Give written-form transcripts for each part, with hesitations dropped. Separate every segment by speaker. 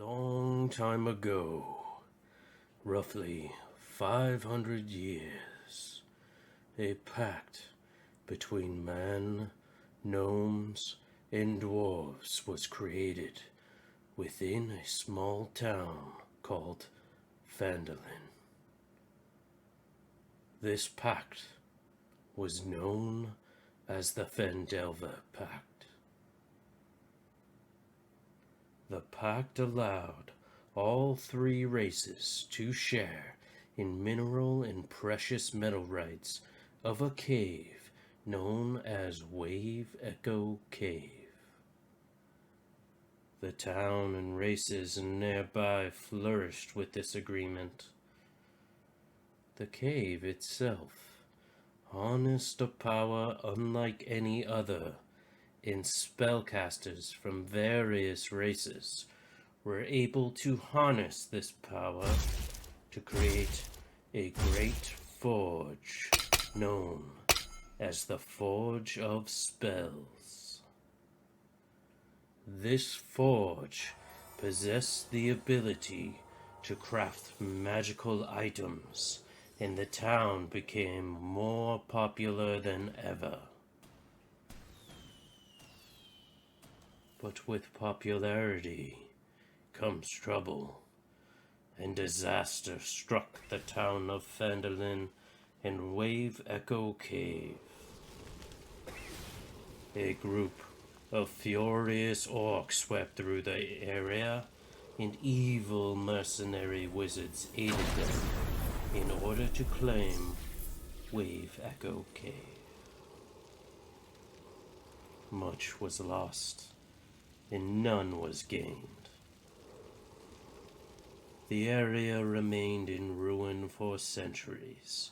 Speaker 1: long time ago, roughly 500 years, a pact between man, gnomes, and dwarves was created within a small town called Phandalin. This pact was known as the Fendelver Pact. The pact allowed all three races to share in mineral and precious metal rights of a cave known as Wave Echo Cave. The town and races nearby flourished with this agreement. The cave itself harnessed a power unlike any other, and spellcasters from various races were able to harness this power to create a great forge known as the Forge of Spells. This forge possessed the ability to craft magical items, and the town became more popular than ever. But with popularity comes trouble, and disaster struck the town of Phandalin and Wave Echo Cave. A group of furious orcs swept through the area, and evil mercenary wizards aided them in order to claim Wave Echo Cave. Much was lost, and none was gained. The area remained in ruin for centuries,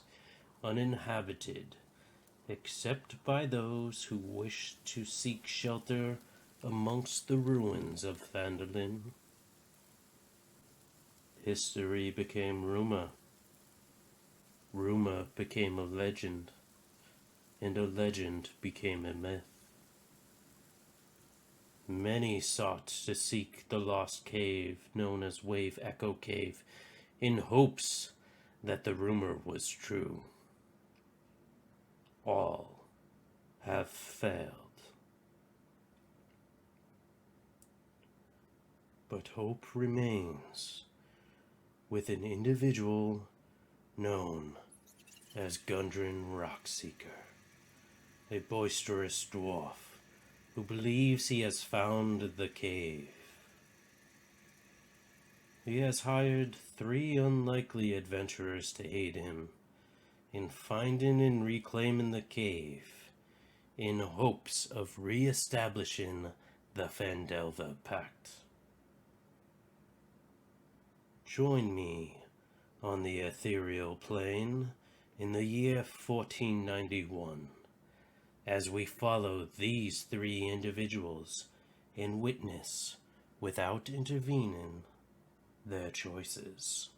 Speaker 1: uninhabited, except by those who wished to seek shelter amongst the ruins of Phandalin. History became rumor. Rumor became a legend, and a legend became a myth. Many sought to seek the lost cave known as Wave Echo Cave in hopes that the rumor was true. All have failed. But hope remains with an individual known as Gundren Rockseeker, a boisterous dwarf who believes he has found the cave. He has hired 3 unlikely adventurers to aid him in finding and reclaiming the cave in hopes of re-establishing the Fendelver Pact. Join me on the ethereal plane in the year 1491 as we follow these 3 individuals and witness, without intervening, their choices.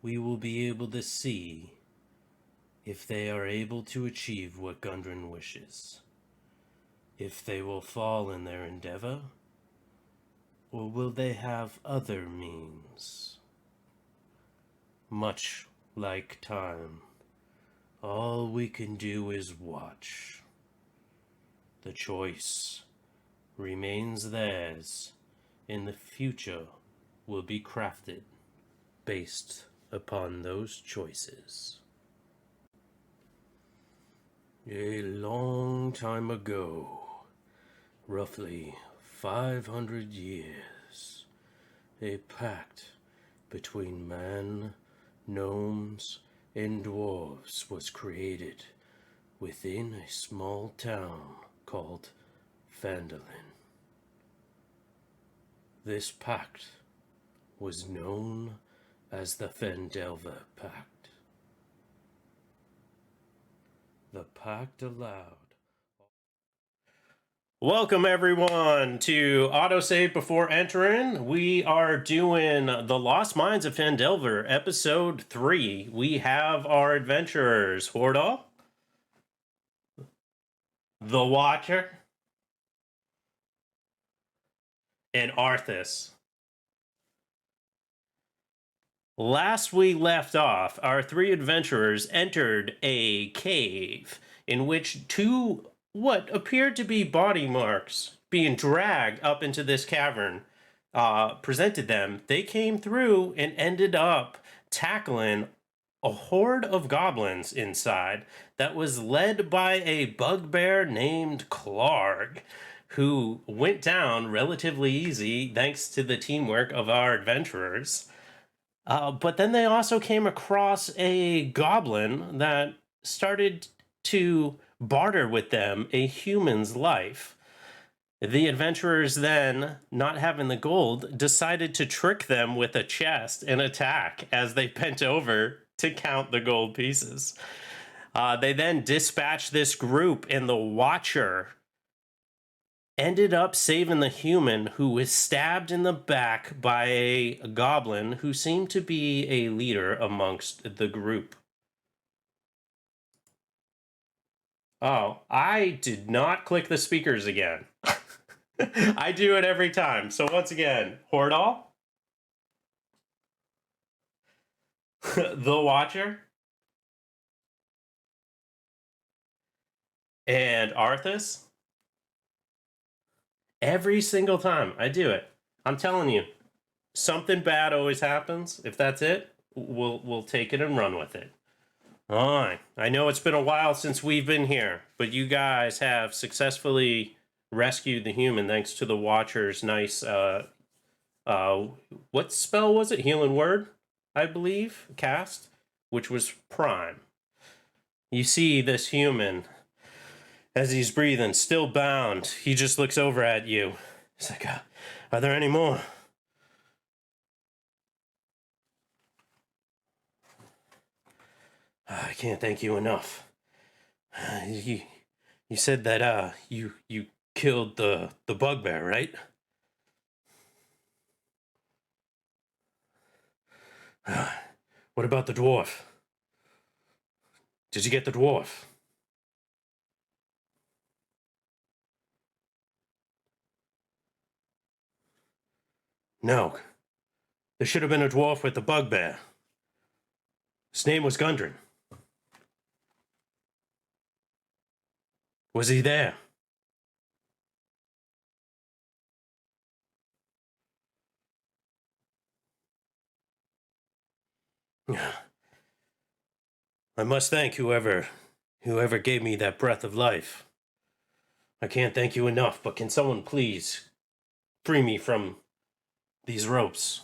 Speaker 1: We will be able to see if they are able to achieve what Gundren wishes, if they will fall in their endeavor, or will they have other means? Much like time, all we can do is watch. The choice remains theirs, and the future will be crafted based upon those choices. A long time ago, roughly 500 years, a pact between man, gnomes, and dwarves was created within a small town called Phandalin. This pact was known as the Fendelver Pact. The pact allowed... Welcome everyone to AUTOSAVE Before Entering. We are doing the Lost Mines of Phandelver, episode 3. We have our adventurers, Hordal, the Watcher, and Arthas. Last we left off, our three adventurers entered a cave in which two what appeared to be body marks being dragged up into this cavern presented them. They came through and ended up tackling a horde of goblins inside that was led by a bugbear named Clark, who went down relatively easy thanks to the teamwork of our adventurers. But then they also came across a goblin that started to barter with them a human's life. The adventurers then, not having the gold, decided to trick them with a chest and attack as they bent over to count the gold pieces. They then dispatched this group, and the Watcher ended up saving the human, who was stabbed in the back by a goblin who seemed to be a leader amongst the group. Oh, I did not click the speakers again. I do it every time. So once again, Hordal, the Watcher, and Arthas. Every single time I do it, I'm telling you, something bad always happens. If that's it, we'll take it and run with it. All right. I know it's been a while since we've been here, but you guys have successfully rescued the human thanks to the Watcher's nice, what spell was it? Healing Word, I believe, cast, which was Prime. You see this human, as he's breathing, still bound, he just looks over at you. He's like, are there any more? I can't thank you enough. You said that you killed the bugbear, right? What about the dwarf? Did you get the dwarf? No. There should have been a dwarf with the bugbear. His name was Gundren. Was he there? I must thank whoever gave me that breath of life. I can't thank you enough, but can someone please free me from these ropes?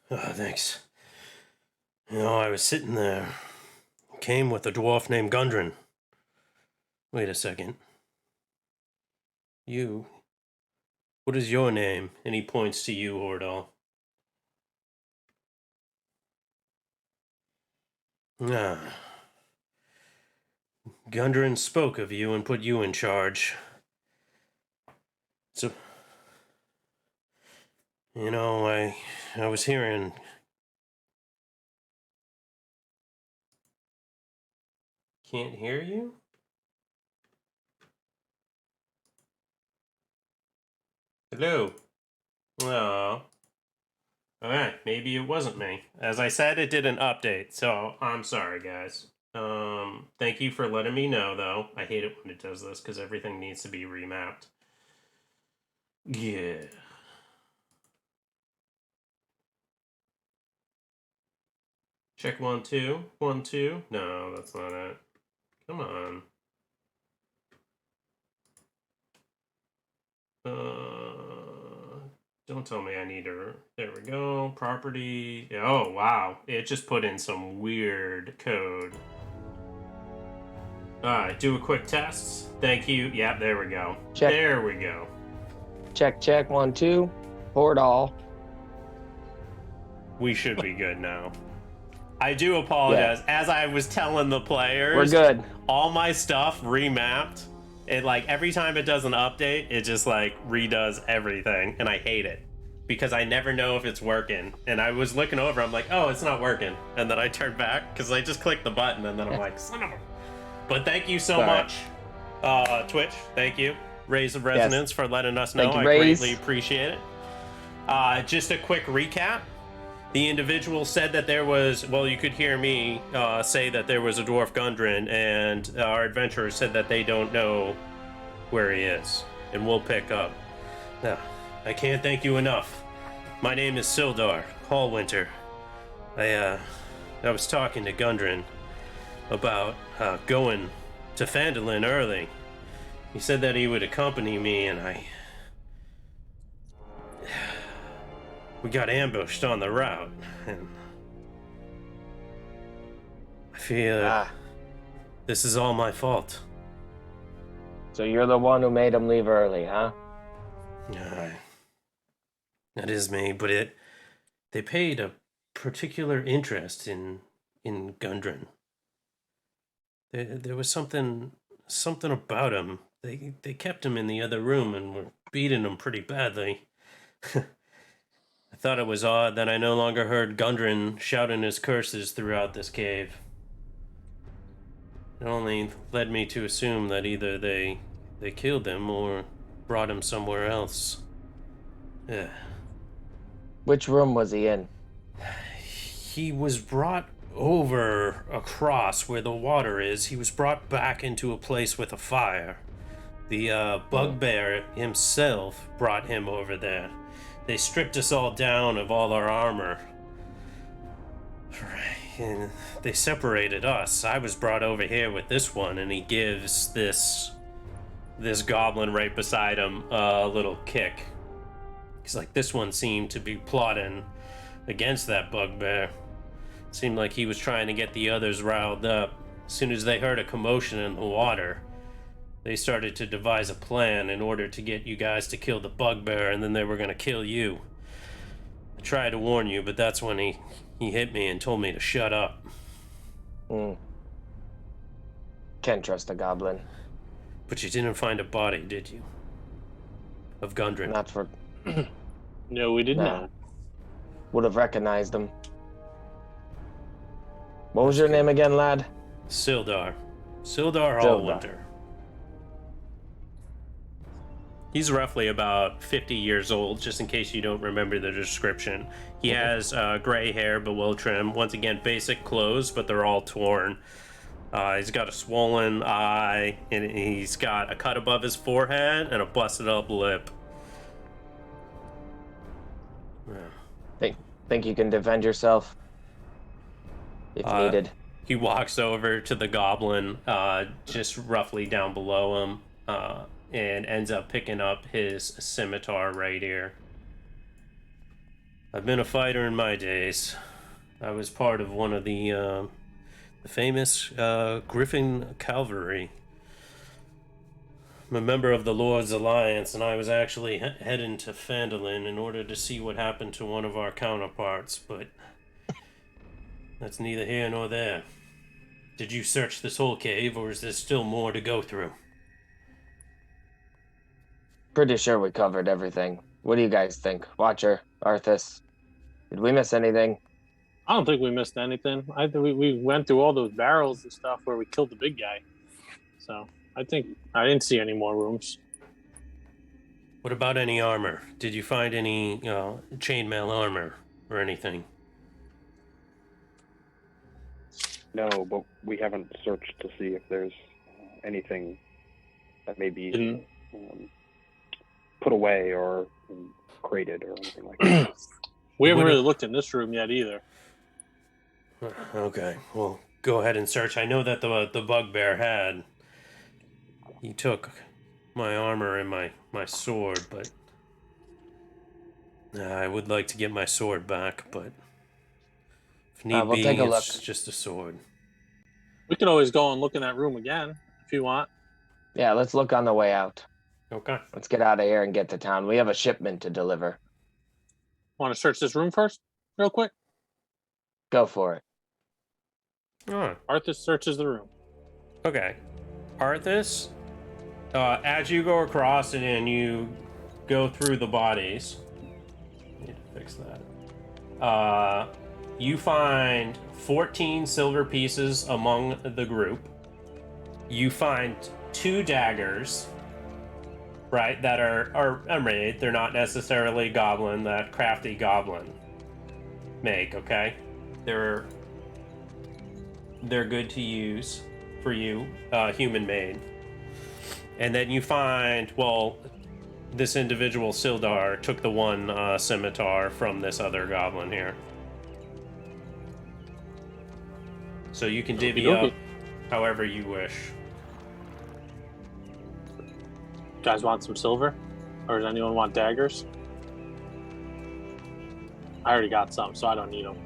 Speaker 1: Thanks. You know, I was sitting there. Came with a dwarf named Gundren. Wait a second. You. What is your name? And he points to you, Hordal. Gundren spoke of you and put you in charge. So, you know, I was hearing... Can't hear you? Hello? Oh. Alright, maybe it wasn't me. As I said, it did an update, so I'm sorry, guys. Thank you for letting me know, though. I hate it when it does this, because everything needs to be remapped. Yeah. Check 1, 2. 1, 2. No, that's not it. Come on. Don't tell me I need her. There we go. Property. Oh, wow. It just put in some weird code. Alright, do a quick test. Thank you. Yep, there we go.
Speaker 2: Check.
Speaker 1: There we go.
Speaker 2: Check. 1, 2. Board all.
Speaker 1: We should be good now. I do apologize. Yeah. As I was telling the players,
Speaker 2: we're good.
Speaker 1: All my stuff remapped It like every time it does an update, it just like redoes everything, and I hate it because I never know if it's working. And I was looking over, I'm like, oh, it's not working, and then I turned back because I just clicked the button, and then I'm like, son of a. But thank you so much, Twitch. Thank you, Rays of Resonance, for letting us know.
Speaker 2: Thank you,
Speaker 1: I
Speaker 2: Rays.
Speaker 1: greatly appreciate it. Just a quick recap. The individual said that there was, well, you could hear me say that there was a dwarf Gundren, and our adventurers said that they don't know where he is, and we'll pick up. Now, I can't thank you enough. My name is Sildar Hallwinter. I was talking to Gundren about going to Phandalin early. He said that he would accompany me, and we got ambushed on the route, and I feel this is all my fault.
Speaker 2: So you're the one who made him leave early, huh?
Speaker 1: That is me, but they paid a particular interest in Gundren. There was something about him. They kept him in the other room and were beating him pretty badly. I thought it was odd that I no longer heard Gundren shouting his curses throughout this cave. It only led me to assume that either they killed him or brought him somewhere else. Yeah.
Speaker 2: Which room was he in?
Speaker 1: He was brought over across where the water is. He was brought back into a place with a fire. The bugbear himself brought him over there. They stripped us all down of all our armor. And they separated us. I was brought over here with this one, and he gives this goblin right beside him a little kick. He's like, this one seemed to be plotting against that bugbear. Seemed like he was trying to get the others riled up. As soon as they heard a commotion in the water, they started to devise a plan in order to get you guys to kill the bugbear, and then they were going to kill you. I tried to warn you, but that's when he hit me and told me to shut up.
Speaker 2: Can't trust a goblin.
Speaker 1: But you didn't find a body, did you? Of Gundren?
Speaker 2: Not for...
Speaker 3: No, we did not.
Speaker 2: Would have recognized him. What was your name again, lad?
Speaker 1: Sildar Hallwinter. He's roughly about 50 years old, just in case you don't remember the description. He has gray hair, but well trimmed. Once again, basic clothes, but they're all torn. He's got a swollen eye, and he's got a cut above his forehead and a busted up lip.
Speaker 2: Think you can defend yourself? If needed.
Speaker 1: He walks over to the goblin, just roughly down below him, and ends up picking up his scimitar right here. I've been a fighter in my days. I was part of one of the famous Griffin Cavalry. I'm a member of the Lord's Alliance, and I was actually heading to Phandalin in order to see what happened to one of our counterparts, but that's neither here nor there. Did you search this whole cave, or is there still more to go through?
Speaker 2: Pretty sure we covered everything. What do you guys think? Watcher, Arthas, did we miss anything?
Speaker 3: I don't think we missed anything. I think we went through all those barrels and stuff where we killed the big guy. So I think I didn't see any more rooms.
Speaker 1: What about any armor? Did you find any chainmail armor or anything?
Speaker 4: No, but we haven't searched to see if there's anything that may be put away or crated or anything like that.
Speaker 3: We haven't really looked in this room yet either.
Speaker 1: Okay, well, go ahead and search. I know that the bugbear had. He took my armor and my sword, but I would like to get my sword back, but if need
Speaker 2: we'll
Speaker 1: be,
Speaker 2: take a look.
Speaker 1: it's just a sword.
Speaker 3: We could always go and look in that room again if you want.
Speaker 2: Yeah, let's look on the way out.
Speaker 1: Okay.
Speaker 2: Let's get out of here and get to town. We have a shipment to deliver.
Speaker 3: Want to search this room first, real quick?
Speaker 2: Go for it.
Speaker 1: All right.
Speaker 3: Arthas searches the room.
Speaker 1: Okay. Arthas, As you go across and you go through the bodies, need to fix that. You find 14 silver pieces among the group. You find 2 daggers, right, that are made. They're not necessarily goblin, that crafty goblin make, okay? They're good to use for you, human made. And then you find, well, this individual Sildar took the one scimitar from this other goblin here. So you can divvy up however you wish.
Speaker 3: Guys want some silver? Or does anyone want daggers? I already got some, so I don't need them.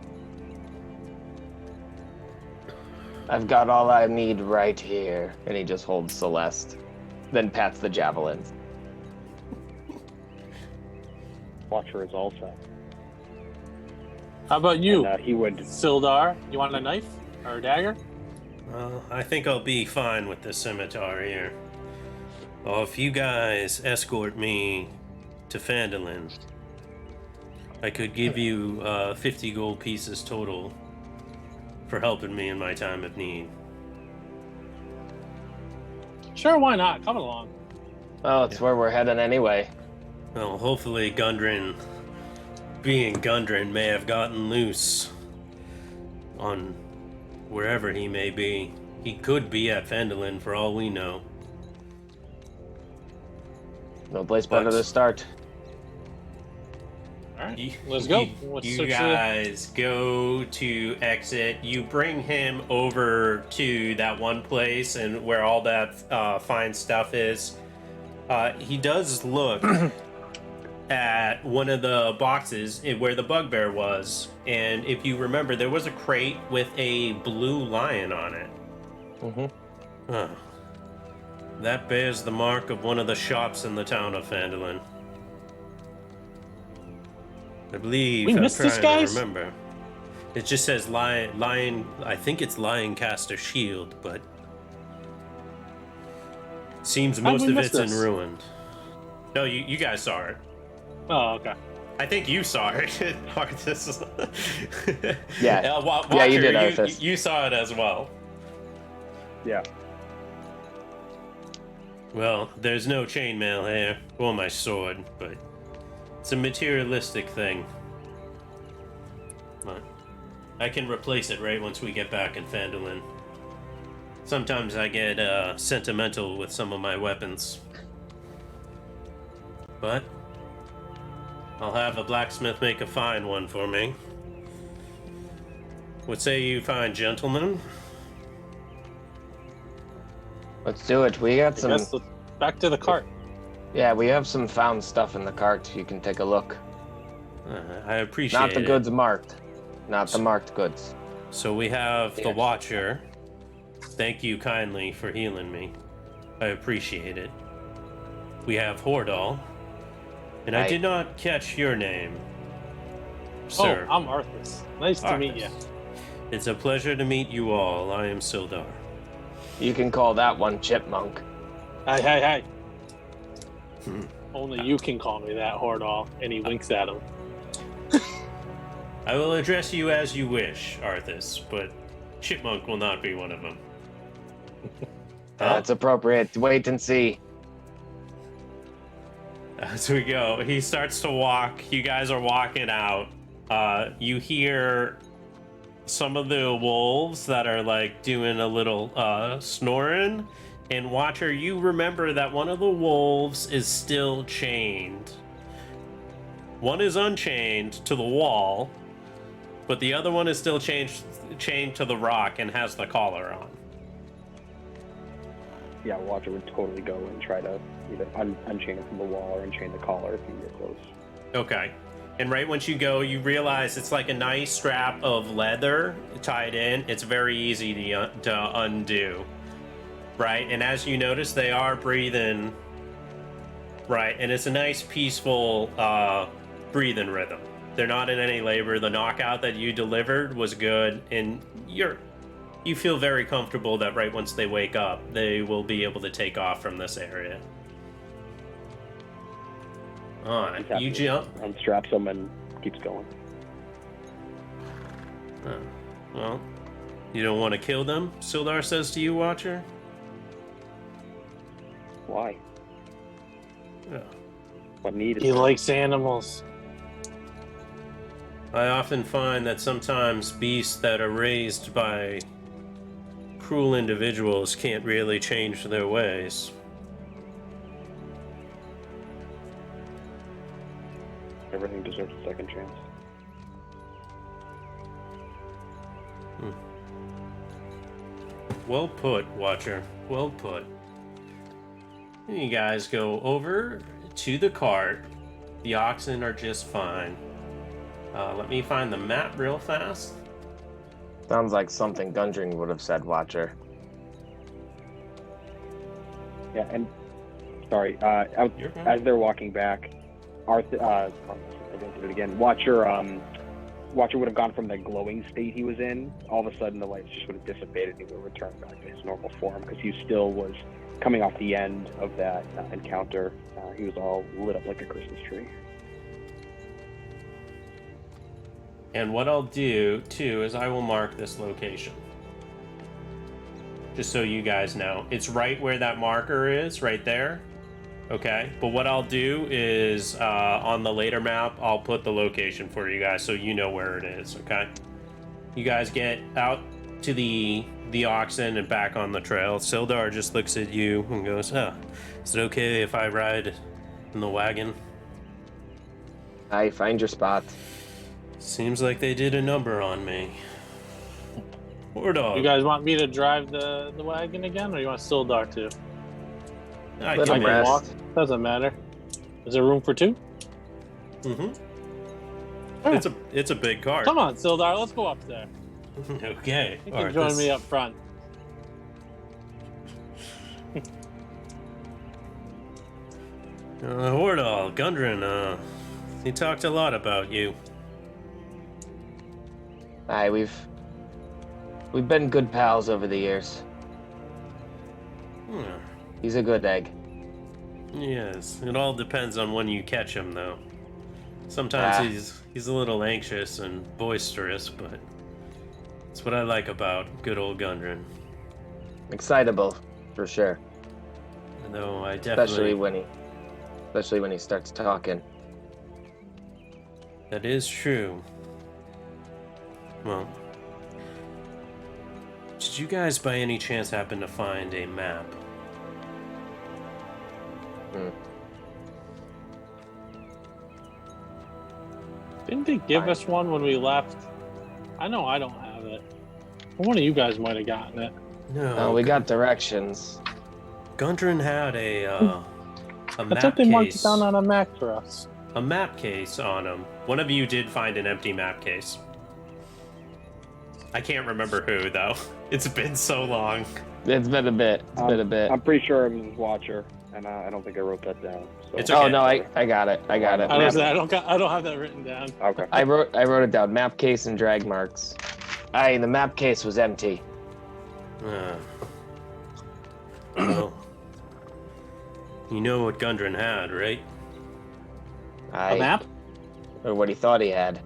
Speaker 2: I've got all I need right here. And he just holds Celeste. Then pats the javelins.
Speaker 4: Watcher is all set.
Speaker 3: How about you,
Speaker 4: And, he would.
Speaker 3: Sildar? You want a knife or a dagger?
Speaker 1: Well, I think I'll be fine with the scimitar here. Oh, if you guys escort me to Phandalin, I could give you 50 gold pieces total for helping me in my time of need.
Speaker 3: Sure, why not? Come along.
Speaker 2: Oh, it's where we're heading anyway.
Speaker 1: Well, hopefully Gundren, being Gundren, may have gotten loose on wherever he may be. He could be at Phandalin for all we know.
Speaker 2: No place better to start.
Speaker 3: All right,
Speaker 1: You,
Speaker 3: let's go.
Speaker 1: You,
Speaker 3: Let's
Speaker 1: you
Speaker 3: search
Speaker 1: guys go to exit. You bring him over to that one place and where all that fine stuff is. He does look at one of the boxes where the bugbear was, and if you remember, there was a crate with a blue lion on it.
Speaker 2: Mm-hmm.
Speaker 1: Huh. That bears the mark of one of the shops in the town of Phandalin. I believe
Speaker 3: We
Speaker 1: I'm
Speaker 3: missed this,
Speaker 1: trying to
Speaker 3: guys?
Speaker 1: remember. It just says lion. I think it's Lioncaster Shield, but seems
Speaker 3: How'd
Speaker 1: most
Speaker 3: we
Speaker 1: of
Speaker 3: miss
Speaker 1: it's in
Speaker 3: this?
Speaker 1: ruin. No, you guys saw it.
Speaker 3: Oh, okay.
Speaker 1: I think you saw it, Arthas.
Speaker 2: Yeah.
Speaker 1: Watcher,
Speaker 2: Yeah, you did, Arthas.
Speaker 1: You saw it as well.
Speaker 4: Yeah.
Speaker 1: Well, there's no chainmail here, or my sword, but it's a materialistic thing. But I can replace it right once we get back in Phandalin. Sometimes I get sentimental with some of my weapons. But I'll have a blacksmith make a fine one for me. What say you fine gentlemen?
Speaker 2: Let's do it. We got
Speaker 3: I
Speaker 2: some.
Speaker 3: guess back to the cart.
Speaker 2: Yeah, we have some found stuff in the cart. You can take a look.
Speaker 1: I appreciate
Speaker 2: Not the
Speaker 1: it.
Speaker 2: goods marked. Not the marked goods.
Speaker 1: So we have the
Speaker 2: Yes.
Speaker 1: Watcher. Thank you kindly for healing me. I appreciate it. We have Hordal. And I
Speaker 2: Hi.
Speaker 1: did not catch your name, sir.
Speaker 3: Oh, I'm Arthas. Nice to meet you.
Speaker 1: Arthas. It's a pleasure to meet you all. I am Sildar.
Speaker 2: You can call that one Chipmunk.
Speaker 3: Hey.
Speaker 1: Hmm.
Speaker 3: Only you can call me that, Hordal. And he winks at him.
Speaker 1: I will address you as you wish, Arthas, but Chipmunk will not be one of them.
Speaker 2: That's appropriate. Wait and see.
Speaker 1: As we go, he starts to walk. You guys are walking out. You hear some of the wolves that are like doing a little snoring. And Watcher, you remember that one of the wolves is still chained. One is unchained to the wall, but the other one is still chained to the rock and has the collar on.
Speaker 4: Yeah, Watcher would totally go and try to either unchain it from the wall or unchain the collar if you get close.
Speaker 1: Okay. And right once you go, you realize it's like a nice strap of leather tied in. It's very easy to undo. Right? And as you notice, they are breathing. Right? And it's a nice, peaceful breathing rhythm. They're not in any labor. The knockout that you delivered was good. And you feel very comfortable that right once they wake up, they will be able to take off from this area. Alright, you jump.
Speaker 4: Unstraps him and keeps going.
Speaker 1: Oh, well, you don't want to kill them, Sildar says to you, Watcher?
Speaker 4: Why?
Speaker 1: Yeah.
Speaker 4: What need is
Speaker 3: He
Speaker 4: there?
Speaker 3: likes animals.
Speaker 1: I often find that sometimes beasts that are raised by cruel individuals can't really change their ways.
Speaker 4: Everything deserves a second chance.
Speaker 1: Well put, Watcher. Well put. And you guys go over to the cart. The oxen are just fine. Let me find the map real fast.
Speaker 2: Sounds like something Gundren would have said, Watcher.
Speaker 4: Yeah, and sorry,
Speaker 1: You're fine.
Speaker 4: as they're walking back, Arthur, I did it again. Watcher would have gone from the glowing state he was in. All of a sudden, the lights just would have dissipated, and he would have returned back to his normal form because he still was coming off the end of that encounter. He was all lit up like a Christmas tree.
Speaker 1: And what I'll do, too, is I will mark this location. Just so you guys know. It's right where that marker is, right there. Okay? But what I'll do is, on the later map, I'll put the location for you guys so you know where it is, okay? You guys get out to the oxen and back on the trail. Sildar just looks at you and goes, is it okay if I ride in the wagon?
Speaker 2: Aye, find your spot.
Speaker 1: Seems like they did a number on me. Poor dog.
Speaker 3: You guys want me to drive the wagon again, or you want Sildar to?
Speaker 1: I
Speaker 2: Let
Speaker 1: can
Speaker 2: him
Speaker 1: rest.
Speaker 2: rest.
Speaker 3: Doesn't matter. Is there room for two?
Speaker 1: Mm-hmm. It's a big cart.
Speaker 3: Come on, Sildar, let's go up there.
Speaker 1: Okay.
Speaker 3: You can join me up front.
Speaker 1: Hordal, Gundren, he talked a lot about you.
Speaker 2: Aye, we've been good pals over the years.
Speaker 1: Hmm.
Speaker 2: He's a good egg.
Speaker 1: Yes, it all depends on when you catch him, though. Sometimes he's a little anxious and boisterous, but it's what I like about good old Gundren.
Speaker 2: Excitable, for sure.
Speaker 1: Though I definitely...
Speaker 2: Especially when he starts talking.
Speaker 1: That is true. Well, did you guys by any chance happen to find a map?
Speaker 3: Didn't they give us one when we left? I know I don't have it. One of you guys might have gotten it.
Speaker 1: No.
Speaker 2: We got directions.
Speaker 1: Gundren had a
Speaker 3: I
Speaker 1: map
Speaker 3: thought they marked it
Speaker 1: case.
Speaker 3: down on a map for us.
Speaker 1: A map case on him. One of you did find an empty map case. I can't remember who, though. It's been so long.
Speaker 2: It's been a bit.
Speaker 4: I'm pretty sure it was Watcher, and I don't think I wrote that down. So.
Speaker 1: It's okay.
Speaker 2: Oh no, I got it. I got it.
Speaker 3: I don't have that written down.
Speaker 4: Okay.
Speaker 2: I wrote it down. Map case and drag marks. Aye, the map case was empty.
Speaker 1: Well, you know what Gundren had, right?
Speaker 2: Aye.
Speaker 3: A map?
Speaker 2: Or what he thought he had.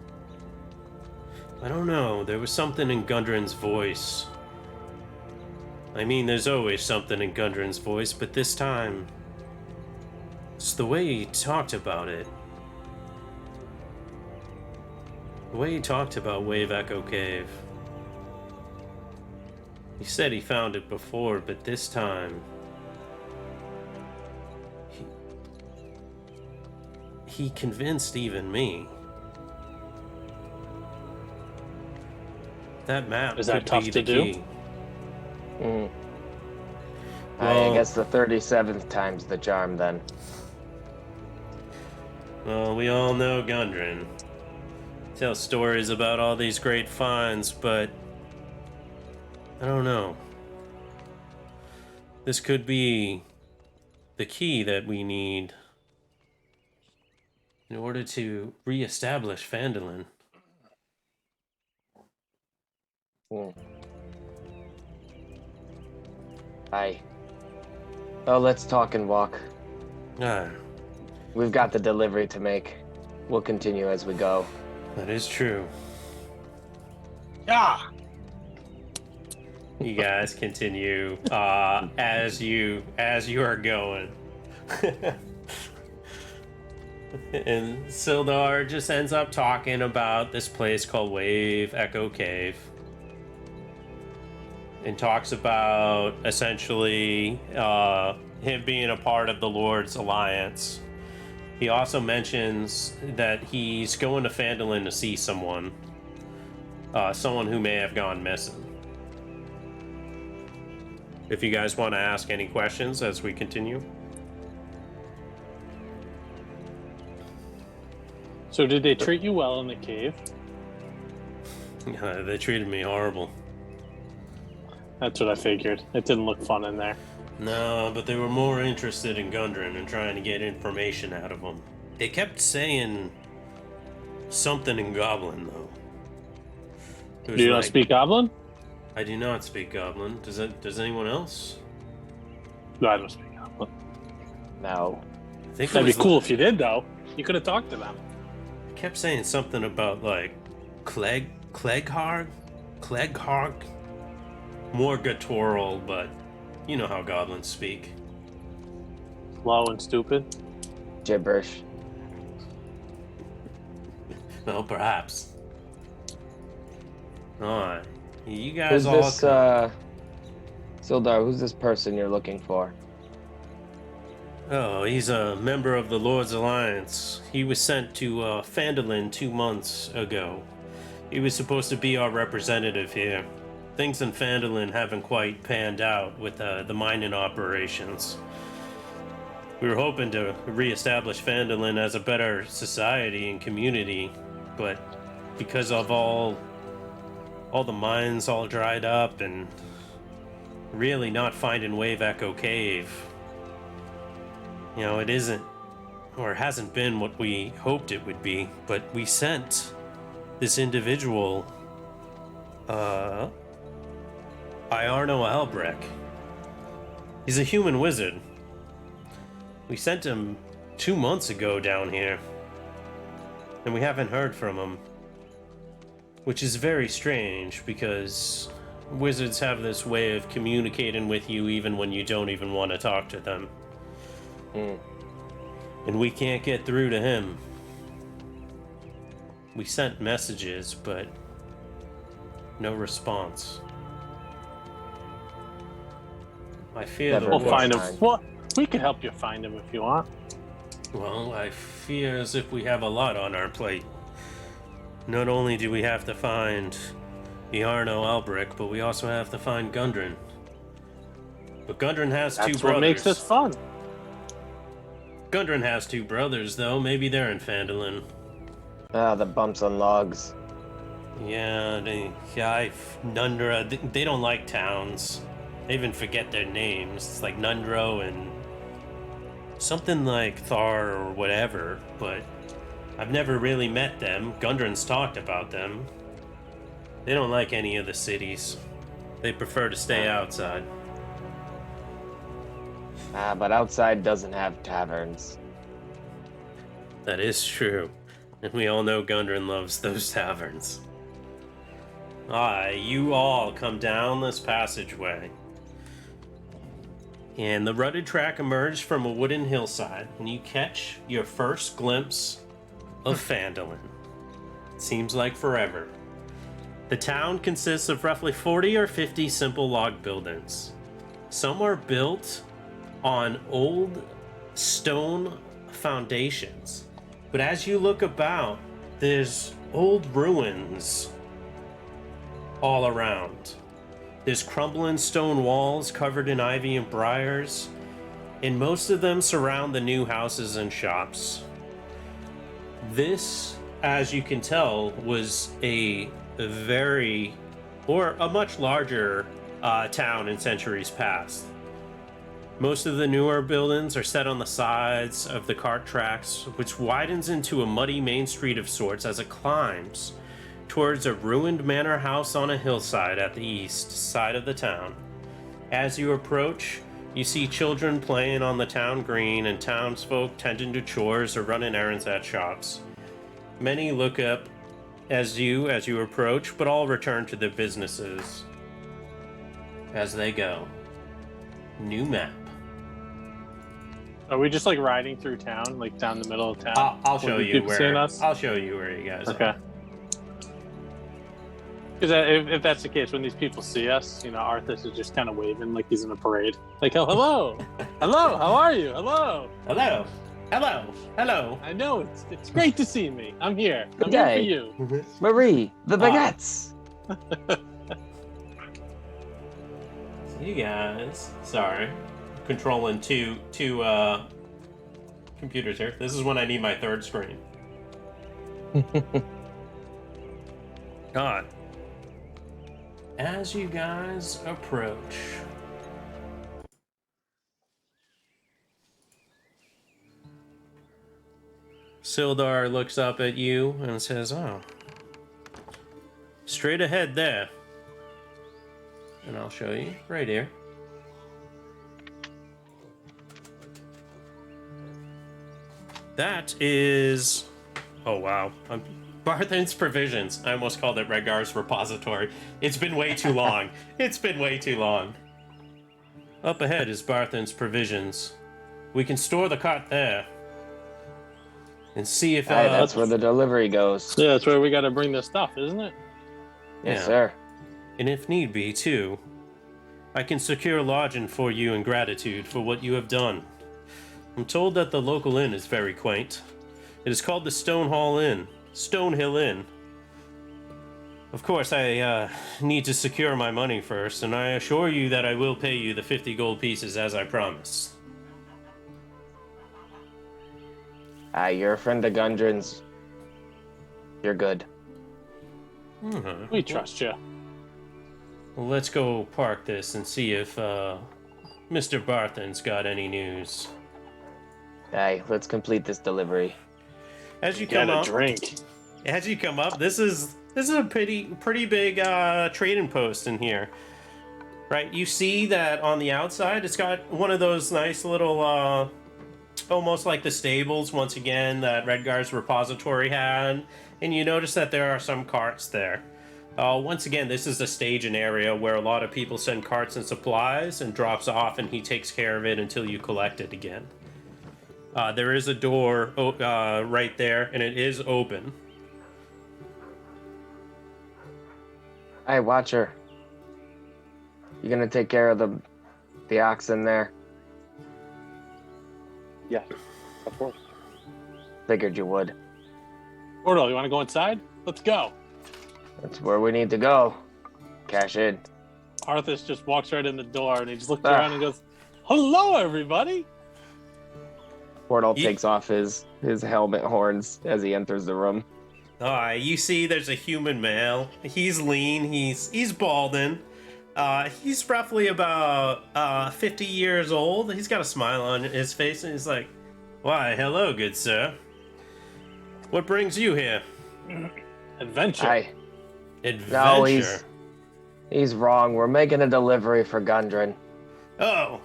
Speaker 1: I don't know. There was something in Gundren's voice. I mean, there's always something in Gundren's voice, but this time, it's the way he talked about it. The way he talked about Wave Echo Cave. He said he found it before, but this time, he convinced even me. That map
Speaker 3: Is that
Speaker 1: could
Speaker 3: tough
Speaker 1: be
Speaker 3: to
Speaker 1: the
Speaker 3: do?
Speaker 1: key.
Speaker 2: Aye,
Speaker 1: Well-
Speaker 2: I guess the 37th time's the charm then.
Speaker 1: Well, we all know Gundren. Tell stories about all these great finds, but I don't know. This could be the key that we need in order to re-establish Phandalin.
Speaker 2: Aye. Well, let's talk and walk.
Speaker 1: Ah,
Speaker 2: We've got the delivery to make. We'll continue as we go.
Speaker 1: that is true.
Speaker 3: Yeah.
Speaker 1: You guys continue as you are going. And Sildar just ends up talking about this place called Wave Echo Cave. And talks about essentially him being a part of the Lord's Alliance. He also mentions that he's going to Phandalin to see someone. Someone who may have gone missing. If you guys want to ask any questions as we continue.
Speaker 3: So did they treat you well in the cave?
Speaker 1: They treated me horrible.
Speaker 3: That's what I figured. It didn't look fun in there.
Speaker 1: No, but they were more interested in Gundren and trying to get information out of him. They kept saying something in Goblin, though. It was
Speaker 3: Do you not
Speaker 1: like,
Speaker 3: speak Goblin?
Speaker 1: I do not speak Goblin. Does anyone else?
Speaker 3: No, I don't speak Goblin.
Speaker 2: No.
Speaker 1: I think it
Speaker 3: That'd be
Speaker 1: was
Speaker 3: cool if you did, though. You could have talked to them.
Speaker 1: They kept saying something about like Clegharg? More guttural, but you know how goblins speak.
Speaker 3: Low and stupid.
Speaker 2: Gibberish.
Speaker 1: Well, perhaps. Alright. You guys
Speaker 2: Who's
Speaker 1: all
Speaker 2: this, Sildar, who's this person you're looking for?
Speaker 1: Oh, he's a member of the Lord's Alliance. He was sent to Phandalin 2 months ago. He was supposed to be our representative here. Things in Phandalin haven't quite panned out with the mining operations. We were hoping to reestablish Phandalin as a better society and community, but because of all the mines all dried up and really not finding Wave Echo Cave, you know, it isn't, or hasn't been what we hoped it would be, but we sent this individual, Iarno Albrecht. He's a human wizard. We sent him 2 months ago down here, and we haven't heard from him, which is very strange because wizards have this way of communicating with you even when you don't even want to talk to them. And we can't get through to him. We sent messages, but no response. I fear
Speaker 2: Never
Speaker 1: the
Speaker 3: We'll
Speaker 2: Next
Speaker 3: find him.
Speaker 2: time.
Speaker 3: Well, we can help you find him if you want.
Speaker 1: Well, I fear as if we have a lot on our plate. Not only do we have to find Iarno Albrecht, but we also have to find Gundren. But Gundren has two
Speaker 3: That's
Speaker 1: brothers.
Speaker 3: what makes this fun.
Speaker 1: Gundren has two brothers, though. Maybe they're in Phandalin.
Speaker 2: Ah, the bumps on logs.
Speaker 1: Yeah, Nundra, they don't like towns. They even forget their names. It's like Nundro and something like Thar or whatever, but I've never really met them. Gundren's talked about them. They don't like any of the cities. They prefer to stay outside.
Speaker 2: Ah, but outside doesn't have taverns.
Speaker 1: That is true. And we all know Gundren loves those taverns. You all come down this passageway. And the rutted track emerged from a wooden hillside, and you catch your first glimpse of Phandalin. It seems like forever. The town consists of roughly 40 or 50 simple log buildings. Some are built on old stone foundations, but as you look about, there's old ruins all around. There's crumbling stone walls covered in ivy and briars, and most of them surround the new houses and shops. This, as you can tell, was a much larger town in centuries past. Most of the newer buildings are set on the sides of the cart tracks, which widens into a muddy main street of sorts as it climbs towards a ruined manor house on a hillside at the east side of the town. As you approach, you see children playing on the town green and townsfolk tending to chores or running errands at shops. Many look up as you approach, but all return to their businesses as they go. New map.
Speaker 3: Are we just like riding through town, like down the middle of town?
Speaker 1: I'll show
Speaker 3: With
Speaker 1: you
Speaker 3: people seeing
Speaker 1: where.
Speaker 3: us?
Speaker 1: I'll show you where you guys
Speaker 3: Okay.
Speaker 1: are.
Speaker 3: Because if that's the case, when these people see us, you know, Arthas is just kind of waving like he's in a parade. Like, oh, hello, hello, how are you? Hello,
Speaker 1: Hello, hello, hello.
Speaker 3: I know it's great to see me. I'm here. I'm
Speaker 2: Good
Speaker 3: here for
Speaker 2: day.
Speaker 3: you.
Speaker 2: Marie, the baguettes.
Speaker 1: You guys, sorry, controlling two computers here. This is when I need my third screen. God. As you guys approach, Sildar looks up at you and says, "Oh, straight ahead there." And I'll show you right here. That is... Oh, wow. Barthen's Provisions. I almost called it Redgar's Repository. It's been way too long. It's been way too long. Up ahead is Barthen's Provisions. We can store the cart there. And see if...
Speaker 2: Aye, that's where the delivery goes.
Speaker 3: Yeah, that's where we got to bring this stuff, isn't it?
Speaker 2: Yes,
Speaker 1: Yeah.
Speaker 2: sir.
Speaker 1: And if need be, too, I can secure lodging for you in gratitude for what you have done. I'm told that the local inn is very quaint. It is called the Stonehill Inn. Of course, I need to secure my money first, and I assure you that I will pay you the 50 gold pieces as I promised.
Speaker 2: You're a friend of Gundren's. You're good.
Speaker 3: We trust you.
Speaker 1: Well, let's go park this and see if Mr. Barthen's got any news.
Speaker 2: Aye, let's complete this delivery.
Speaker 1: As you
Speaker 3: Get
Speaker 1: come
Speaker 3: a
Speaker 1: up,
Speaker 3: drink.
Speaker 1: as you come up, this is a pretty big trading post in here, right? You see that on the outside, it's got one of those nice little, almost like the stables once again that Redgar's repository had, and you notice that there are some carts there. Once again, this is a staging area where a lot of people send carts and supplies and drops off, and he takes care of it until you collect it again. There is a door right there, and it is open.
Speaker 2: Hey, Watcher. You gonna take care of the oxen there?
Speaker 4: Yes, of course.
Speaker 2: Figured you would.
Speaker 3: Portal, you want to go inside? Let's go.
Speaker 2: That's where we need to go. Cash in.
Speaker 3: Arthas just walks right in the door and he just looks around and goes, hello, everybody.
Speaker 2: Portal
Speaker 1: Ye-
Speaker 2: takes off his helmet horns as he enters the room.
Speaker 1: You see there's a human male. He's lean, he's balding. He's roughly about 50 years old. He's got a smile on his face and he's like, "Why, hello, good sir. What brings you here?"
Speaker 3: Adventure.
Speaker 2: Aye.
Speaker 1: Adventure.
Speaker 2: He's wrong. We're making a delivery for Gundren.
Speaker 1: Oh,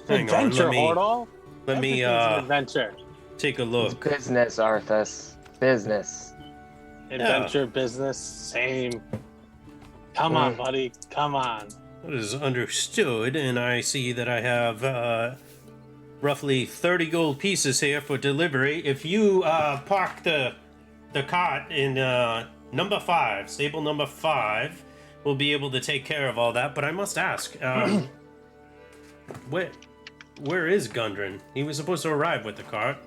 Speaker 1: hang on,
Speaker 3: Adventure, Portal.
Speaker 1: let me
Speaker 3: Everything's an adventure.
Speaker 1: take a
Speaker 2: It's
Speaker 1: look.
Speaker 2: business, Arthas. Business.
Speaker 3: Adventure, business, same. Come on, buddy. Come on.
Speaker 1: That is understood, and I see that I have roughly 30 gold pieces here for delivery. If you park the cart in number 5, stable number 5, we'll be able to take care of all that. But I must ask, where is Gundren? He was supposed to arrive with the cart.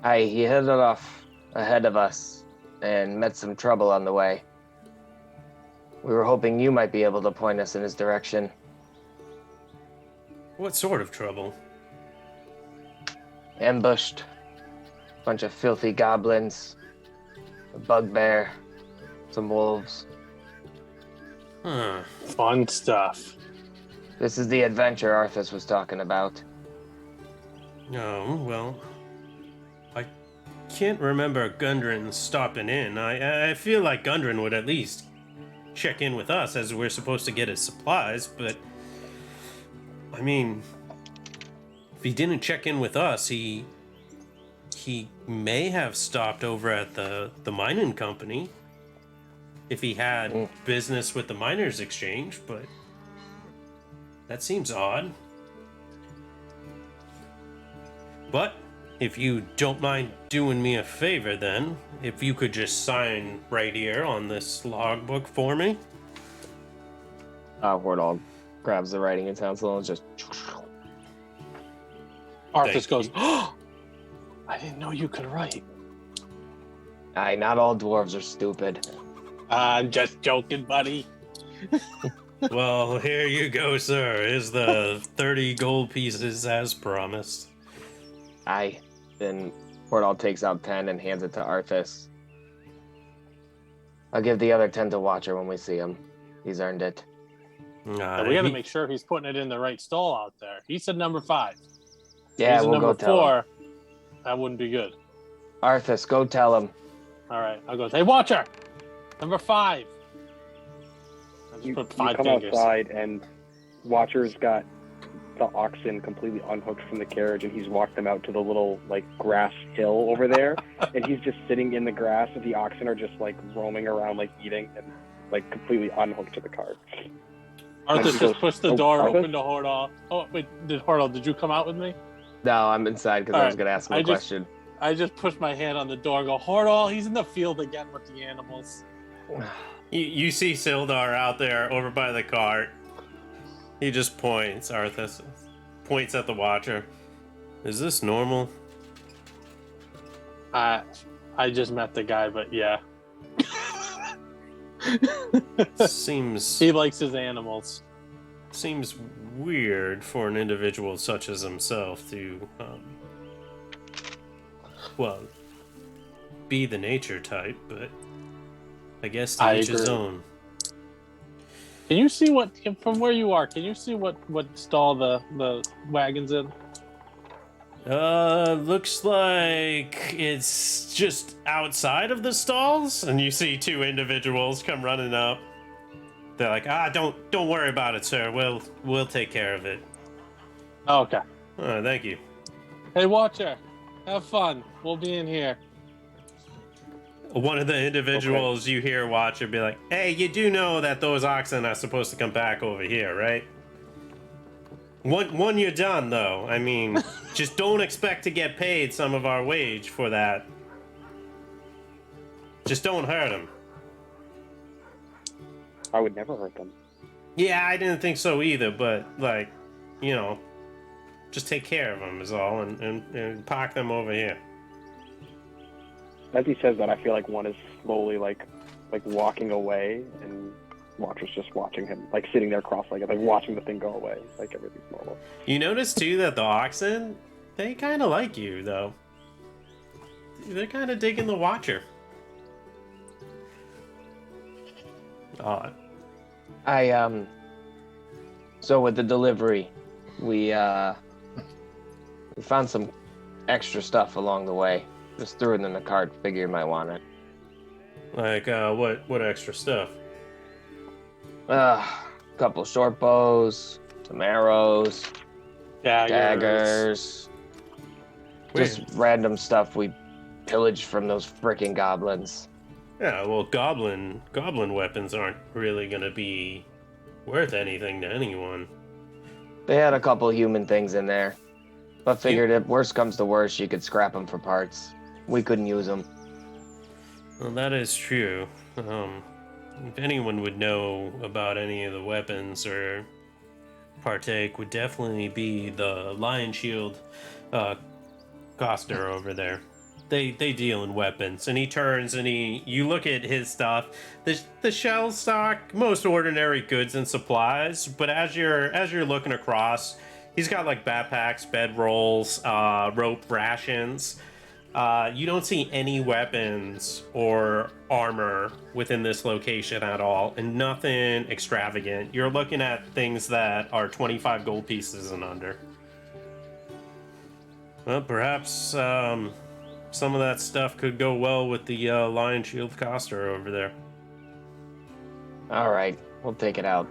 Speaker 2: Aye, he headed off ahead of us and met some trouble on the way. We were hoping you might be able to point us in his direction.
Speaker 1: What sort of trouble?
Speaker 2: Ambushed. Bunch of filthy goblins. A bugbear. Some wolves.
Speaker 1: Huh.
Speaker 3: Fun stuff.
Speaker 2: This is the adventure Arthas was talking about.
Speaker 1: Oh, well, I can't remember Gundren stopping in. I feel like Gundren would at least check in with us as we're supposed to get his supplies, but I mean, if he didn't check in with us, he may have stopped over at the mining company if he had business with the miners exchange, but that seems odd. But if you don't mind doing me a favor, then if you could just sign right here on this logbook for me.
Speaker 2: Wardall grabs the writing utensil and just.
Speaker 3: Arthas goes, "Oh, I didn't know you could write."
Speaker 2: Aye, not all dwarves are stupid.
Speaker 3: I'm just joking, buddy.
Speaker 1: Well, here you go, sir. Here's the 30 gold pieces as promised.
Speaker 2: Aye. Then Wardall takes out 10 and hands it to Arthas. I'll give the other 10 to Watcher when we see him. He's earned it.
Speaker 3: We got to make sure he's putting it in the right stall out there. He said number 5.
Speaker 2: Yeah,
Speaker 3: He's
Speaker 2: we'll
Speaker 3: number
Speaker 2: go tell
Speaker 3: 4.
Speaker 2: him.
Speaker 3: That wouldn't be good.
Speaker 2: Arthas, go tell him.
Speaker 3: All right, I'll go. Hey, Watcher, number 5. I just
Speaker 4: You
Speaker 3: put 5
Speaker 4: come
Speaker 3: fingers.
Speaker 4: outside, and Watcher's got the oxen completely unhooked from the carriage, and he's walked them out to the little like grass hill over there, and he's just sitting in the grass, and the oxen are just like roaming around, like eating, and like completely unhooked to the cart.
Speaker 3: Arthas just pushed the door
Speaker 4: Arthas?
Speaker 3: open to Hordal. Oh, wait, Hordal, did you come out with me?
Speaker 2: No, I'm inside because
Speaker 3: All
Speaker 2: I was
Speaker 3: right,
Speaker 2: going to ask him a question.
Speaker 3: I just pushed my hand on the door and go, Hordal, he's in the field again with the animals.
Speaker 1: You see Sildar out there over by the cart. He just points, Arthas points at the Watcher. Is this normal?
Speaker 3: I just met the guy, but yeah.
Speaker 1: Seems
Speaker 3: He likes his animals.
Speaker 1: seems weird for an individual such as himself to, well, be the nature type, but I guess to each his
Speaker 3: agree.
Speaker 1: own.
Speaker 3: Can you see what, from where you are, can you see what stall the wagon's in?
Speaker 1: Looks like it's just outside of the stalls, and you see 2 individuals come running up. They're like, don't worry about it, sir. We'll take care of it.
Speaker 3: Oh, okay.
Speaker 1: Thank you.
Speaker 3: Hey, Watcher, have fun. We'll be in here.
Speaker 1: One of the individuals you hear Watcher be like, hey, you do know that those oxen are supposed to come back over here, right? When you're done, though, I mean, just don't expect to get paid some of our wage for that. Just don't hurt them.
Speaker 4: I would never hurt them.
Speaker 1: Yeah, I didn't think so either, but, like, you know, just take care of them is all, and park them over here.
Speaker 4: As he says that, I feel like one is slowly like walking away, and Watcher's just watching him, like sitting there cross-legged, like watching the thing go away, like everything's normal.
Speaker 1: You notice, too, that the oxen, they kind of like you, though. They're kind of digging the Watcher. Odd.
Speaker 2: So with the delivery, we found some extra stuff along the way. Just threw it in the cart, figure you might want it.
Speaker 1: Like, what extra stuff?
Speaker 2: A couple short bows, some arrows, daggers. Just random stuff we pillaged from those frickin' goblins.
Speaker 1: Yeah, well, goblin weapons aren't really gonna be worth anything to anyone.
Speaker 2: They had a couple human things in there, but figured if worst comes to worst, you could scrap them for parts. We couldn't use them.
Speaker 1: Well, that is true. If anyone would know about any of the weapons or partake, would definitely be the Lion Shield Coster over there. They deal in weapons, and he turns and you look at his stuff. The shell stock, most ordinary goods and supplies, but as you're looking across, he's got like backpacks, bedrolls, rope rations. You don't see any weapons or armor within this location at all, and nothing extravagant. You're looking at things that are 25 gold pieces and under. Well, perhaps some of that stuff could go well with the Lion Shield Coster over there.
Speaker 2: All right, we'll take it out.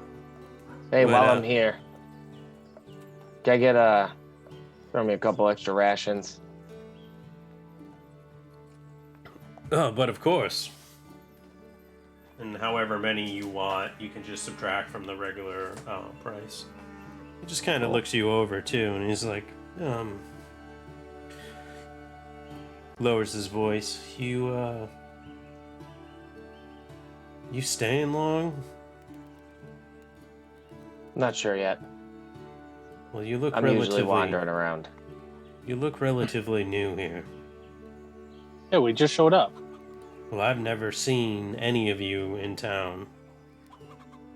Speaker 2: Hey,
Speaker 1: But,
Speaker 2: while I'm here, Can I get throw me a couple extra rations?
Speaker 1: Oh, but of course. And however many you want, you can just subtract from the regular price. He just kind of looks you over too, and he's like, lowers his voice. You staying long?
Speaker 2: Not sure yet.
Speaker 1: Well, you look
Speaker 2: I'm
Speaker 1: relatively
Speaker 2: usually wandering around.
Speaker 1: You look relatively new here.
Speaker 3: Yeah, we just showed up.
Speaker 1: Well, I've never seen any of you in town.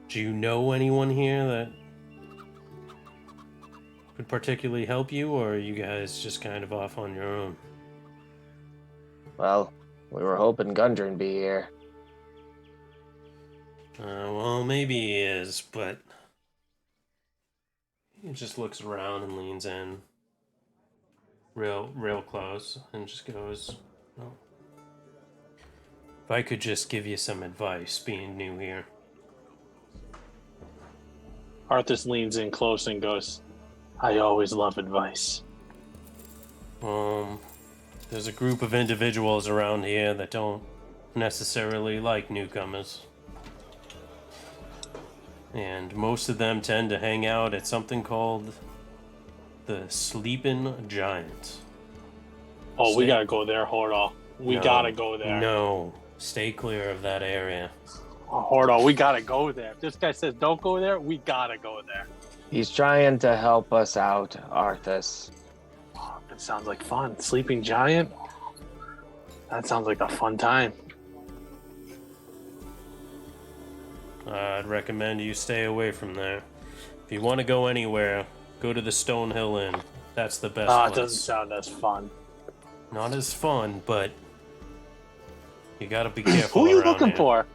Speaker 1: Do you know anyone here that could particularly help you, or are you guys just kind of off on your own?
Speaker 2: Well, we were hoping Gundren'd be here.
Speaker 1: Well, maybe he is, but he just looks around and leans in real close and just goes, well, if I could just give you some advice being new here.
Speaker 3: Arthas leans in close and goes, I always love advice.
Speaker 1: There's a group of individuals around here that don't necessarily like newcomers. And most of them tend to hang out at something called the Sleeping Giant.
Speaker 3: Oh, we gotta go there, Hordal. We gotta go there.
Speaker 1: No, stay clear of that area.
Speaker 3: Oh, Hordal, we gotta go there. If this guy says don't go there, we gotta go there.
Speaker 2: He's trying to help us out, Arthas.
Speaker 3: Oh, that sounds like fun. Sleeping Giant? That sounds like a fun time.
Speaker 1: I'd recommend you stay away from there. If you want to go anywhere, go to the Stonehill Inn. That's the best place.
Speaker 3: It doesn't sound as fun.
Speaker 1: Not as fun, but you gotta be careful.
Speaker 3: Who are you
Speaker 1: around
Speaker 3: looking
Speaker 1: here.
Speaker 3: for?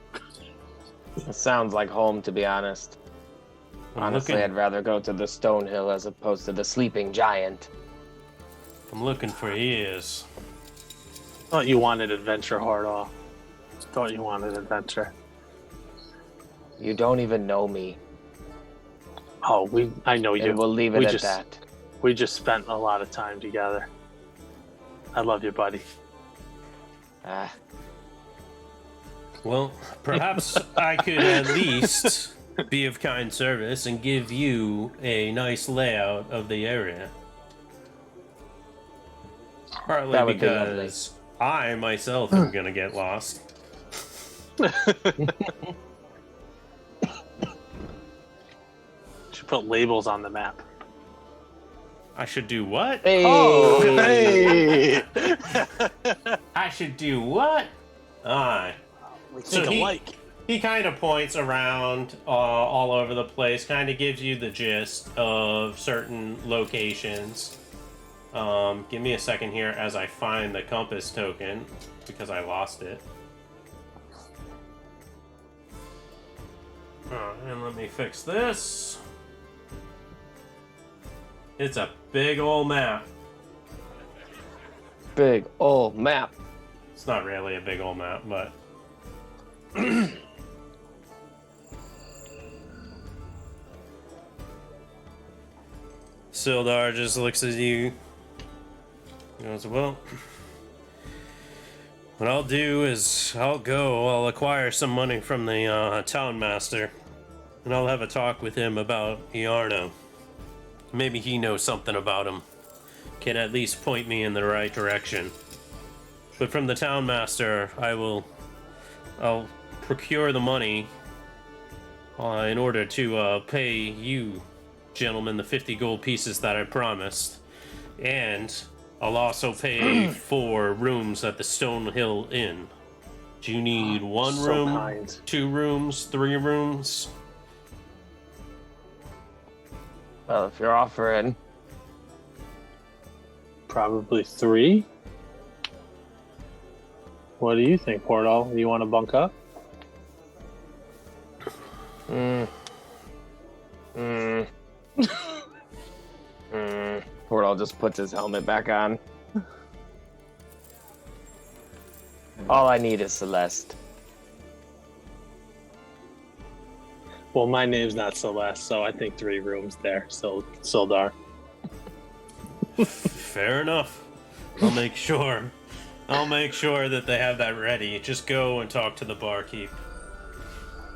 Speaker 2: It sounds like home, to be honest. Honestly, I'd rather go to the Stonehill as opposed to the Sleeping Giant.
Speaker 1: I'm looking for ears.
Speaker 3: Thought you wanted adventure, Hordal. Thought you wanted adventure.
Speaker 2: You don't even know me.
Speaker 3: Oh, I know you.
Speaker 2: And we'll leave it at that.
Speaker 3: We just spent a lot of time together. I love you, buddy.
Speaker 1: Well, perhaps I could at least be of kind service and give you a nice layout of the area. Partly
Speaker 2: That would be
Speaker 1: because I myself am gonna get lost.
Speaker 3: Should put labels on the map.
Speaker 1: I should do what?
Speaker 2: Hey!
Speaker 3: Oh, hey!
Speaker 1: I should do what? Aye.
Speaker 3: We
Speaker 1: So
Speaker 3: think alike.
Speaker 1: He kind of points around all over the place, kind of gives you the gist of certain locations. Give me a second here as I find the compass token, because I lost it. And let me fix this. It's a big old map.
Speaker 2: Big old map.
Speaker 1: It's not really a big old map, but... Sildar just looks at you. He goes, well, what I'll do is I'll acquire some money from the town master, and I'll have a talk with him about Iarno. Maybe he knows something about him. Can at least point me in the right direction. But from the town master, I'll procure the money in order to pay you, gentlemen, the 50 gold pieces that I promised. And I'll also pay for rooms at the Stonehill Inn. Do you need one
Speaker 3: So
Speaker 1: room,
Speaker 3: kind.
Speaker 1: 2 rooms, 3 rooms?
Speaker 2: Well, if you're offering,
Speaker 3: Probably 3. What do you think, Portal? You want to bunk up?
Speaker 2: Portal just puts his helmet back on. All I need is Celeste.
Speaker 3: Well, my name's not Celeste, so I think 3 rooms there. So Sildar.
Speaker 1: Fair enough. I'll make sure that they have that ready. Just go and talk to the barkeep.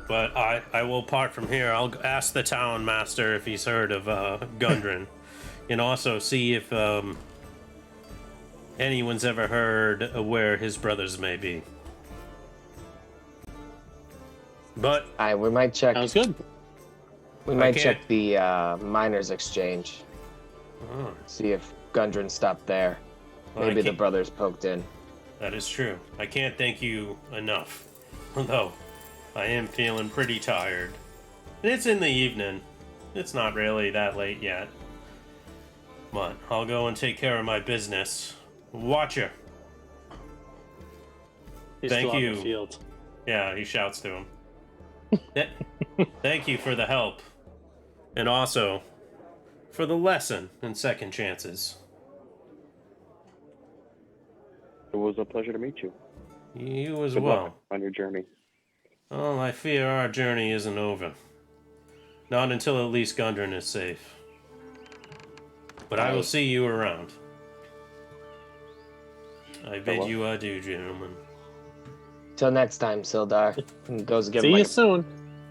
Speaker 1: But I will part from here. I'll ask the town master if he's heard of Gundren, and also see if anyone's ever heard of where his brothers may be. But
Speaker 2: we might check.
Speaker 3: Sounds good.
Speaker 2: We might check the miners' exchange.
Speaker 1: Oh,
Speaker 2: See if Gundren stopped there.
Speaker 1: well,
Speaker 2: Maybe the brothers poked in.
Speaker 1: that is true. I can't thank you enough. Although, I am feeling pretty tired. And it's in the evening. It's not really that late yet. But I'll go and take care of my business. Watcher.
Speaker 3: He's
Speaker 1: Thank
Speaker 3: still
Speaker 1: you.
Speaker 3: On the field.
Speaker 1: Yeah, he shouts to him. Thank you for the help. And also, for the lesson in second chances.
Speaker 4: It was a pleasure to meet you.
Speaker 1: You as
Speaker 4: Good
Speaker 1: well.
Speaker 4: luck on your journey.
Speaker 1: Well, I fear our journey isn't over. Not until at least Gundren is safe. But I will see you around. I bid
Speaker 4: Hello.
Speaker 1: you adieu, gentlemen.
Speaker 2: Till next time, Sildar. And goes to give
Speaker 3: See
Speaker 2: him
Speaker 3: you
Speaker 2: like
Speaker 3: soon.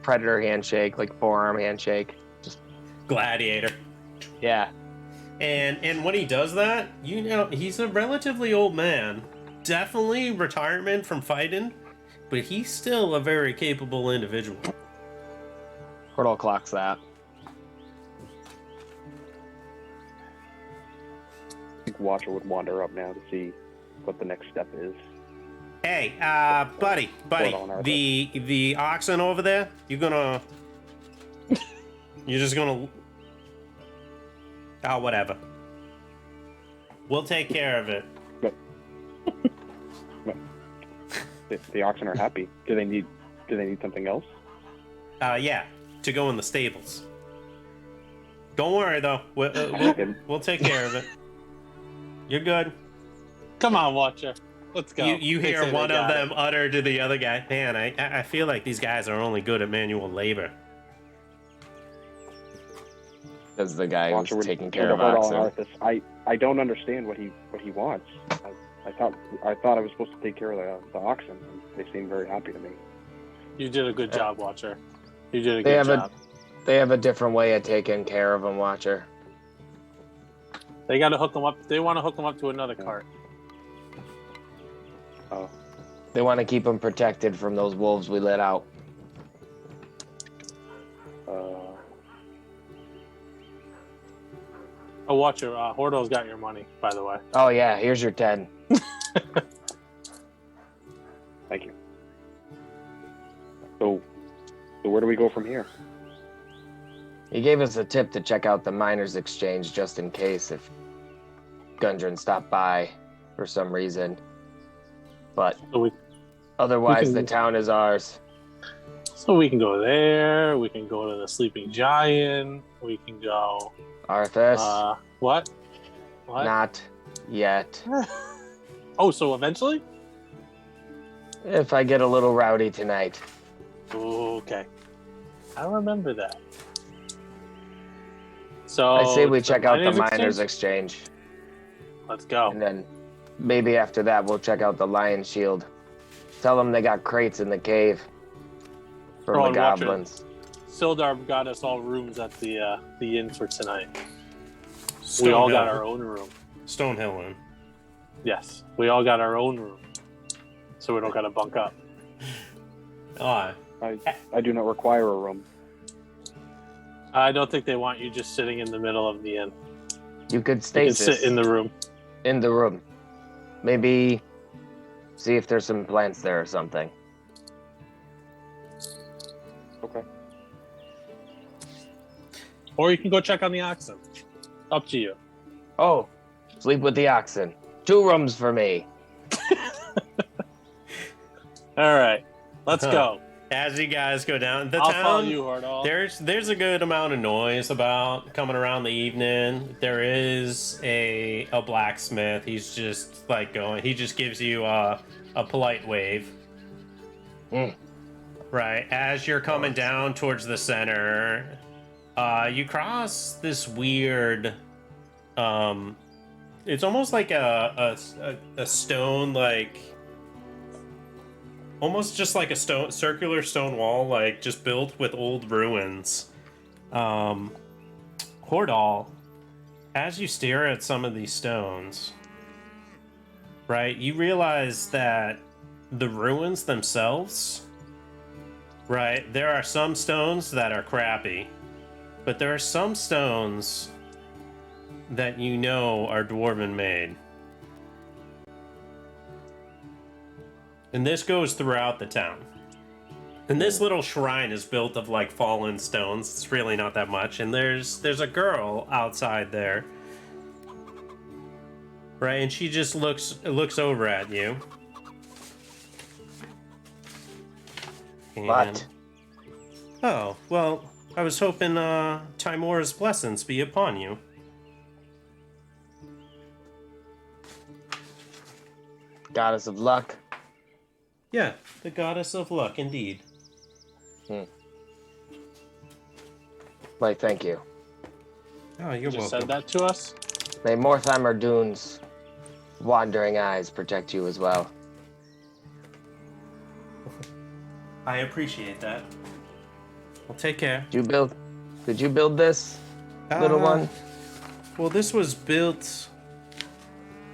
Speaker 2: predator handshake, like forearm handshake.
Speaker 1: Gladiator.
Speaker 2: Yeah.
Speaker 1: And when he does that, you know, he's a relatively old man. Definitely retirement from fighting, but he's still a very capable individual.
Speaker 2: Portal clocks that.
Speaker 4: I think Watcher would wander up now to see what the next step is.
Speaker 1: Hey, buddy,
Speaker 4: Hold on, Arthur.
Speaker 1: the oxen over there, you're just gonna, oh, whatever. We'll take care of it.
Speaker 4: The oxen are happy. Do they need something else?
Speaker 1: Yeah, to go in the stables. Don't worry though, we'll take care of it. You're good.
Speaker 3: Come on, Watcher. Let's go.
Speaker 1: You
Speaker 3: They
Speaker 1: hear
Speaker 3: say
Speaker 1: one
Speaker 3: they
Speaker 1: of
Speaker 3: got
Speaker 1: them
Speaker 3: it.
Speaker 1: utter to the other guy, man, I feel like these guys are only good at manual labor.
Speaker 2: As the guy
Speaker 4: Watcher
Speaker 2: who's
Speaker 4: would
Speaker 2: taking care of
Speaker 4: hold on,
Speaker 2: oxen.
Speaker 4: Arthas. I don't understand what he wants. I thought I was supposed to take care of the oxen. They seem very happy to me.
Speaker 3: You did a good job, Watcher. You did a
Speaker 2: They
Speaker 3: good
Speaker 2: have
Speaker 3: job.
Speaker 2: They have a different way of taking care of them, Watcher.
Speaker 3: They got to hook them up. They want to hook them up to another cart.
Speaker 4: Oh,
Speaker 2: They want to keep them protected from those wolves we let out.
Speaker 3: Oh, Watcher. Hordo's got your money, by the way.
Speaker 2: Oh yeah, here's your 10.
Speaker 4: thank you. So where do we go from here?
Speaker 2: He gave us a tip to check out the miners' exchange just in case if Gundren stopped by for some reason. But
Speaker 3: So we
Speaker 2: otherwise, the
Speaker 3: can-
Speaker 2: town is ours.
Speaker 3: can go there. We can go to the Sleeping Giant. We can go.
Speaker 2: Arthas,
Speaker 3: What? What?
Speaker 2: not yet.
Speaker 3: Oh, so eventually?
Speaker 2: If I get a little rowdy tonight.
Speaker 3: Okay. I remember that. So
Speaker 2: I say we
Speaker 3: it's
Speaker 2: check out the
Speaker 3: miners
Speaker 2: miners'
Speaker 3: exchange?
Speaker 2: exchange.
Speaker 3: Let's go.
Speaker 2: And then maybe after that, we'll check out the Lion Shield. Tell them they got crates in the cave from
Speaker 3: Oh,
Speaker 2: the
Speaker 3: and Watcher.
Speaker 2: goblins.
Speaker 3: Sildar got us all rooms at the inn for tonight. We all got our own room.
Speaker 1: Stonehill Inn.
Speaker 3: Yes, we all got our own room, so we don't got to bunk up.
Speaker 1: Ah,
Speaker 4: I do not require a room.
Speaker 3: I don't think they want you just sitting in the middle of the inn.
Speaker 2: You could
Speaker 3: You
Speaker 2: stay
Speaker 3: can sit in the room.
Speaker 2: in the room. Maybe see if there's some plants there or something.
Speaker 4: Okay.
Speaker 3: Or you can go check on the oxen. Up to you.
Speaker 2: Oh, sleep with the oxen. 2 rooms for me.
Speaker 3: All right, let's
Speaker 1: Huh.
Speaker 3: go.
Speaker 1: as you guys go down the
Speaker 3: I'll follow
Speaker 1: town,
Speaker 3: you, Hordo.
Speaker 1: there's a good amount of noise about coming around the evening. There is a blacksmith. He's just like going. He just gives you a polite wave.
Speaker 2: Mm.
Speaker 1: Right as you're coming down towards the center, you cross this weird It's almost like a stone, like almost just like a circular stone wall, like just built with old ruins. Hordal, as you stare at some of these stones, right, you realize that the ruins themselves, right, there are some stones that are crappy, but there are some stones that you know are dwarven made. And this goes throughout the town. And this little shrine is built of like fallen stones. It's really not that much. And there's a girl outside there. Right, and she just looks over at you. And,
Speaker 2: What?
Speaker 1: oh, well, I was hoping Timora's blessings be upon you.
Speaker 2: Goddess of luck.
Speaker 1: Yeah, the goddess of luck, indeed.
Speaker 2: Why, thank you.
Speaker 1: Oh, you're
Speaker 3: You just
Speaker 1: welcome.
Speaker 3: said that to us?
Speaker 2: May Mortheimer Dune's wandering eyes protect you as well.
Speaker 1: I appreciate that. Well, take care.
Speaker 2: Did you build this, little one?
Speaker 1: Well, this was built,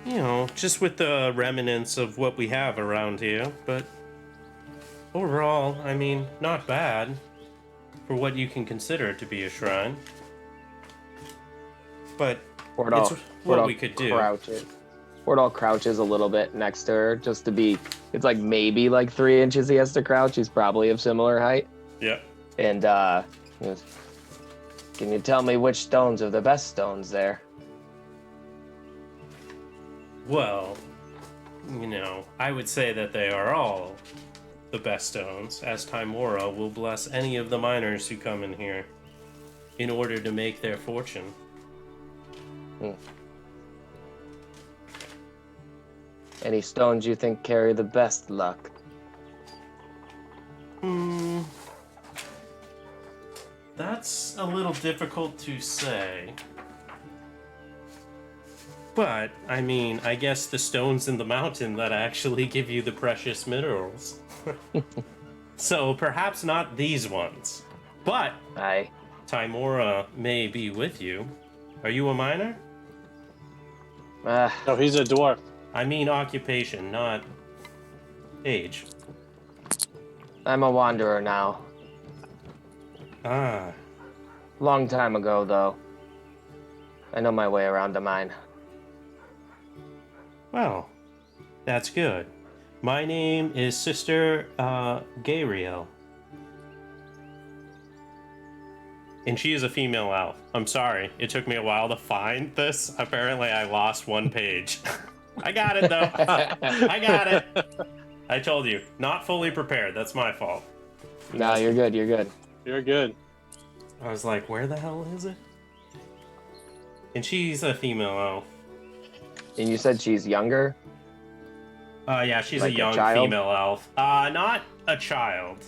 Speaker 1: you know, just with the remnants of what we have around here, but overall, I mean, not bad for what you can consider to be a shrine. But it's what we could do.
Speaker 2: Hordal crouches a little bit next to her, just to be. It's like maybe like 3 inches he has to crouch. He's probably of similar height.
Speaker 1: Yeah.
Speaker 2: And he goes, can you tell me which stones are the best stones there?
Speaker 1: Well, you know, I would say that they are all the best stones, as Timora will bless any of the miners who come in here in order to make their fortune.
Speaker 2: Any stones you think carry the best luck?
Speaker 1: That's a little difficult to say. But, I mean, I guess the stones in the mountain that actually give you the precious minerals. So, perhaps not these ones. But,
Speaker 2: Aye.
Speaker 1: Timora may be with you. Are you a miner?
Speaker 3: No, he's a dwarf.
Speaker 1: I mean occupation, not age.
Speaker 2: I'm a wanderer now.
Speaker 1: Ah,
Speaker 2: Long time ago, though. I know my way around a mine.
Speaker 1: well, that's good. My name is Sister Gabriel. And she is a female elf. I'm sorry, it took me a while to find this. Apparently I lost one page. I got it though. I got it. I told you, not fully prepared. That's my fault.
Speaker 2: No, you're good. You're good.
Speaker 3: You're good.
Speaker 1: I was like, where the hell is it? And she's a female elf.
Speaker 2: And you said she's younger?
Speaker 1: Yeah, she's
Speaker 2: Like
Speaker 1: a
Speaker 2: a
Speaker 1: young
Speaker 2: child?
Speaker 1: female elf. Not a child.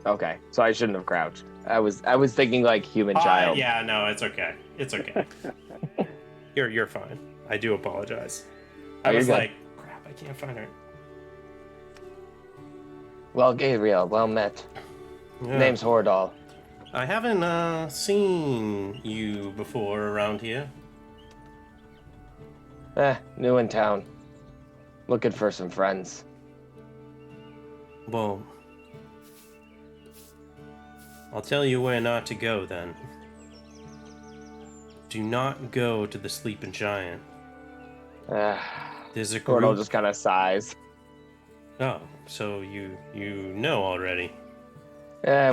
Speaker 2: Okay, so I shouldn't have crouched. I was thinking like human child.
Speaker 1: Yeah, no, it's okay. It's okay. You're fine. I do apologize. I
Speaker 2: You're
Speaker 1: was
Speaker 2: good.
Speaker 1: like, crap, I can't find her.
Speaker 2: Well, Gabriel, well met.
Speaker 1: Yeah.
Speaker 2: Name's Hordal.
Speaker 1: I haven't seen you before around here.
Speaker 2: New in town. Looking for some friends.
Speaker 1: Well, I'll tell you where not to go then. Do not go to the Sleeping Giant. There's a
Speaker 2: Hordal
Speaker 1: group.
Speaker 2: just kind of sighs.
Speaker 1: Oh, so you know already.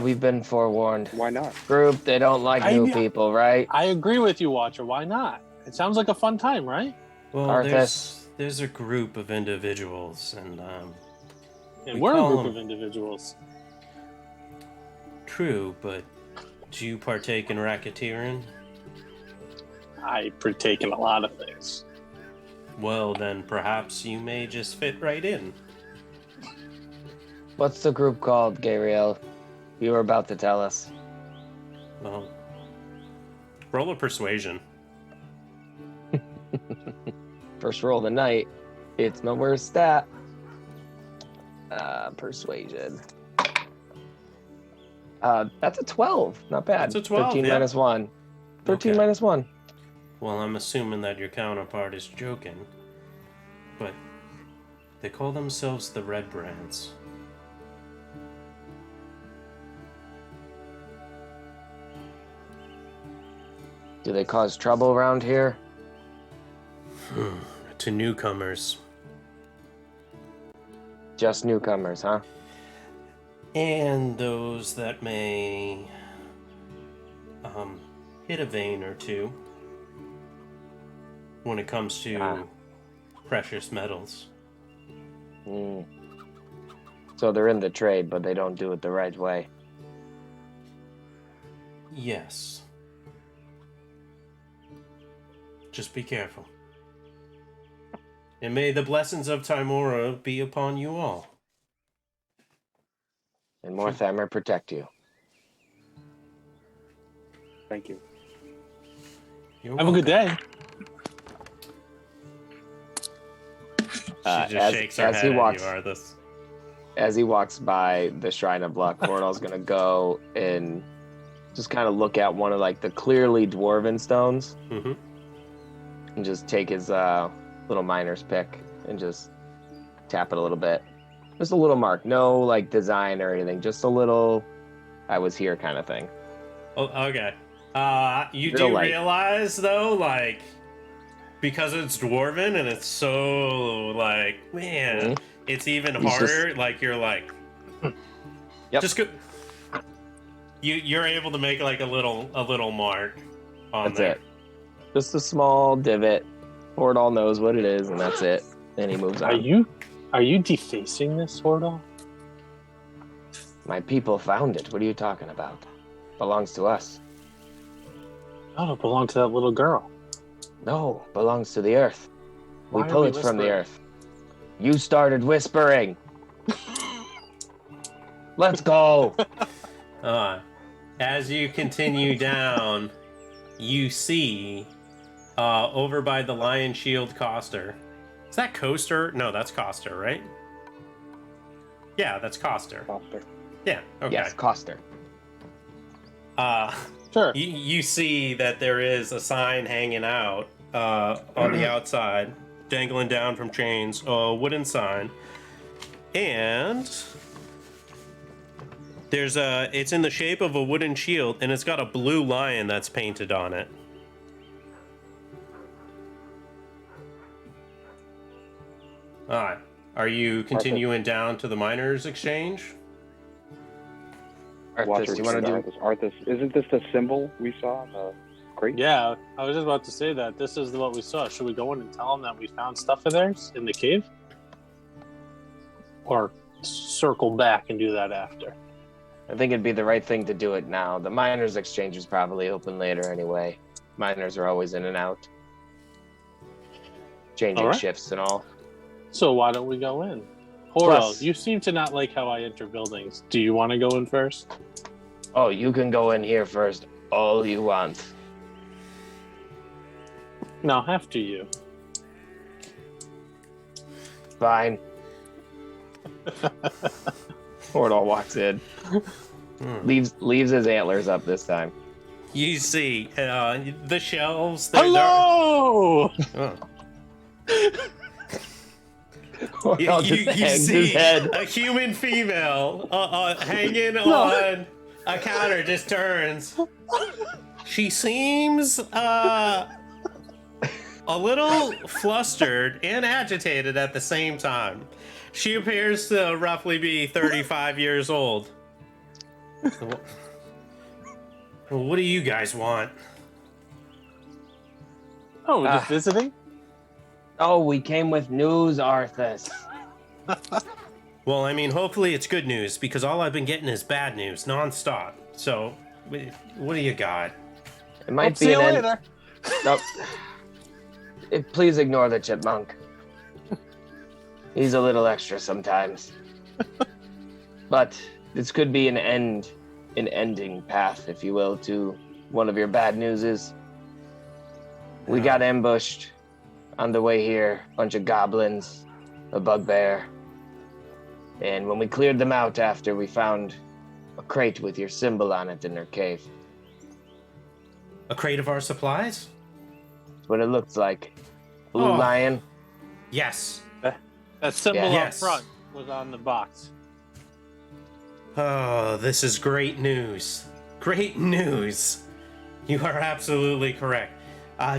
Speaker 2: We've been forewarned.
Speaker 4: Why not?
Speaker 2: Group, they don't like new people, right?
Speaker 3: I agree with you, Watcher. Why not? It sounds like a fun time, right?
Speaker 1: Well,
Speaker 2: Arthas.
Speaker 1: there's a group of individuals, and
Speaker 3: And
Speaker 1: We
Speaker 3: we're a
Speaker 1: call
Speaker 3: group
Speaker 1: them-
Speaker 3: of individuals.
Speaker 1: true, but do you partake in racketeering?
Speaker 3: I partake in a lot of things.
Speaker 1: Well, then perhaps you may just fit right in.
Speaker 2: What's the group called, Gabriel? You were about to tell us.
Speaker 1: Well, roll a persuasion.
Speaker 2: First roll of the night. It's my worst stat. Persuasion. That's a 12. Not bad.
Speaker 1: That's a 12,
Speaker 2: 13
Speaker 1: yeah.
Speaker 2: minus 1. 13
Speaker 1: Okay.
Speaker 2: minus 1.
Speaker 1: Well, I'm assuming that your counterpart is joking, but they call themselves the Redbrands.
Speaker 2: Do they cause trouble around here?
Speaker 1: To newcomers.
Speaker 2: Just newcomers, huh?
Speaker 1: And those that may hit a vein or two when it comes to precious metals.
Speaker 2: So they're in the trade, but they don't do it the right way.
Speaker 1: Yes. Just be careful. And may the blessings of Timora be upon you all.
Speaker 2: And Morthammer protect you.
Speaker 4: Thank you.
Speaker 1: You're
Speaker 3: Have a good
Speaker 1: welcome.
Speaker 3: day.
Speaker 1: She just shakes her
Speaker 2: as
Speaker 1: head
Speaker 2: he
Speaker 1: at
Speaker 2: walks,
Speaker 1: you, Arthas.
Speaker 2: as he walks by the Shrine of Luck, Cordall's gonna go and just kind of look at one of like the clearly dwarven stones,
Speaker 1: Mm-hmm.
Speaker 2: and just take his little miner's pick and just tap it a little bit. Just a little mark, no like design or anything, just a little I was here kind of thing.
Speaker 1: Oh, okay. You
Speaker 2: Real
Speaker 1: do
Speaker 2: light.
Speaker 1: realize though, like, because it's dwarven and it's so like, man,
Speaker 2: Mhm.
Speaker 1: it's even
Speaker 2: He's
Speaker 1: harder. Like you're like,
Speaker 2: Yep.
Speaker 1: just go. You're able to make like a little mark on
Speaker 2: That's
Speaker 1: there.
Speaker 2: it. Just a small divot. Cordall knows what it is, and that's it. And he moves on.
Speaker 3: Are you defacing this, Hordal?
Speaker 2: My people found it. What are you talking about? Belongs to us.
Speaker 3: Oh, it belonged to that little girl.
Speaker 2: No, belongs to the earth. We
Speaker 3: Why are
Speaker 2: pull
Speaker 3: we
Speaker 2: it from the
Speaker 3: whispering?
Speaker 2: earth. You started whispering. Let's go.
Speaker 1: As you continue down, you see over by the Lion Shield Coster. Is that Coaster? No, that's Coster, right? Yeah, that's Coster.
Speaker 4: Foster.
Speaker 1: Yeah, okay.
Speaker 2: Yes, Coster.
Speaker 3: Sure.
Speaker 1: You see that there is a sign hanging out on the outside, dangling down from chains, a wooden sign. And there's it's in the shape of a wooden shield, and it's got a blue lion that's painted on it. Alright. Are you continuing down to the miners' exchange?
Speaker 2: Arthas, do you want to do?
Speaker 4: Arthas, isn't this the symbol we saw in the crate?
Speaker 3: Yeah, I was just about to say that. This is what we saw. Should we go in and tell them that we found stuff of theirs in the cave? Or circle back and do that after?
Speaker 2: I think it'd be the right thing to do it now. The miners' exchange is probably open later anyway. Miners are always in and out, changing
Speaker 3: All right.
Speaker 2: shifts and all.
Speaker 3: So why don't we go in?
Speaker 2: Plus-
Speaker 3: Horrell, you seem to not like how I enter buildings. Do you want to go in first?
Speaker 2: Oh, you can go in here first, all you want.
Speaker 3: No, after you.
Speaker 2: Fine. Cordall walks in, leaves his antlers up this time.
Speaker 1: You see the shelves.
Speaker 3: Hello!
Speaker 2: Cordall just
Speaker 1: You
Speaker 2: hangs
Speaker 1: see
Speaker 2: his head.
Speaker 1: a human female hanging on a counter, just turns. She seems a little flustered and agitated at the same time. She appears to roughly be 35 years old. What do you guys want?
Speaker 3: Oh, we're just visiting?
Speaker 2: Oh, we came with news, Arthas.
Speaker 1: Well, I mean, hopefully it's good news, because all I've been getting is bad news nonstop. So, what do you got?
Speaker 2: It might
Speaker 3: See
Speaker 2: be
Speaker 3: you
Speaker 2: an
Speaker 3: later.
Speaker 2: Nope. Please ignore the chipmunk. He's a little extra sometimes. But this could be an ending path, if you will, to one of your bad newses. We got ambushed. On the way here, a bunch of goblins, a bugbear. And when we cleared them out after, we found a crate with your symbol on it in their cave.
Speaker 1: A crate of our supplies?
Speaker 2: That's what it looks like. Blue
Speaker 1: Oh.
Speaker 2: lion.
Speaker 1: Yes.
Speaker 3: That symbol
Speaker 2: Yeah.
Speaker 3: up
Speaker 1: Yes.
Speaker 3: front was on the box.
Speaker 1: Oh, this is great news. Great news. You are absolutely correct.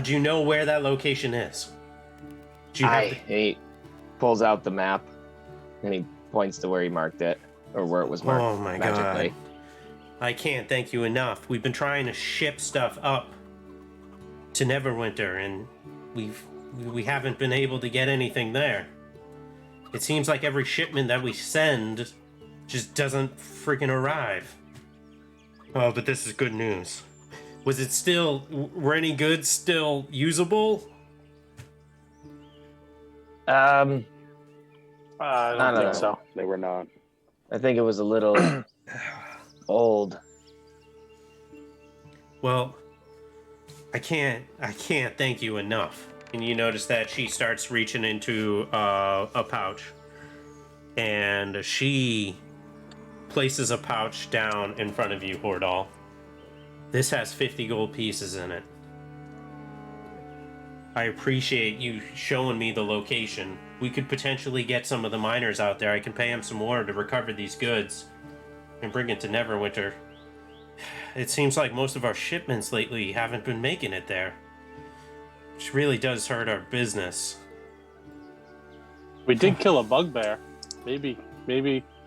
Speaker 1: Do you know where that location is? Do you have
Speaker 2: He pulls out the map and he points to where he marked it, or where it was marked.
Speaker 1: Oh my
Speaker 2: magically.
Speaker 1: god. I can't thank you enough. We've been trying to ship stuff up to Neverwinter, and we haven't been able to get anything there. It seems like every shipment that we send just doesn't freaking arrive. Oh, but this is good news. Were any goods still usable?
Speaker 3: I don't
Speaker 2: don't
Speaker 3: think
Speaker 2: know.
Speaker 3: so.
Speaker 4: They were not.
Speaker 2: I think it was a little old.
Speaker 1: Well, I can't thank you enough. And you notice that she starts reaching into a pouch, and she places a pouch down in front of you, Hordal. This has 50 gold pieces in it. I appreciate you showing me the location. We could potentially get some of the miners out there. I can pay them some more to recover these goods and bring it to Neverwinter. It seems like most of our shipments lately haven't been making it there, which really does hurt our business.
Speaker 3: We did kill a bugbear. Maybe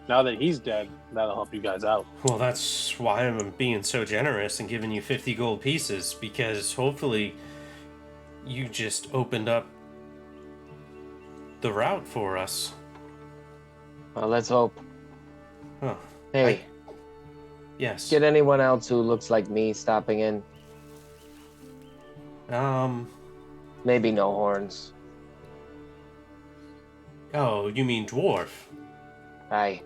Speaker 3: now that he's dead, that'll help you guys out.
Speaker 1: Well, that's why I'm being so generous and giving you 50 gold pieces, because hopefully you just opened up the route for us.
Speaker 2: Well, let's hope.
Speaker 1: Oh,
Speaker 2: Hey,
Speaker 1: yes.
Speaker 2: get anyone else who looks like me stopping in? Maybe no horns.
Speaker 1: Oh, you mean dwarf?
Speaker 2: Aye.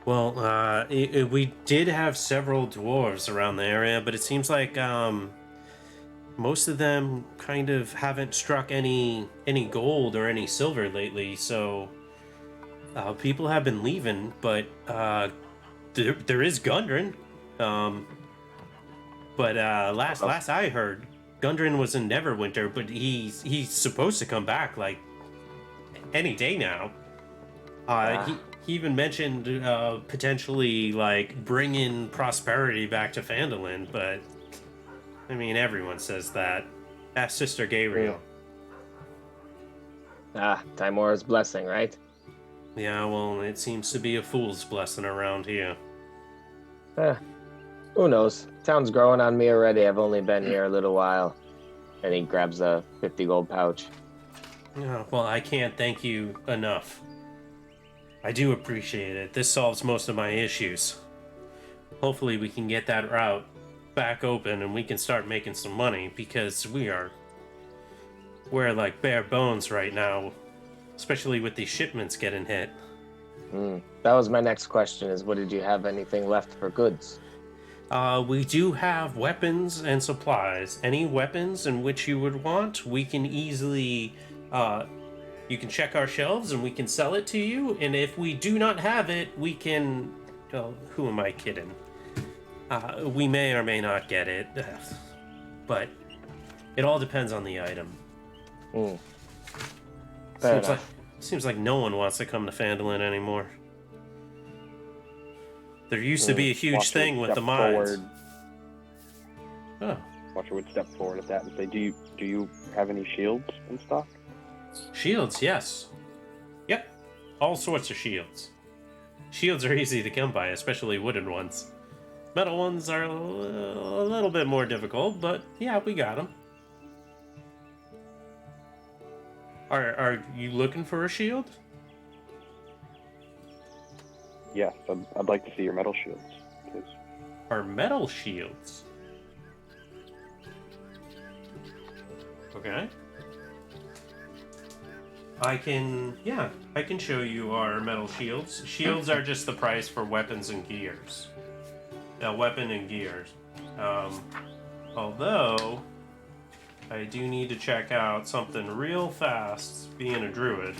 Speaker 1: Well, we did have several dwarves around the area, but it seems like most of them kind of haven't struck any gold or any silver lately. So people have been leaving, but there is Gundren. But last I heard, Gundren was in Neverwinter, but he's supposed to come back like any day now. He even mentioned potentially like bringing prosperity back to Phandalin, but I mean everyone says that. Ask Sister Gabriel.
Speaker 2: Timora's blessing, right?
Speaker 1: Yeah, well, it seems to be a fool's blessing around here.
Speaker 2: Who knows? Town's growing on me already. I've only been here a little while. And he grabs a 50 gold pouch.
Speaker 1: Yeah, well, I can't thank you enough. I do appreciate it. This solves most of my issues. Hopefully we can get that route back open and we can start making some money, because we're like bare bones right now, especially with these shipments getting hit.
Speaker 2: That was my next question, is what did you have anything left for goods?
Speaker 1: We do have weapons and supplies. Any weapons in which you would want, we can easily... you can check our shelves and we can sell it to you. And if we do not have it, we can... Well, who am I kidding? We may or may not get it. But it all depends on the item. Seems like no one wants to come to Phandalin anymore. There used to be a huge thing with the mines. Oh.
Speaker 4: Watcher would step forward at that and say, "Do you have any shields in stock?"
Speaker 1: Shields, yes. Yep. All sorts of shields. Shields are easy to come by, especially wooden ones. Metal ones are a little bit more difficult, but yeah, we got them. Are you looking for a shield?
Speaker 4: Yes, I'd like to see your metal shields, please.
Speaker 1: Our metal shields? Okay. I can show you our metal shields. Shields are just the price for weapons and gears. Weapon and gears. Although, I do need to check out something real fast, being a druid.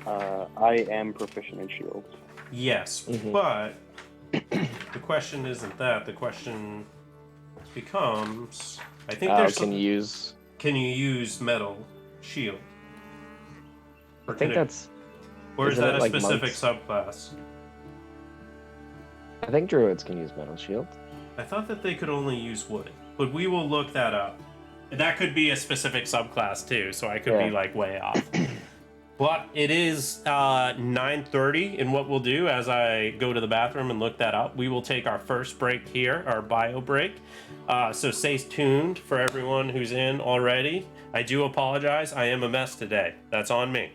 Speaker 4: I am proficient in shields.
Speaker 1: Yes, but the question isn't that. The question becomes, I think there's
Speaker 2: can you use...
Speaker 1: Can you use metal shield?
Speaker 2: I think that's...
Speaker 1: Or is that a
Speaker 2: like
Speaker 1: specific
Speaker 2: monks?
Speaker 1: subclass?
Speaker 2: I think druids can use metal shield.
Speaker 1: I thought that they could only use wood, but we will look that up. That could be a specific subclass too, so I could be like way off. But it is 9:30, and what we'll do as I go to the bathroom and look that up, we will take our first break here, our bio break. So stay tuned for everyone who's in already. I do apologize. I am a mess today. That's on me.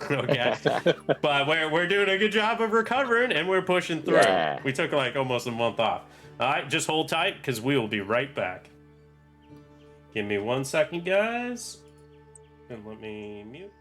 Speaker 1: Okay. But we're doing a good job of recovering, and we're pushing through.
Speaker 2: Yeah.
Speaker 1: We took like almost a month off. All right, just hold tight, because we will be right back. Give me 1 second, guys. And let me mute.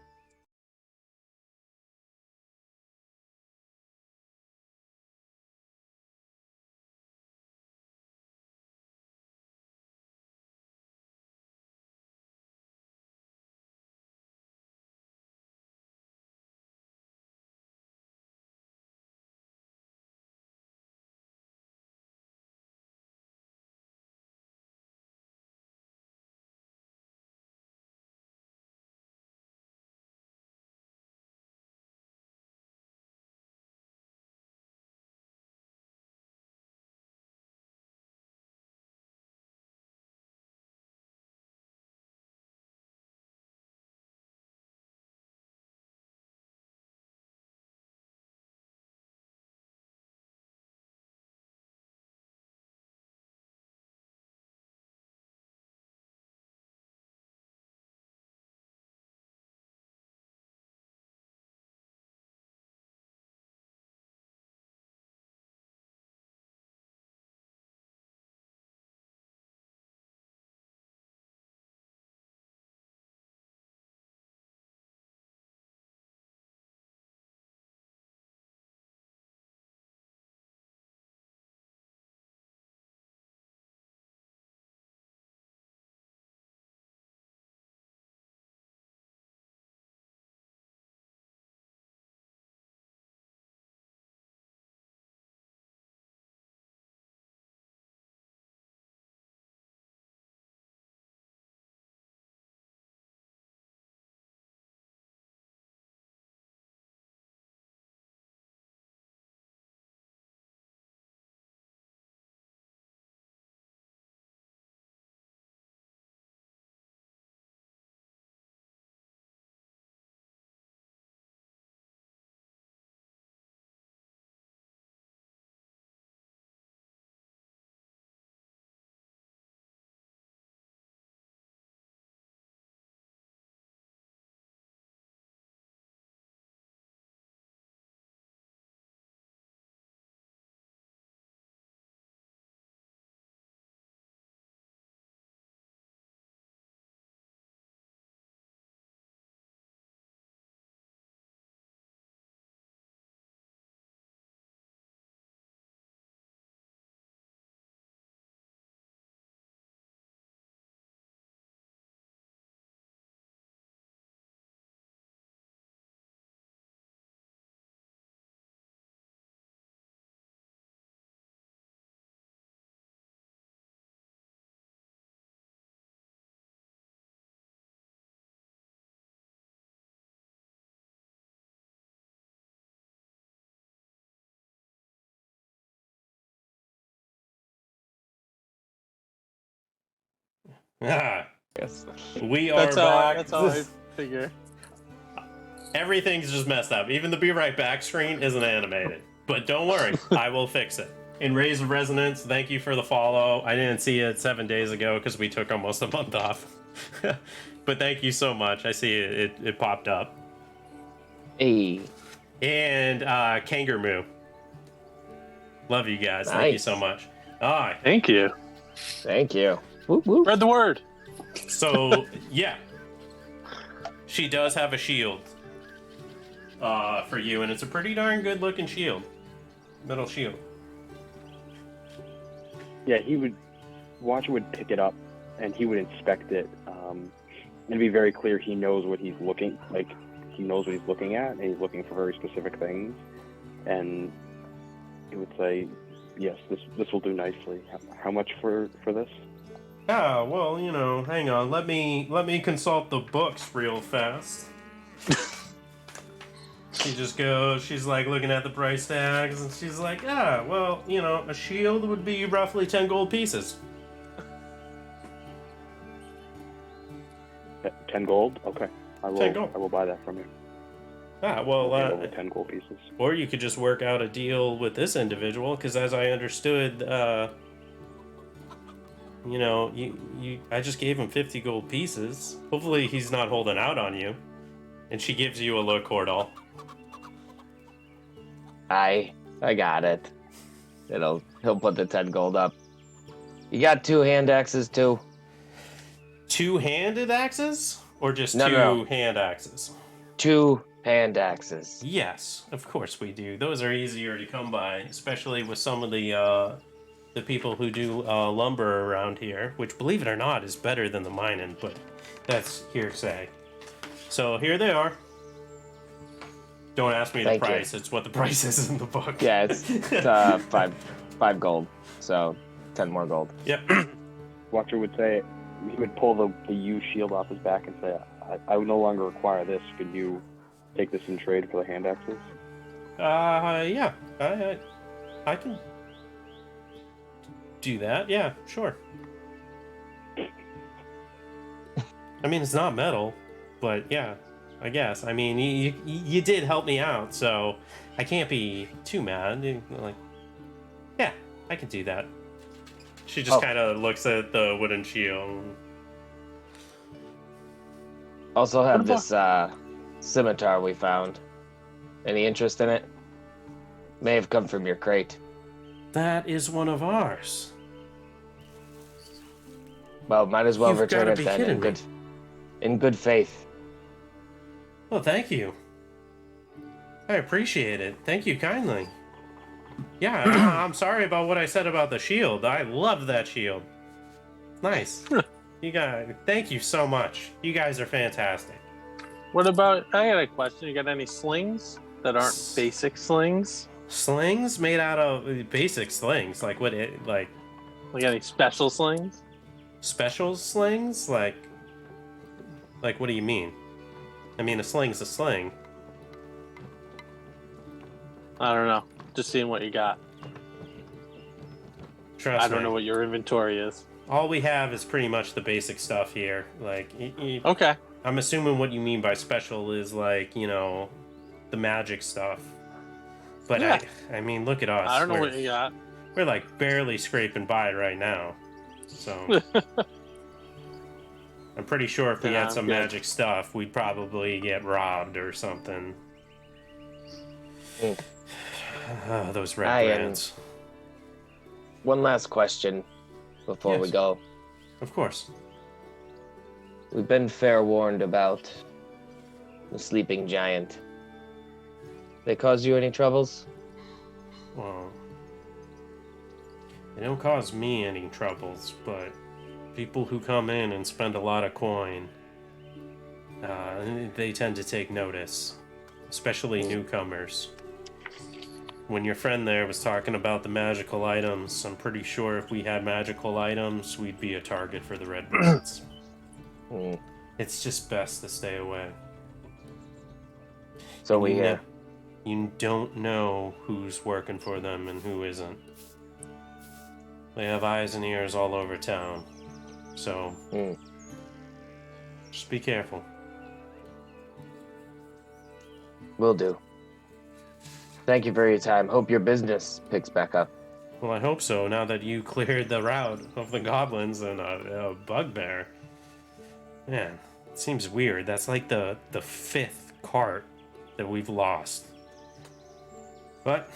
Speaker 1: Ah,
Speaker 2: Yes.
Speaker 1: we are back.
Speaker 3: That's how I figure.
Speaker 1: Everything's just messed up. Even the Be Right Back screen isn't animated. But don't worry, I will fix it. In Rays of Resonance, thank you for the follow. I didn't see it 7 days ago because we took almost a month off. But thank you so much. I see it popped up.
Speaker 2: Hey.
Speaker 1: And Kangaroo. Love you guys.
Speaker 2: Nice.
Speaker 1: Thank you so much. All right.
Speaker 3: Thank you.
Speaker 2: Thank you. Whoop, whoop.
Speaker 3: Spread the word.
Speaker 1: So, yeah. She does have a shield for you, and it's a pretty darn good looking shield. Metal shield.
Speaker 4: Yeah, Watcher would pick it up and he would inspect it, and be very clear he knows what he's looking like. He knows what he's looking at, and he's looking for very specific things. And he would say, "Yes, this will do nicely." How much for this?
Speaker 1: Ah, well, hang on. Let me consult the books real fast. She just goes, she's like looking at the price tags, and she's like, well, a shield would be roughly 10 gold pieces.
Speaker 4: 10 gold? Okay.
Speaker 1: 10 gold.
Speaker 4: I will buy that from you.
Speaker 1: Ah, well,
Speaker 4: Over 10 gold pieces.
Speaker 1: or you could just work out a deal with this individual, because as I understood, I just gave him 50 gold pieces. Hopefully he's not holding out on you. And she gives you a look, Cordal.
Speaker 2: I got it. He'll put the 10 gold up. You got 2 hand axes too?
Speaker 1: Two-handed axes? Or just
Speaker 2: No,
Speaker 1: two
Speaker 2: no.
Speaker 1: hand axes?
Speaker 2: 2 hand axes.
Speaker 1: Yes, of course we do. Those are easier to come by, especially with some of the people who do lumber around here, which, believe it or not, is better than the mining, but that's hearsay. So here they are. Don't ask me
Speaker 2: Thank
Speaker 1: the
Speaker 2: you.
Speaker 1: price. It's what the price is in the book.
Speaker 2: Yeah, it's 5 gold. So 10 more gold.
Speaker 1: Yep.
Speaker 4: Watcher would say, he would pull the U shield off his back and say, I would no longer require this. Could you take this in trade for the hand axes?
Speaker 1: Yeah. I can do that. Yeah, sure. I mean, it's not metal, but yeah, I guess. I mean, you did help me out, so I can't be too mad. Like, yeah, I can do that. She just kind of looks at the wooden shield.
Speaker 2: Also have this scimitar we found. Any interest in it? May have come from your crate.
Speaker 1: That is one of ours.
Speaker 2: Well, might as well
Speaker 1: You've
Speaker 2: return
Speaker 1: gotta
Speaker 2: it
Speaker 1: be
Speaker 2: then
Speaker 1: kidding
Speaker 2: in good faith.
Speaker 1: Well, thank you. I appreciate it. Thank you kindly. Yeah, I'm sorry about what I said about the shield. I love that shield. Nice. You guys, thank you so much. You guys are fantastic.
Speaker 3: What about? I got a question. You got any slings that aren't basic slings?
Speaker 1: Slings made out of basic slings, like what? Like
Speaker 3: any special slings?
Speaker 1: special slings, like what do you mean? I mean, a sling's a sling.
Speaker 3: I don't know. Just seeing what you got.
Speaker 1: Trust
Speaker 3: I don't
Speaker 1: me.
Speaker 3: know what your inventory is.
Speaker 1: All we have is pretty much the basic stuff here. Like,
Speaker 3: Okay.
Speaker 1: I'm assuming what you mean by special is like, the magic stuff. But
Speaker 3: Yeah.
Speaker 1: I mean, look at us.
Speaker 3: I don't know what you got.
Speaker 1: We're like barely scraping by right now. So I'm pretty sure if we
Speaker 3: Yeah,
Speaker 1: had some
Speaker 3: good.
Speaker 1: magic stuff, we'd probably get robbed or something. Those Redbrands.
Speaker 2: One last question before we
Speaker 1: Yes.
Speaker 2: go.
Speaker 1: Of course.
Speaker 2: We've been fair warned about the sleeping giant. They caused you any troubles?
Speaker 1: Well, they don't cause me any troubles, but people who come in and spend a lot of coin, they tend to take notice, especially newcomers. When your friend there was talking about the magical items, I'm pretty sure if we had magical items, we'd be a target for the Redbrands. It's just best to stay away.
Speaker 2: So we hear.
Speaker 1: You don't know who's working for them and who isn't. They have eyes and ears all over town. So, just be careful.
Speaker 2: Will do. Thank you for your time. Hope your business picks back up.
Speaker 1: Well, I hope so, now that you cleared the route of the goblins and a bugbear. Man, it seems weird. That's like the fifth cart that we've lost. But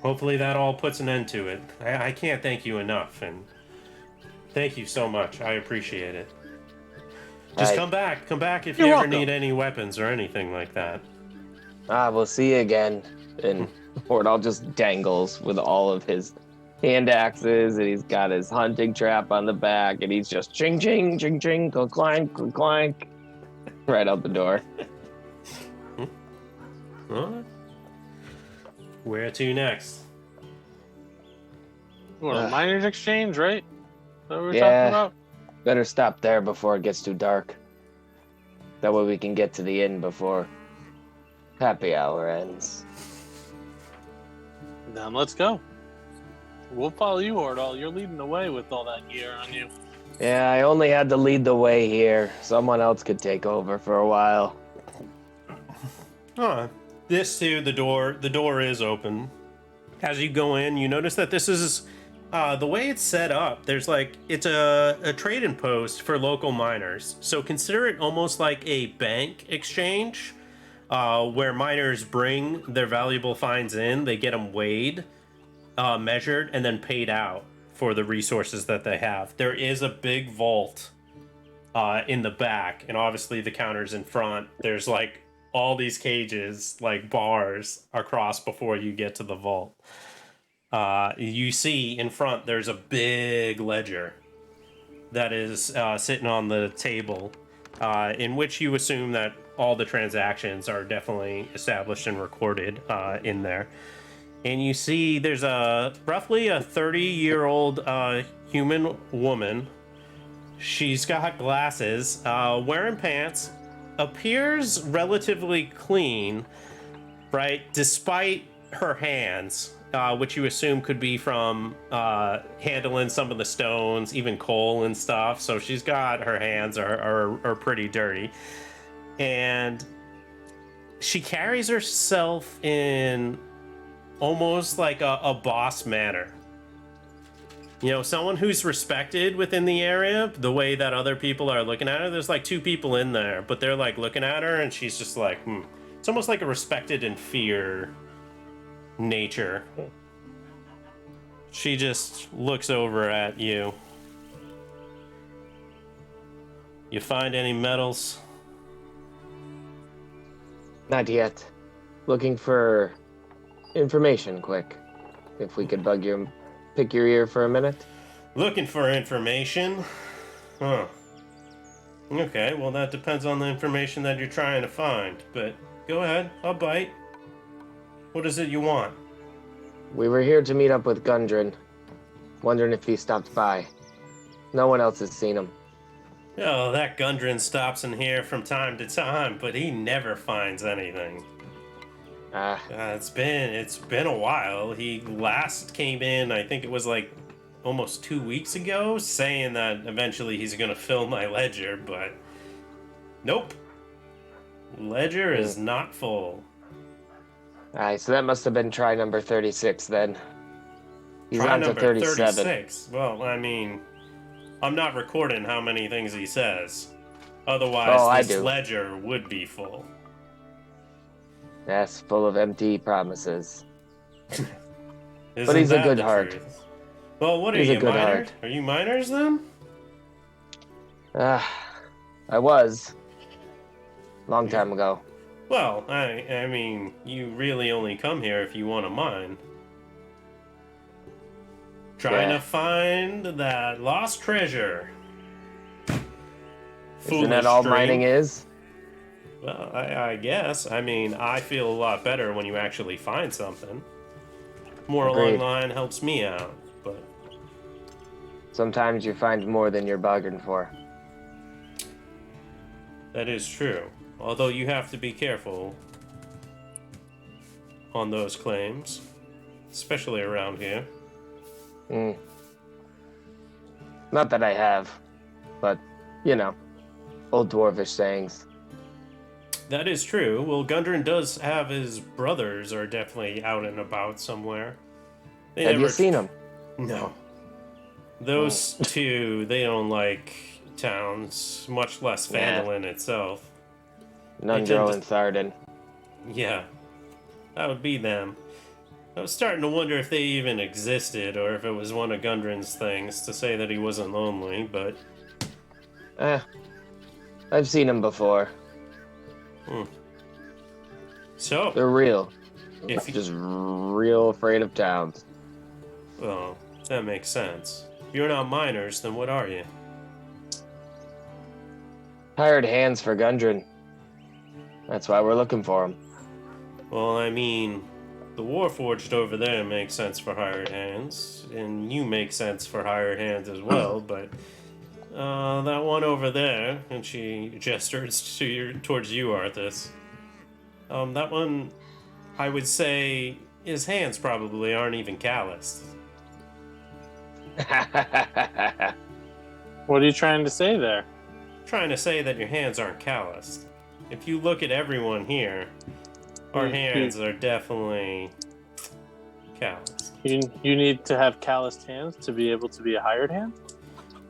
Speaker 1: hopefully that all puts an end to it. I can't thank you enough, and thank you so much. I appreciate it. Just come back if you
Speaker 3: You're
Speaker 1: ever
Speaker 3: welcome.
Speaker 1: need any weapons or anything like that.
Speaker 2: We'll see you again. And Fordall just dangles with all of his hand axes, and he's got his hunting trap on the back, and he's just ching ching ching ching clank clank right out the door.
Speaker 1: Alright. Where to next?
Speaker 3: What, a miners exchange, right? Is that what we're
Speaker 2: Yeah.
Speaker 3: talking about?
Speaker 2: Better stop there before it gets too dark. That way we can get to the inn before happy hour ends.
Speaker 3: Then let's go. We'll follow you, Ordal. You're leading the way with all that gear on you.
Speaker 2: Yeah, I only had to lead the way here. Someone else could take over for a while.
Speaker 1: This too, the door is open. As you go in, you notice that this is the way it's set up. There's it's a trading post for local miners. So consider it almost like a bank exchange, where miners bring their valuable finds in, they get them weighed, measured, and then paid out for the resources that they have. There is a big vault in the back, and obviously the counters in front. There's all these cages, bars across before you get to the vault. You see in front there's a big ledger that is sitting on the table, in which you assume that all the transactions are definitely established and recorded in there. And you see there's roughly a 30-year-old human woman. She's got glasses, wearing pants, appears relatively clean, right? Despite her hands, which you assume could be from handling some of the stones, even coal and stuff. So she's got, her hands are pretty dirty. And she carries herself in almost like a boss manner. You know, someone who's respected within the area, the way that other people are looking at her. There's two people in there, but they're looking at her, and she's just It's almost like a respected and fear nature. She just looks over at you. You find any metals?
Speaker 2: Not yet. Looking for information quick. If we could pick your ear for a minute.
Speaker 1: Looking for information? Huh. Okay, well that depends on the information that you're trying to find, but go ahead, I'll bite. What is it you want?
Speaker 2: We were here to meet up with Gundren. Wondering if he stopped by. No one else has seen him.
Speaker 1: Oh, that Gundren stops in here from time to time, but he never finds anything. It's been a while. He last came in, I think it was almost 2 weeks ago, saying that eventually he's gonna fill my ledger, but nope. Ledger is not full.
Speaker 2: Alright, so that must have been try number 36 then. He's
Speaker 1: Try
Speaker 2: on to
Speaker 1: number
Speaker 2: 37.
Speaker 1: 36. Well, I mean, I'm not recording how many things he says. Otherwise, this ledger would be full.
Speaker 2: Yes, full of empty promises.
Speaker 1: But
Speaker 2: he's a good heart.
Speaker 1: Well, what are
Speaker 2: He's a
Speaker 1: you,
Speaker 2: good
Speaker 1: miners?
Speaker 2: heart.
Speaker 1: Are you miners then?
Speaker 2: I was. Long time ago.
Speaker 1: Well, I mean, you really only come here if you want to mine. Trying to find that lost treasure.
Speaker 2: Isn't that all mining is?
Speaker 1: Well, I guess. I mean, I feel a lot better when you actually find something. More along the line helps me out, but...
Speaker 2: Sometimes you find more than you're bargained for.
Speaker 1: That is true. Although you have to be careful on those claims, especially around here.
Speaker 2: Not that I have, but, old dwarvish sayings.
Speaker 1: That is true. Well, Gundren does have his brothers are definitely out and about somewhere.
Speaker 2: Have you seen them?
Speaker 1: No. Those two, they don't like towns, much less Phandalin itself.
Speaker 2: Nundro and Tharden.
Speaker 1: Yeah, that would be them. I was starting to wonder if they even existed, or if it was one of Gundren's things to say that he wasn't lonely, but...
Speaker 2: I've seen them before.
Speaker 1: So...
Speaker 2: They're real.
Speaker 1: If
Speaker 2: just real afraid of towns.
Speaker 1: Well, That makes sense. If you're not miners, then what are you?
Speaker 2: Hired hands for Gundren. That's why we're looking for him.
Speaker 1: Well, I mean, the Warforged over there makes sense for hired hands, and you make sense for hired hands as well, but that one over there, and she gestures towards you, Arthas. That one, I would say, his hands probably aren't even calloused.
Speaker 3: What are you trying to say there?
Speaker 1: Trying to say that your hands aren't calloused. If you look at everyone here, our hands are definitely calloused.
Speaker 3: You need to have calloused hands to be able to be a hired hand?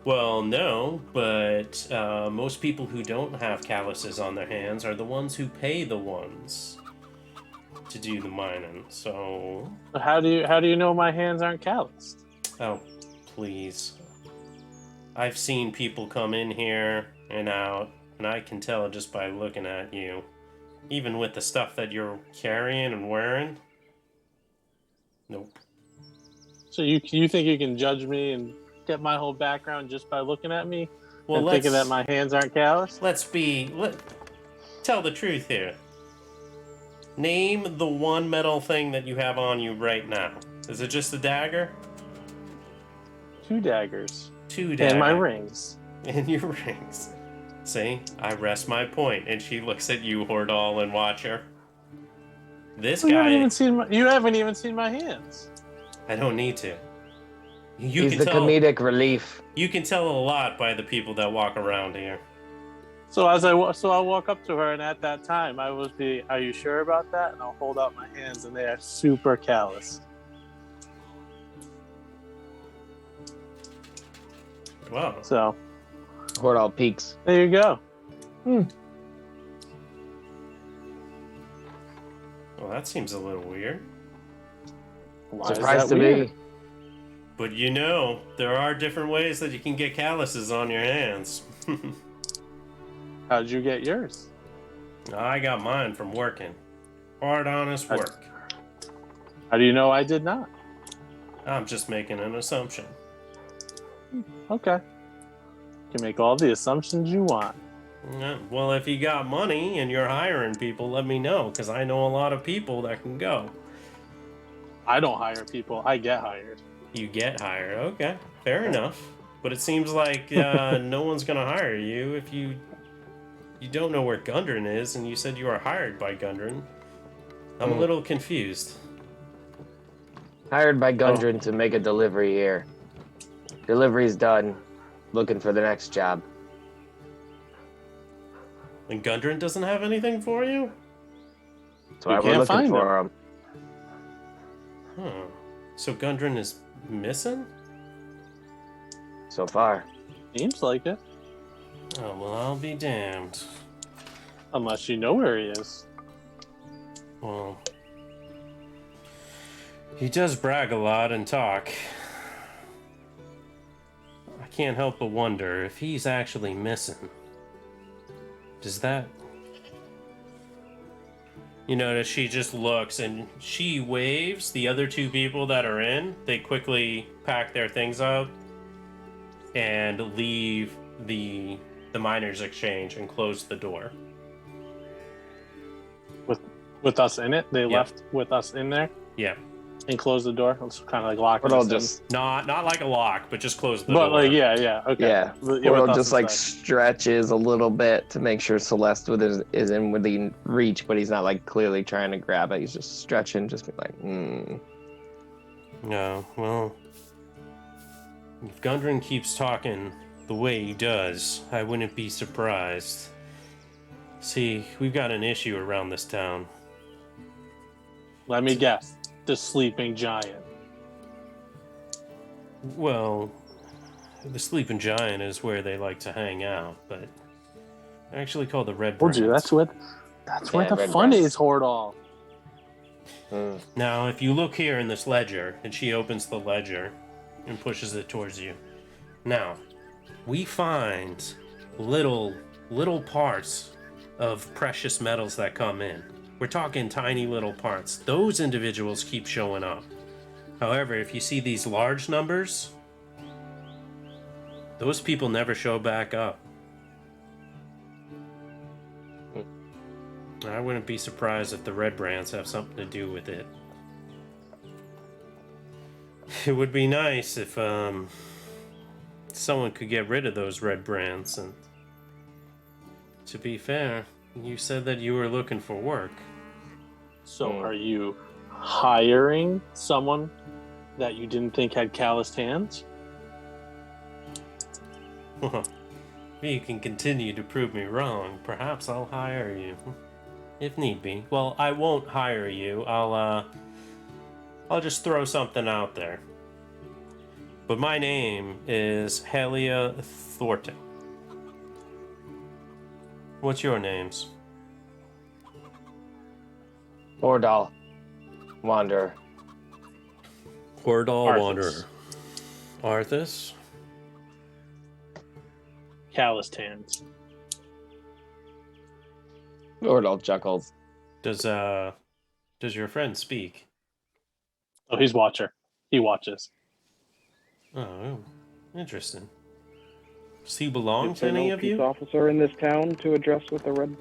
Speaker 1: Well, no, but most people who don't have calluses on their hands are the ones who pay the ones to do the mining. So
Speaker 3: How do you know my hands aren't calloused?
Speaker 1: oh, please. I've seen people come in here and out, and I can tell just by looking at you. Even with the stuff that you're carrying and wearing. Nope.
Speaker 3: So you think you can judge me and get my whole background just by looking at me?
Speaker 1: Well,
Speaker 3: and thinking that my hands aren't calloused?
Speaker 1: Tell the truth here. Name the one metal thing that you have on you right now. Is it just a dagger?
Speaker 3: 2 daggers.
Speaker 1: 2 daggers.
Speaker 3: And my rings.
Speaker 1: And your rings. See, I rest my point, and she looks at you, Hordal and Watcher. This guy.
Speaker 3: You haven't even seen my hands.
Speaker 1: I don't need to.
Speaker 2: He's the comedic relief.
Speaker 1: You can tell a lot by the people that walk around here.
Speaker 3: So I'll walk up to her, and at that time, I will be, "Are you sure about that?" And I'll hold out my hands, and they are super callous.
Speaker 1: Wow.
Speaker 3: So
Speaker 2: Hordal peaks.
Speaker 3: there you go.
Speaker 1: Well, that seems a little weird.
Speaker 3: Why is
Speaker 2: Surprised
Speaker 3: that
Speaker 2: to
Speaker 3: weird?
Speaker 2: be.
Speaker 1: But you know, there are different ways that you can get calluses on your hands.
Speaker 3: How'd you get yours?
Speaker 1: I got mine from working. Hard, honest work.
Speaker 3: How do you know I did not?
Speaker 1: I'm just making an assumption.
Speaker 3: Okay. You can make all the assumptions you want.
Speaker 1: Yeah, well, if you got money and you're hiring people, let me know, because I know a lot of people that can go.
Speaker 3: I don't hire people. I get hired.
Speaker 1: You get hired. Okay, fair enough. But it seems like no one's going to hire you if you don't know where Gundren is, and you said you were hired by Gundren. I'm a little confused.
Speaker 2: Hired by Gundren to make a delivery here. Delivery's done. Looking for the next job.
Speaker 1: And Gundren doesn't have anything for you?
Speaker 2: That's why
Speaker 3: You
Speaker 2: we're
Speaker 3: can't
Speaker 2: looking
Speaker 3: find
Speaker 2: for him.
Speaker 1: Huh. So Gundren is missing?
Speaker 2: So far.
Speaker 3: Seems like it.
Speaker 1: Oh, well, I'll be damned.
Speaker 3: Unless you know where he is.
Speaker 1: Well, he does brag a lot and talk. I can't help but wonder if he's actually missing. Does that... You notice she just looks and she waves. The other 2 people that are in, they quickly pack their things up and leave the miners' exchange and close the door.
Speaker 3: With us in it? They left with us in there?
Speaker 1: Yeah.
Speaker 3: And closed the door? It's kind of like locking
Speaker 2: Hordal
Speaker 3: us in.
Speaker 2: just
Speaker 1: Not like a lock, but just close the door.
Speaker 3: But like, yeah, okay.
Speaker 2: Yeah.
Speaker 3: With
Speaker 2: Hordal
Speaker 3: us
Speaker 2: just like
Speaker 3: inside.
Speaker 2: stretches a little bit to make sure Celeste is in within reach, but he's not like clearly trying to grab it. He's just stretching, just be like,
Speaker 1: No, well, if Gundren keeps talking the way he does, I wouldn't be surprised. See, we've got an issue around this town.
Speaker 3: Let me guess. The sleeping giant.
Speaker 1: Well, the Sleeping Giant is where they like to hang out, but they're actually called the Redbrands.
Speaker 3: Told you, that's where the fun
Speaker 2: Redbrands.
Speaker 3: is, Hordal.
Speaker 1: Now, if you look here in this ledger, and she opens the ledger and pushes it towards you. Now, we find little parts of precious metals that come in. We're talking tiny little parts. Those individuals keep showing up. However, if you see these large numbers, those people never show back up. I wouldn't be surprised if the Redbrands have something to do with it. It would be nice if someone could get rid of those Redbrands. And to be fair, you said that you were looking for work.
Speaker 3: So are you hiring someone that you didn't think had calloused hands?
Speaker 1: Well, if you can continue to prove me wrong, perhaps I'll hire you. If need be. Well, I won't hire you. I'll just throw something out there. But my name is Helia Thornton. What's your names?
Speaker 2: Ordal. Wanderer.
Speaker 1: Ordal
Speaker 3: Arthas.
Speaker 1: Wanderer. Arthas?
Speaker 3: Calloused hands.
Speaker 2: Ordal chuckles.
Speaker 1: Does your friend speak?
Speaker 3: Oh, he's watcher. He watches.
Speaker 1: Oh, interesting. Does he belong
Speaker 4: Is
Speaker 1: to
Speaker 4: there
Speaker 1: any
Speaker 4: no
Speaker 1: of
Speaker 4: peace
Speaker 1: you?
Speaker 4: officer in this town to address with the red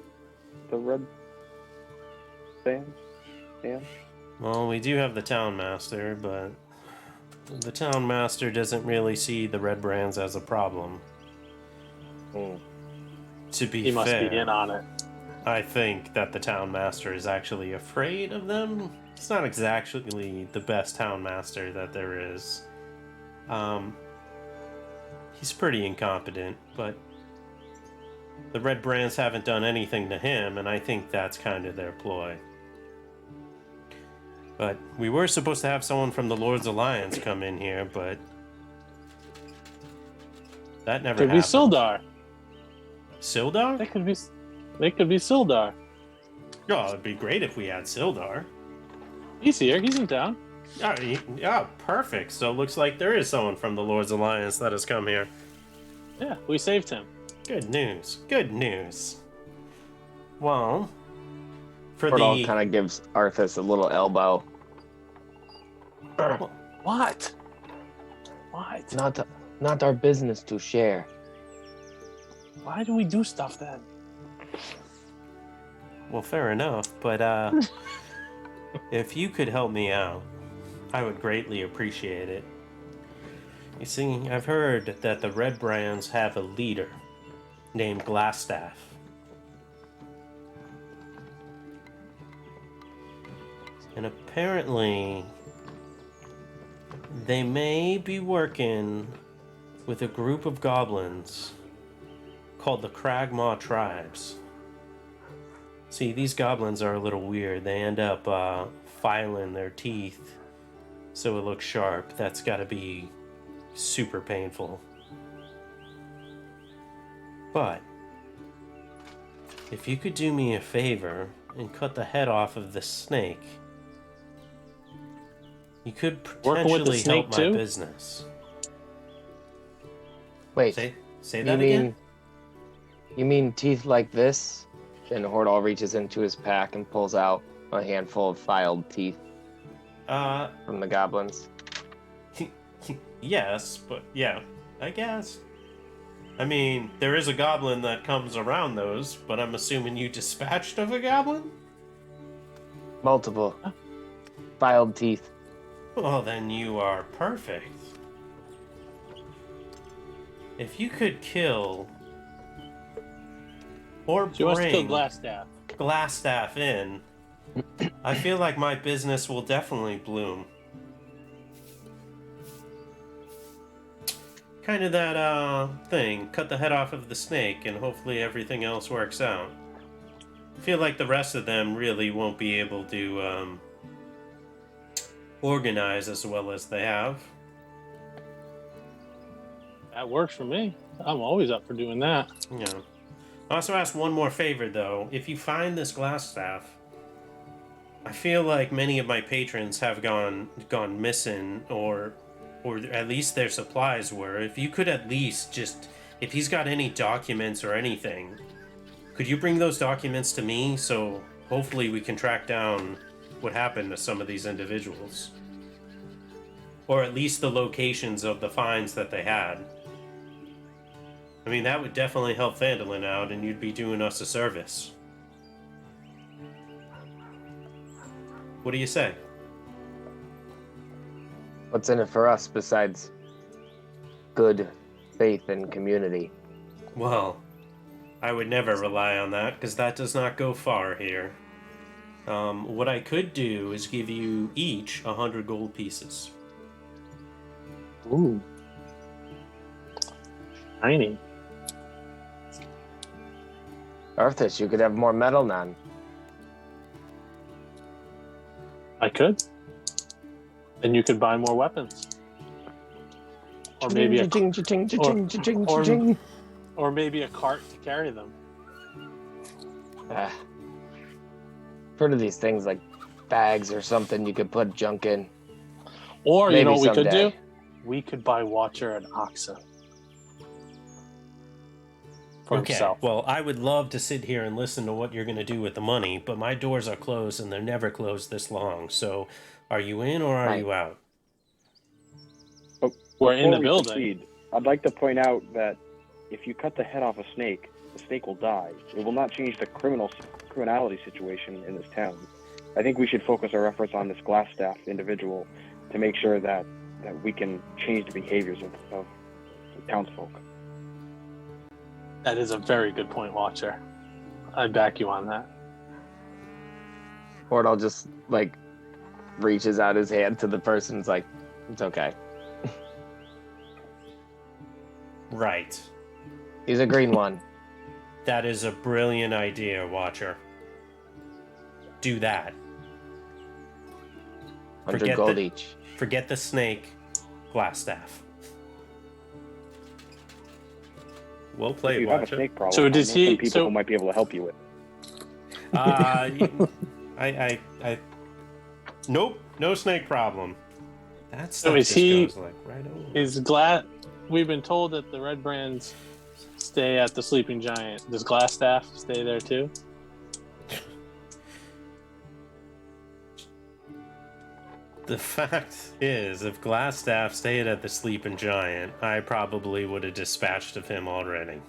Speaker 4: bands? Yeah.
Speaker 1: Well, we do have the town master, but the town master doesn't really see the Redbrands as a problem. To be
Speaker 3: He must
Speaker 1: fair,
Speaker 3: be in on it.
Speaker 1: I think that the town master is actually afraid of them. He's not exactly the best town master that there is. He's pretty incompetent, but the Redbrands haven't done anything to him, and I think that's kind of their ploy. But we were supposed to have someone from the Lord's Alliance come in here, but that never
Speaker 3: Could be
Speaker 1: happened.
Speaker 3: Sildar.
Speaker 1: Sildar?
Speaker 3: They could be Sildar.
Speaker 1: Oh, it'd be great if we had Sildar.
Speaker 3: He's here. He's in town.
Speaker 1: Yeah, perfect. So it looks like there is someone from the Lord's Alliance that has come here.
Speaker 3: Yeah, we saved him.
Speaker 1: Good news. Good news. Well, for
Speaker 2: Ordal kind of gives Arthas a little elbow.
Speaker 3: What? What?
Speaker 2: Not our business to share.
Speaker 3: Why do we do stuff then?
Speaker 1: Well, fair enough, but if you could help me out, I would greatly appreciate it. You see, I've heard that the Redbrands have a leader named Glassstaff. And apparently, they may be working with a group of goblins called the Cragmaw Tribes. See, these goblins are a little weird. They end up filing their teeth so it looks sharp. That's gotta be super painful. But if you could do me a favor and cut the head off of the snake, you could
Speaker 3: Working with the
Speaker 1: potentially
Speaker 3: snake
Speaker 1: help my
Speaker 3: too?
Speaker 1: business.
Speaker 2: Wait,
Speaker 1: Say that again?
Speaker 2: You mean teeth like this? And Ordal reaches into his pack and pulls out a handful of filed teeth from the goblins.
Speaker 1: Yes, but yeah, I guess. I mean, there is a goblin that comes around those, but I'm assuming you dispatched of a goblin?
Speaker 2: Multiple filed teeth.
Speaker 1: Well, then you are perfect. If you could kill or
Speaker 3: She wants to kill
Speaker 1: bring
Speaker 3: Glassstaff.
Speaker 1: Glassstaff in, I feel like my business will definitely bloom. Kind of that thing, cut the head off of the snake and hopefully everything else works out. I feel like the rest of them really won't be able to organize as well as they have.
Speaker 3: That works for me. I'm always up for doing that.
Speaker 1: Yeah. I also ask one more favor though. If you find this Glassstaff, I feel like many of my patrons have gone missing, or at least their supplies were. If you could at least just, if he's got any documents or anything, could you bring those documents to me so hopefully we can track down what happened to some of these individuals? Or at least the locations of the finds that they had. I mean, that would definitely help Phandalin out, and you'd be doing us a service. What do you say?
Speaker 2: What's in it for us besides good faith and community?
Speaker 1: Well, I would never rely on that, because that does not go far here. What I could do is give you each 100 gold pieces.
Speaker 3: Ooh. Shiny.
Speaker 2: Arthas, you could have more metal now.
Speaker 3: I could. And you could buy more weapons. Or maybe a or maybe a cart to carry them.
Speaker 2: Heard of these things like bags or something you could put junk in.
Speaker 3: Or
Speaker 2: Maybe
Speaker 3: you know what we could
Speaker 2: someday.
Speaker 3: do? We could buy Watcher and oxen. For
Speaker 1: Okay,
Speaker 3: himself.
Speaker 1: well, I would love to sit here and listen to what you're going to do with the money, but my doors are closed and they're never closed this long. So, are you in or are you out?
Speaker 3: We're in
Speaker 4: Before
Speaker 3: the
Speaker 4: we
Speaker 3: building.
Speaker 4: proceed, I'd like to point out that if you cut the head off a snake, the snake will die. It will not change the criminality situation in this town. I think we should focus our efforts on this Glassstaff individual to make sure that we can change the behaviors of the townsfolk.
Speaker 3: That is a very good point, Watcher. I back you on that.
Speaker 2: Or I'll just like reaches out his hand to the person's like, it's okay.
Speaker 1: Right.
Speaker 2: He's a green one.
Speaker 1: That is a brilliant idea, Watcher. Do that.
Speaker 2: 100
Speaker 1: Forget
Speaker 2: gold
Speaker 1: the-
Speaker 2: each.
Speaker 1: Forget the snake, Glassstaff. Well
Speaker 4: If
Speaker 1: played,
Speaker 4: you have a
Speaker 1: Watcher.
Speaker 4: snake problem,
Speaker 3: So
Speaker 4: I
Speaker 3: does
Speaker 4: know
Speaker 3: he-
Speaker 4: some people
Speaker 3: so-
Speaker 4: who might be able to help you with.
Speaker 1: Nope, no snake problem. That
Speaker 3: So
Speaker 1: stuff
Speaker 3: is
Speaker 1: just
Speaker 3: he-
Speaker 1: goes like right over.
Speaker 3: Is Glass... We've been told that the Redbrands stay at the Sleeping Giant. Does Glassstaff stay there too?
Speaker 1: The fact is, if Glassstaff stayed at the Sleeping Giant, I probably would have dispatched of him already.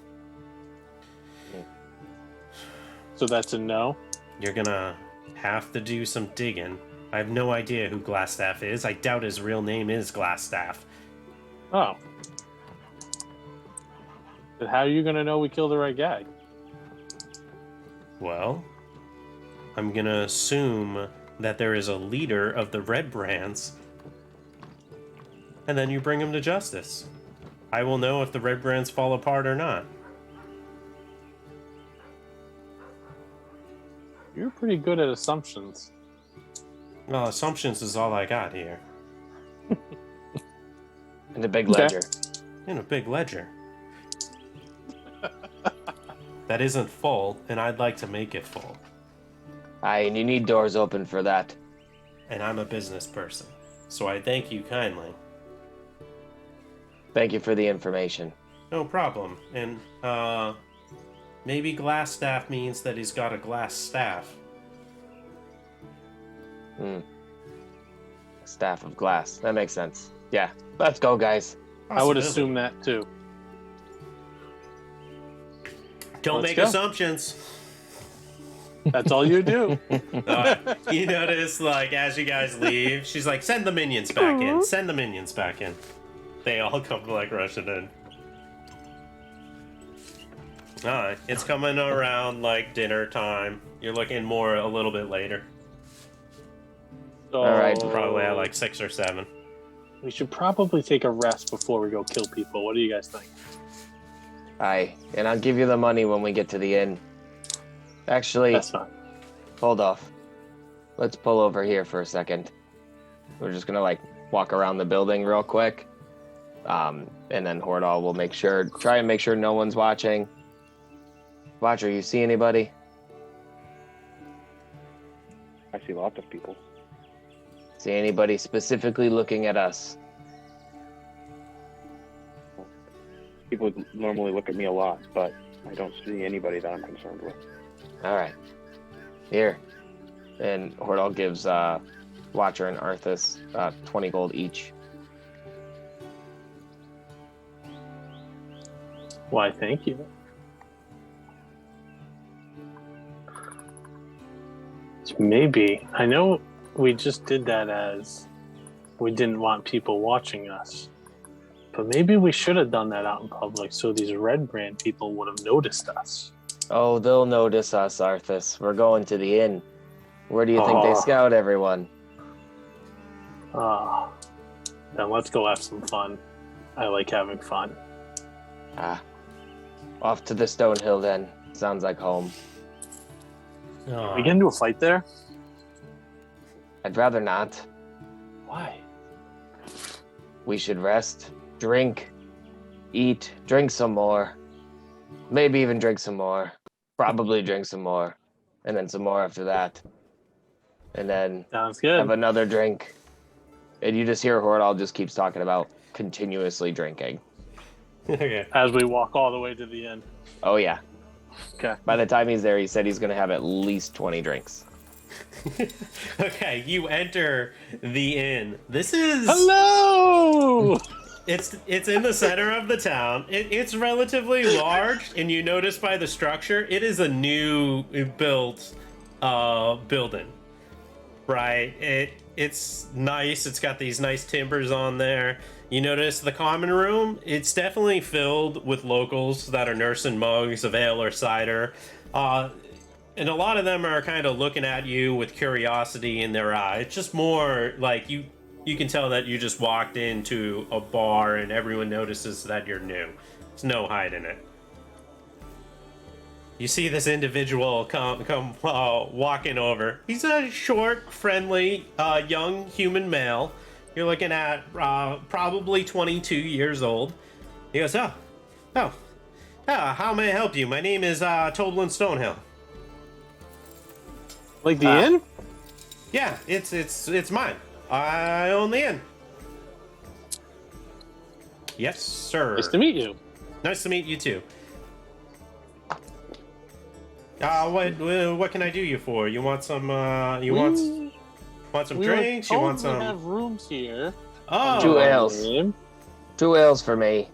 Speaker 3: So that's a no?
Speaker 1: You're gonna have to do some digging. I have no idea who Glassstaff is. I doubt his real name is Glassstaff.
Speaker 3: Oh. Then how are you going to know we killed the right guy?
Speaker 1: Well, I'm gonna assume that there is a leader of the Redbrands, and then you bring him to justice. I will know if the Redbrands fall apart or not.
Speaker 3: You're pretty good at assumptions.
Speaker 1: Well, assumptions is all I got here.
Speaker 2: And a big
Speaker 3: Okay.
Speaker 2: ledger.
Speaker 1: In a big ledger. That isn't full, and I'd like to make it full.
Speaker 2: Aye, and you need doors open for that.
Speaker 1: And I'm a business person, so I thank you kindly.
Speaker 2: Thank you for the information.
Speaker 1: No problem. And, maybe Glassstaff means that he's got a glass staff.
Speaker 2: Staff of glass. That makes sense. Yeah. Let's go, guys.
Speaker 3: I would
Speaker 1: Possibility.
Speaker 3: assume that too.
Speaker 1: Don't
Speaker 3: Let's
Speaker 1: make
Speaker 3: go.
Speaker 1: assumptions.
Speaker 3: That's all you do.
Speaker 1: You notice, like, as you guys leave, she's like, send the minions back in. Send the minions back in. They all come, like, rushing in. Alright, it's coming around, like, dinner time. You're looking more a little bit later.
Speaker 3: So
Speaker 2: All right.
Speaker 1: Probably at, like, 6 or 7.
Speaker 3: we should probably take a rest before we go kill people. What do you guys think?
Speaker 2: Aye. And I'll give you the money when we get to the inn. Actually,
Speaker 3: That's fine.
Speaker 2: hold off. Let's pull over here for a second. We're just gonna like walk around the building real quick. And then Hordal will try and make sure no one's watching. Watcher, you see anybody?
Speaker 4: I see lots of people.
Speaker 2: See anybody specifically looking at us?
Speaker 4: People normally look at me a lot, but I don't see anybody that I'm concerned with.
Speaker 2: All right. Here. And Hordal gives Watcher and Arthas 20 gold each.
Speaker 3: Why, thank you. Maybe. I know we just did that as we didn't want people watching us. But maybe we should have done that out in public so these Redbrand people would have noticed us.
Speaker 2: Oh, they'll notice us, Arthas. We're going to the inn. Where do you think they scout everyone?
Speaker 3: Then let's go have some fun. I like having fun.
Speaker 2: Off to the Stonehill then. Sounds like home.
Speaker 3: Are we get into a fight there?
Speaker 2: I'd rather not.
Speaker 3: Why?
Speaker 2: We should rest, drink, eat, drink some more. Maybe even drink some more. Probably drink some more. And then some more after that. And then
Speaker 3: Sounds good.
Speaker 2: have another drink. And you just hear Hordal just keeps talking about continuously drinking.
Speaker 1: Okay.
Speaker 3: As we walk all the way to the end.
Speaker 2: Oh, yeah.
Speaker 3: Okay.
Speaker 2: By the time he's there, he said he's going to have at least 20 drinks.
Speaker 1: Okay, you enter the inn. This is...
Speaker 3: Hello!
Speaker 1: It's in the center of the town. It's relatively large, and you notice by the structure, it is a new built building. Right? It's nice. It's got these nice timbers on there. You notice the common room, it's definitely filled with locals that are nursing mugs of ale or cider. And a lot of them are kind of looking at you with curiosity in their eye. It's just more like you can tell that you just walked into a bar and everyone notices that you're new. There's no hiding it. You see this individual come walking over. He's a short, friendly, young human male. You're looking at probably 22 years old. He goes, how may I help you? My name is Toblin Stonehill.
Speaker 3: Like the inn?
Speaker 1: Yeah, it's mine. I own the inn. Yes, sir.
Speaker 3: Nice to meet you.
Speaker 1: Nice to meet you too. What can I do you for? You want some? Want some drinks? You want some?
Speaker 3: We have rooms here.
Speaker 1: Oh,
Speaker 2: 2 ales. 2 ales for me.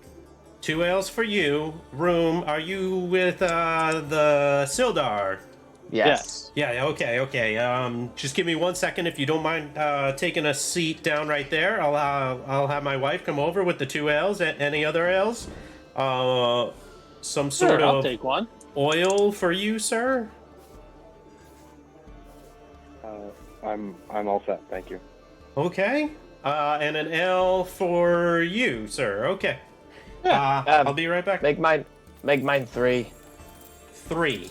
Speaker 1: 2 ales for you. Room. Are you with the Sildar?
Speaker 2: Yes.
Speaker 1: Yeah. Okay. Just give me 1 second if you don't mind taking a seat down right there. I'll have my wife come over with the 2 ales. Any other ales? Some sort
Speaker 3: I'll
Speaker 1: of
Speaker 3: take one.
Speaker 1: oil for you, sir.
Speaker 4: I'm all set, thank you.
Speaker 1: Okay. And an ale for you, sir. Okay.
Speaker 2: Yeah,
Speaker 1: I'll be right back.
Speaker 2: Make mine 3.
Speaker 1: 3.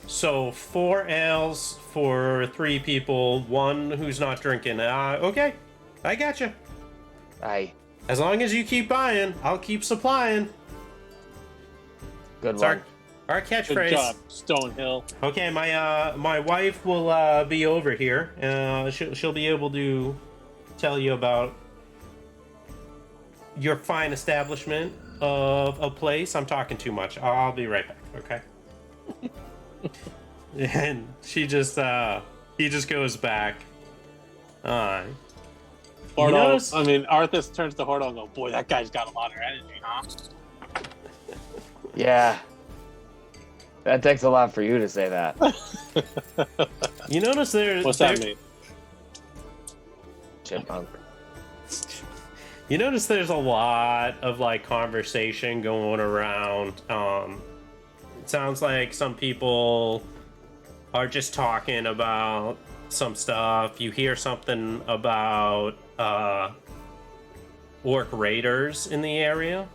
Speaker 1: So 4 ales for 3 people, 1 who's not drinking. Okay. I gotcha.
Speaker 2: Aye.
Speaker 1: As long as you keep buying, I'll keep supplying.
Speaker 2: Good
Speaker 1: It's
Speaker 2: one.
Speaker 1: our
Speaker 3: Good
Speaker 1: catchphrase.
Speaker 3: job, Stonehill.
Speaker 1: Okay, my wife will be over here. She'll be able to tell you about your fine establishment of a place. I'm talking too much. I'll be right back. Okay. And he just goes back.
Speaker 3: Hordal,
Speaker 1: notice-
Speaker 3: Arthas turns to Hordal and goes, boy, that guy's got a lot of energy, huh?
Speaker 2: Yeah. That takes a lot for you to say that.
Speaker 1: You notice there's
Speaker 3: What's that mean?
Speaker 2: Chipmunk.
Speaker 1: You notice there's a lot of like conversation going around. It sounds like some people are just talking about some stuff. You hear something about orc raiders in the area.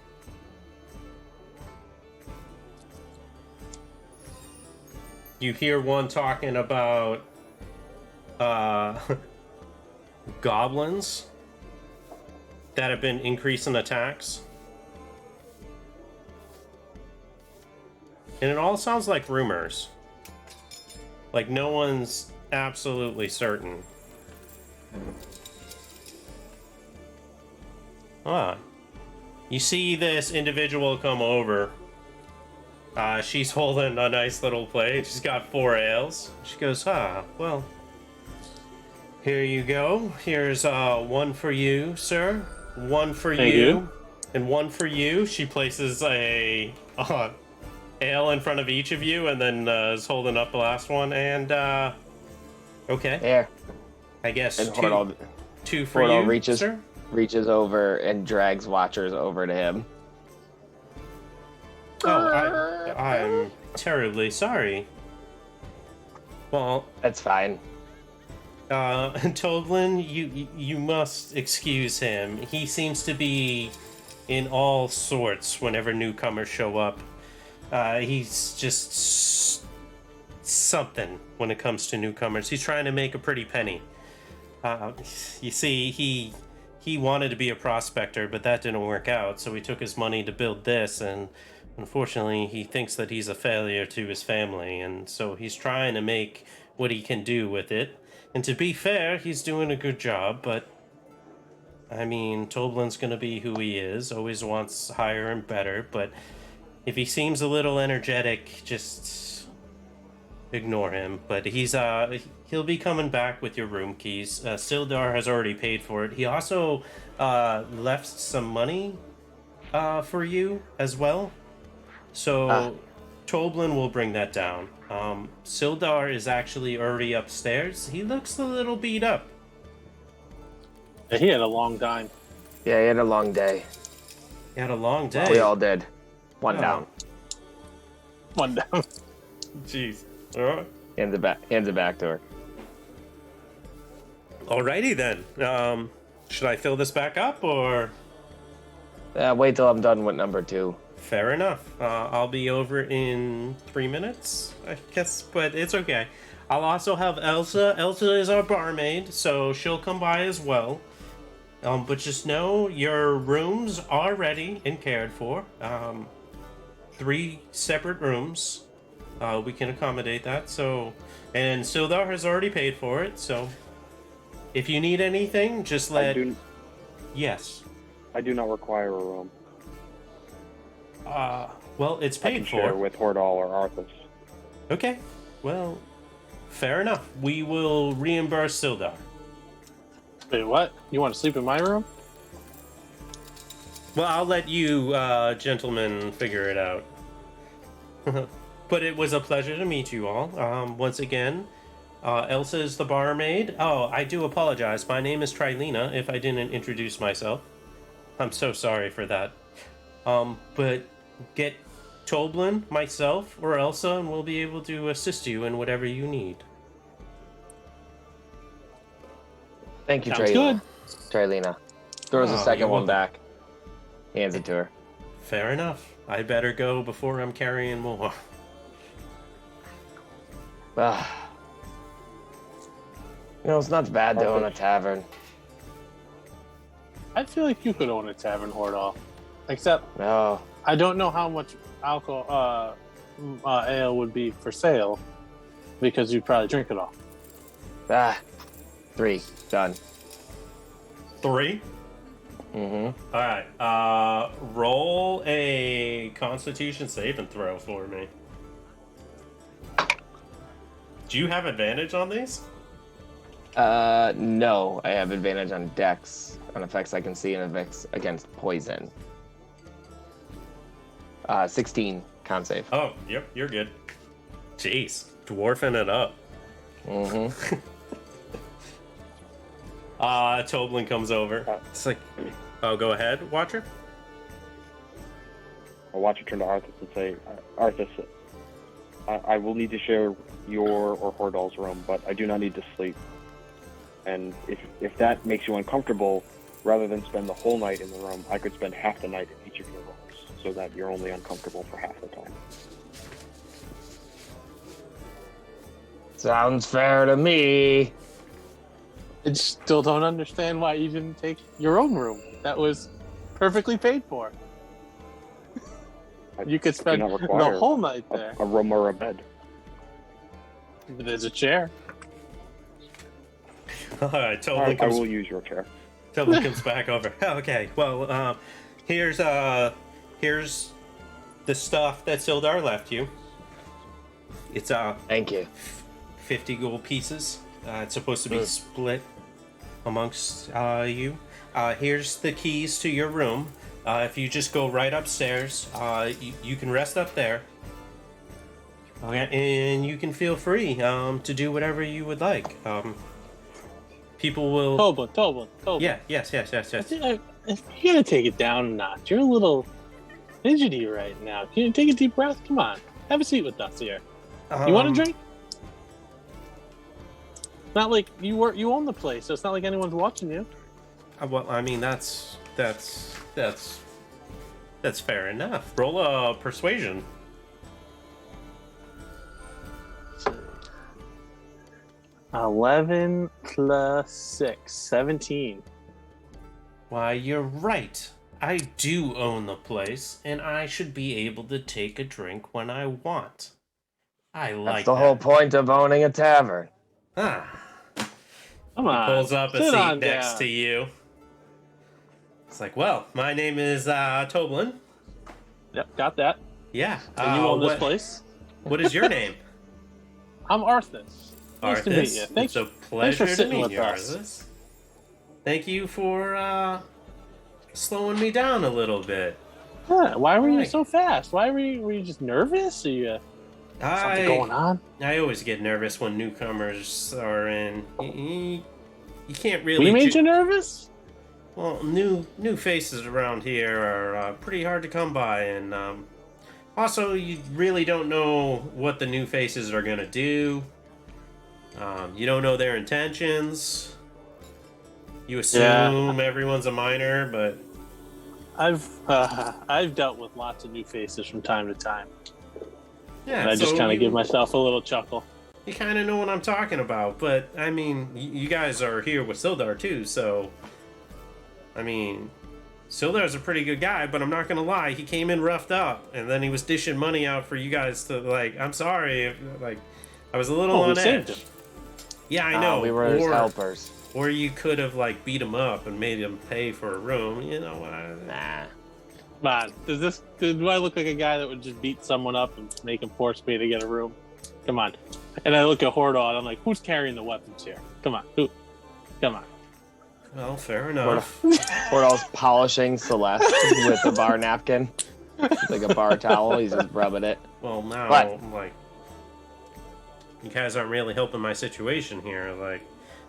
Speaker 1: You hear one talking about goblins that have been increasing attacks. And it all sounds like rumors. Like no one's absolutely certain. You see this individual come over. She's holding a nice little plate. She's got 4 ales. She goes, well, here you go. Here's 1 for you, sir. 1 for
Speaker 3: Thank you.
Speaker 1: and one for you. She places a ale in front of each of you, and then is holding up the last one. And okay,
Speaker 2: Here.
Speaker 1: I guess
Speaker 2: And
Speaker 1: two for
Speaker 2: Hordal
Speaker 1: you, sir.
Speaker 2: reaches over and drags Watchers over to him.
Speaker 1: Oh, I'm terribly sorry. Well,
Speaker 2: That's fine.
Speaker 1: Toblin, you must excuse him. He seems to be in all sorts whenever newcomers show up. He's just something when it comes to newcomers. He's trying to make a pretty penny. You see, he wanted to be a prospector, but that didn't work out, so he took his money to build this, and unfortunately he thinks that he's a failure to his family, and so he's trying to make what he can do with it. And to be fair, he's doing a good job, but I mean, Toblin's gonna be who he is, always wants higher and better, but if he seems a little energetic, just ignore him. But he'll be coming back with your room keys. Sildar has already paid for it. He also left some money for you as well. So Toblin will bring that down. Sildar is actually already upstairs. He looks a little beat up.
Speaker 3: He had a long time.
Speaker 2: Yeah, he had a long day.
Speaker 1: He had a long day.
Speaker 2: We all did. One
Speaker 1: Oh.
Speaker 2: down.
Speaker 3: One down.
Speaker 1: Jeez. All right.
Speaker 2: Hands it back to her.
Speaker 1: Alrighty then. Should I fill this back up or?
Speaker 2: Wait till I'm done with number 2.
Speaker 1: Fair enough. I'll be over in 3 minutes, I guess, but it's okay. I'll also have Elsa. Elsa is our barmaid, so she'll come by as well. But just know your rooms are ready and cared for. 3 separate rooms. We can accommodate that. So, and Sildar has already paid for it. So, if you need anything, just let. Yes.
Speaker 4: I do not require a room.
Speaker 1: Well, it's
Speaker 4: I
Speaker 1: paid
Speaker 4: can
Speaker 1: for.
Speaker 4: share with Hordal or Arthas.
Speaker 1: Okay. Well, fair enough. We will reimburse Sildar.
Speaker 3: Wait, what? You want to sleep in my room?
Speaker 1: Well, I'll let you gentlemen figure it out. But it was a pleasure to meet you all. Once again, Elsa is the barmaid. Oh, I do apologize. My name is Trilena, if I didn't introduce myself. I'm so sorry for that. But get Toblin, myself, or Elsa, and we'll be able to assist you in whatever you need.
Speaker 2: Thank you,
Speaker 3: Sounds good.
Speaker 2: Trilena. Throws the
Speaker 1: Oh,
Speaker 2: second
Speaker 1: you're
Speaker 2: one
Speaker 1: welcome.
Speaker 2: back. Hands it to her.
Speaker 1: Fair enough. I better go before I'm carrying more.
Speaker 2: It's not bad to own a tavern.
Speaker 3: I feel like you could own a tavern, Hordal. Except,
Speaker 2: No.
Speaker 3: I don't know how much alcohol, ale would be for sale, because you'd probably drink it all.
Speaker 2: 3. Done.
Speaker 1: 3?
Speaker 2: Mm-hmm.
Speaker 1: Alright, roll a Constitution saving throw for me. Do you have advantage on these?
Speaker 2: No. I have advantage on Dex, on effects I can see, and effects against poison. 16 con save.
Speaker 1: Oh, yep, you're good. Jeez, dwarfing it up.
Speaker 2: Mm-hmm.
Speaker 1: Toblin comes over. It's like, oh, go ahead, Watcher.
Speaker 4: I'll watch it turn to Arthas and say, Arthas, I will need to share your or Hordal's room, but I do not need to sleep. And if that makes you uncomfortable, rather than spend the whole night in the room, I could spend half the night in each of your rooms, so that you're only uncomfortable for half the time.
Speaker 2: Sounds fair to me.
Speaker 3: I still don't understand why you didn't take your own room. That was perfectly paid for. You could spend
Speaker 4: not
Speaker 3: the
Speaker 4: require
Speaker 3: whole night there.
Speaker 4: A room or a bed.
Speaker 3: There's a chair.
Speaker 1: Alright, Toblin
Speaker 4: I
Speaker 1: comes
Speaker 4: will use your chair.
Speaker 1: Toblin comes back over. Okay, well, here's the stuff that Sildar left you. It's
Speaker 2: Thank you.
Speaker 1: 50 gold pieces. It's supposed to be split amongst you. Here's the keys to your room. If you just go right upstairs, you can rest up there. Okay, and you can feel free to do whatever you would like. People will.
Speaker 3: Tobin.
Speaker 1: Yeah, yes.
Speaker 3: You're gonna take it down a notch. You're a little fidgety right now. Can you take a deep breath? Come on, have a seat with us here. You want a drink? It's not like you own the place, so it's not like anyone's watching you.
Speaker 1: Well, I mean that's fair enough. Roll a persuasion.
Speaker 3: 11 plus 6, 17.
Speaker 1: Why, you're right. I do own the place, and I should be able to take a drink when I want. I like
Speaker 2: That's the whole point of owning a tavern.
Speaker 1: Ah.
Speaker 3: Come on.
Speaker 1: Pulls up a
Speaker 3: sit
Speaker 1: seat
Speaker 3: on
Speaker 1: next
Speaker 3: down.
Speaker 1: to you. It's like, well, my name is Toblin.
Speaker 3: Yep, got that.
Speaker 1: Yeah.
Speaker 3: And you own this place?
Speaker 1: What is your name?
Speaker 3: I'm Arthas. Nice to meet you.
Speaker 1: It's a pleasure to
Speaker 3: sitting
Speaker 1: meet
Speaker 3: with
Speaker 1: you,
Speaker 3: us.
Speaker 1: Arthas. Thank you for slowing me down a little bit.
Speaker 3: Huh, why were you
Speaker 1: Right.
Speaker 3: so fast? Were you just nervous? Are you something going on?
Speaker 1: I always get nervous when newcomers are in. You can't really.
Speaker 3: We made you nervous?
Speaker 1: Well, new faces around here are pretty hard to come by, and also you really don't know what the new faces are gonna do. You don't know their intentions. You assume everyone's a minor, but
Speaker 3: I've dealt with lots of new faces from time to time.
Speaker 1: yeah,
Speaker 3: And I just
Speaker 1: so
Speaker 3: kind of
Speaker 1: you-
Speaker 3: give myself a little chuckle.
Speaker 1: You kind of know what I'm talking about, but I mean, you guys are here with Sildar too, so I mean, Sildar's a pretty good guy, but I'm not gonna lie, he came in roughed up, and then he was dishing money out for you guys to like. I'm sorry, I was a little on
Speaker 3: we saved
Speaker 1: edge.
Speaker 3: him.
Speaker 1: Yeah, I know.
Speaker 2: We were his helpers.
Speaker 1: Or you could have like beat him up and made him pay for a room. You know,
Speaker 2: Nah.
Speaker 3: Man, do I look like a guy that would just beat someone up and make him force me to get a room? Come on. And I look at Hordal and I'm like, who's carrying the weapons here? Come on. Who? Come on.
Speaker 1: well, fair enough.
Speaker 2: Hordal's polishing Celeste with a bar napkin. It's like a bar towel. He's just rubbing it.
Speaker 1: Well, now,
Speaker 2: What?
Speaker 1: like, you guys aren't really helping my situation here. Like,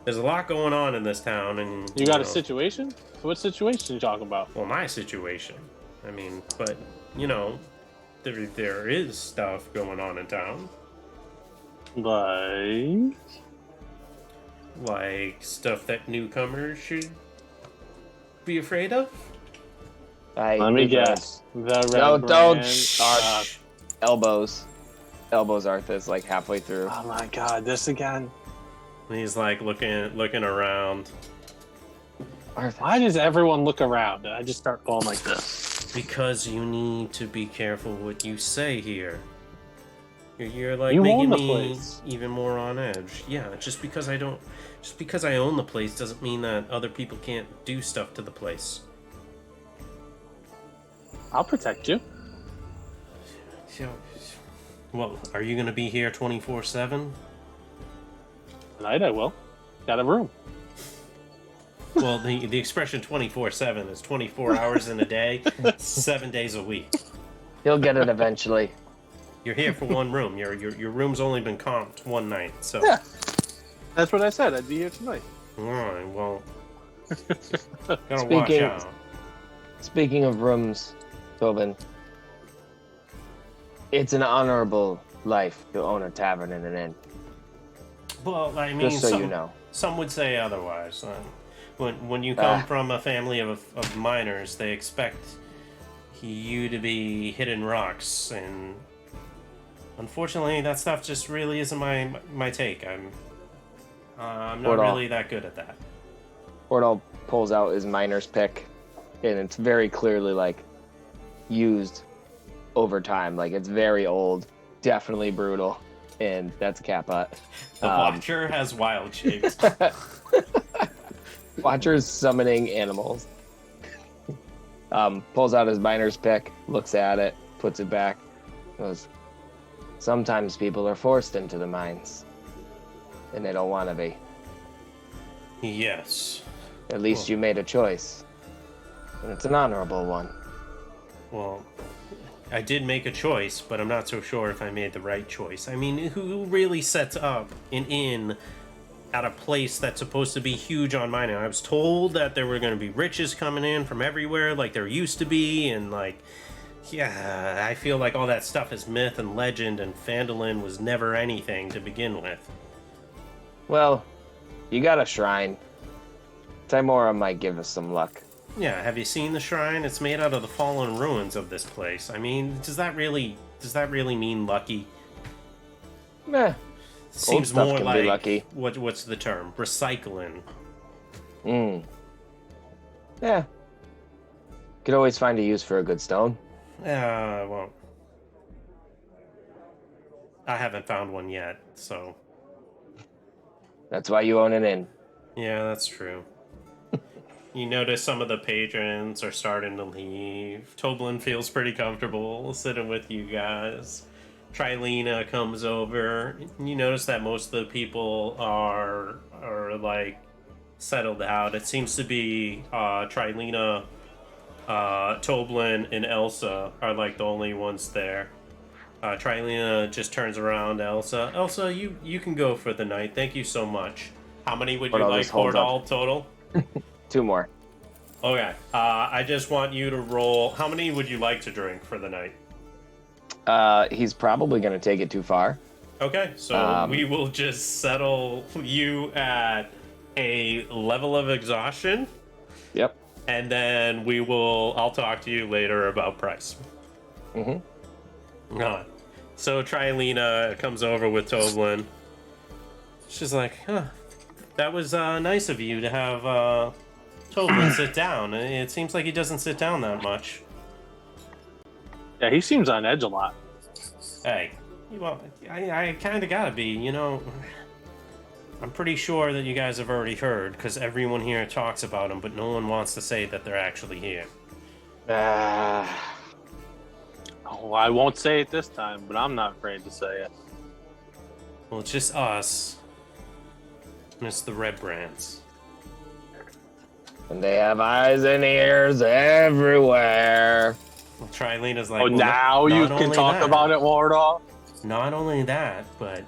Speaker 1: there's a lot going on in this town, and
Speaker 3: You got
Speaker 1: know,
Speaker 3: a situation? What situation are you talking about?
Speaker 1: Well, my situation. I mean, but you know, there is stuff going on in town, like stuff that newcomers should be afraid of.
Speaker 3: Let me guess. The
Speaker 2: don't
Speaker 3: Redbrands.
Speaker 2: Elbows Arthas like halfway through.
Speaker 3: Oh my god, this again.
Speaker 1: And he's like looking around
Speaker 2: Arthas.
Speaker 3: Why does everyone look around? And I just start going like this.
Speaker 1: because you need to be careful what you say here. You're like
Speaker 3: You
Speaker 1: making
Speaker 3: own the
Speaker 1: me
Speaker 3: place.
Speaker 1: even more on edge. Yeah, just because I own the place doesn't mean that other people can't do stuff to the place.
Speaker 3: I'll protect you.
Speaker 1: So, well, are you gonna be here 24/7?
Speaker 3: Tonight I will. Got a room.
Speaker 1: Well, the expression 24/7 is 24 hours in a day, 7 days a week.
Speaker 2: He'll get it eventually.
Speaker 1: You're here for one room. Your room's only been comped one night, so.
Speaker 3: Yeah. That's what I said. I'd be here tonight.
Speaker 1: All right, well, gotta watch out.
Speaker 2: Speaking of rooms, Tobin, it's an honorable life to own a tavern and an inn.
Speaker 1: Well, I mean,
Speaker 2: Just so you know.
Speaker 1: some would say otherwise. When you come
Speaker 2: Ah.
Speaker 1: from a family of miners, they expect you to be hitting rocks, and unfortunately, that stuff just really isn't my take. I'm not
Speaker 2: Hold on.
Speaker 1: really that good at that.
Speaker 2: Hordal pulls out his miner's pick, and it's very clearly like used over time. Like it's very old, definitely brutal, and that's a Kappa.
Speaker 1: The Watcher has wild shapes.
Speaker 2: Watcher's summoning animals. Pulls out his miner's pick, looks at it, puts it back, goes, sometimes people are forced into the mines, and they don't want to be.
Speaker 1: Yes.
Speaker 2: At least you made a choice, and it's an honorable one.
Speaker 1: Well, I did make a choice, but I'm not so sure if I made the right choice. I mean, who really sets up an inn at a place that's supposed to be huge on mining? I was told that there were going to be riches coming in from everywhere, like there used to be, and like, yeah, I feel like all that stuff is myth and legend, and Phandalin was never anything to begin with.
Speaker 2: Well, you got a shrine. Timora might give us some luck.
Speaker 1: Yeah, have you seen the shrine? It's made out of the fallen ruins of this place. I mean, does that really mean lucky?
Speaker 2: Meh.
Speaker 1: Seems
Speaker 2: stuff
Speaker 1: more
Speaker 2: can
Speaker 1: like
Speaker 2: be lucky.
Speaker 1: What's the term? Recycling.
Speaker 2: Yeah. Could always find a use for a good stone.
Speaker 1: Well, I haven't found one yet, so.
Speaker 2: That's why you own an inn.
Speaker 1: Yeah, that's true. You notice some of the patrons are starting to leave. Toblin feels pretty comfortable sitting with you guys. Trilena comes over. You notice that most of the people are like settled out. It seems to be Trilena, Toblin, and Elsa are like the only ones there. Trilena just turns around to Elsa. Elsa, you can go for the night. Thank you so much. How many would you like for all total?
Speaker 2: 2 more.
Speaker 1: Okay. I just want you to roll. How many would you like to drink for the night?
Speaker 2: He's probably going to take it too far.
Speaker 1: Okay, so we will just settle you at a level of exhaustion.
Speaker 2: Yep.
Speaker 1: And then I'll talk to you later about price. So Trilena comes over with Toblin. She's like, that was nice of you to have Toblin sit down. It seems like he doesn't sit down that much.
Speaker 3: Yeah, he seems on edge a lot.
Speaker 1: Hey, well, I kind of gotta be, you know. I'm pretty sure that you guys have already heard, because everyone here talks about him, but no one wants to say that they're actually here.
Speaker 3: Oh, I won't say it this time, but I'm not afraid to say it.
Speaker 1: Well, it's just us. And it's the Redbrands.
Speaker 2: And they have eyes and ears everywhere.
Speaker 1: Well, Trilena's like,
Speaker 3: Oh,
Speaker 1: well,
Speaker 3: now you can talk about it, Wardall?
Speaker 1: Not only that, but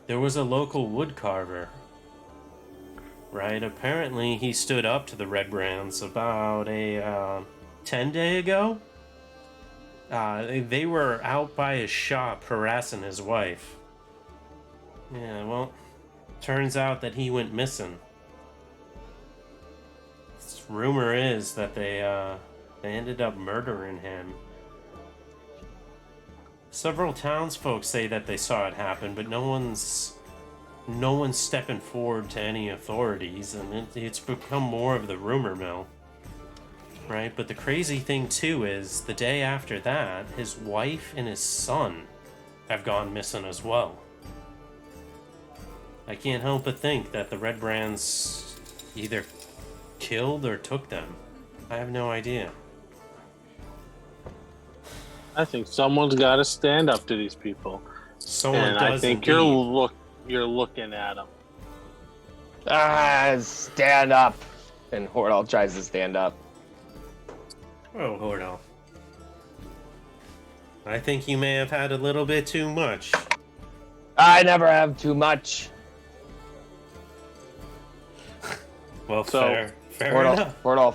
Speaker 1: there was a local wood carver, right? Apparently, he stood up to the Redbrands about a 10-day ago. They were out by his shop harassing his wife. Yeah, well, turns out that he went missing. Rumor is that they ended up murdering him. Several townsfolk say that they saw it happen, but no one's stepping forward to any authorities, and it's become more of the rumor mill, right? But the crazy thing too is the day after that, his wife and his son have gone missing as well. I can't help but think that the Redbrands either killed or took them. I have no idea.
Speaker 3: I think someone's got to stand up to these people.
Speaker 1: Someone
Speaker 3: and
Speaker 1: does
Speaker 3: I think
Speaker 1: indeed.
Speaker 3: you're looking at them.
Speaker 2: Stand up. And Hordal tries to stand up.
Speaker 1: Oh, Hordal. I think you may have had a little bit too much.
Speaker 2: I never have too much.
Speaker 1: Well,
Speaker 3: So,
Speaker 1: fair enough.
Speaker 2: Hordal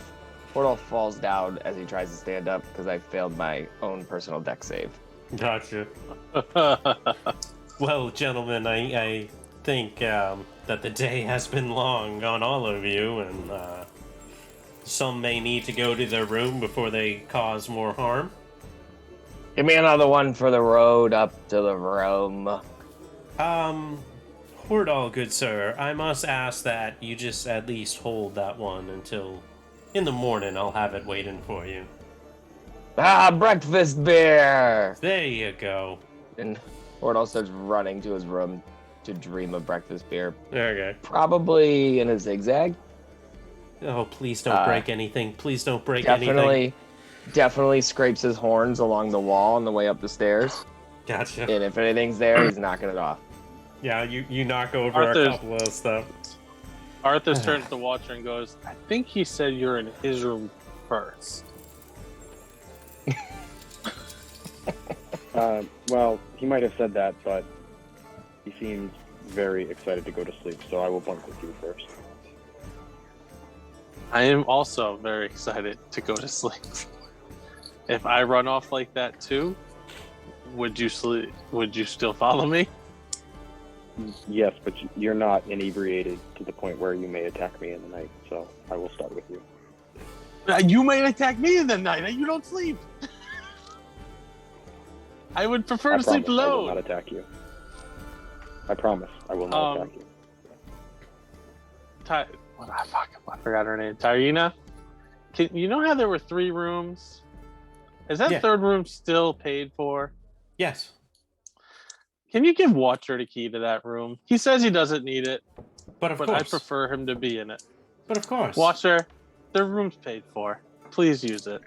Speaker 2: falls down as he tries to stand up because I failed my own personal deck save.
Speaker 1: Gotcha. Well, gentlemen, I think that the day has been long on all of you, and some may need to go to their room before they cause more harm.
Speaker 2: Give me another one for the road up to the room.
Speaker 1: Hordal, good sir, I must ask that you just at least hold that one until in the morning. I'll have it waiting for you.
Speaker 2: Breakfast beer!
Speaker 1: There you go.
Speaker 2: And Hordal starts running to his room to dream of breakfast beer.
Speaker 1: Okay.
Speaker 2: Probably in a zigzag.
Speaker 1: Oh, please don't break anything. Please don't break anything.
Speaker 2: Definitely scrapes his horns along the wall on the way up the stairs.
Speaker 1: Gotcha.
Speaker 2: And if anything's there, he's knocking it off.
Speaker 1: Yeah, you knock over a couple of stuff.
Speaker 3: Arthur turns to Watcher and goes, I think he said you're in his room first.
Speaker 4: Well, he might have said that, but he seems very excited to go to sleep, so I will bunk with you first.
Speaker 3: I am also very excited to go to sleep. If I run off like that too, would you sleep? Would you still follow me?
Speaker 4: Yes, but you're not inebriated to the point where you may attack me in the night, so I will start with you.
Speaker 3: You may attack me in the night. You don't sleep. I would prefer to sleep alone.
Speaker 4: I will not attack you. I promise I will not attack you.
Speaker 3: I forgot her name. Tyrina? You know how there were 3 rooms? Is that third room still paid for?
Speaker 1: Yes.
Speaker 3: Can you give Watcher the key to that room? He says he doesn't need it,
Speaker 1: but
Speaker 3: course. I prefer him to be in it.
Speaker 1: But of course.
Speaker 3: Watcher, the room's paid for. Please use it.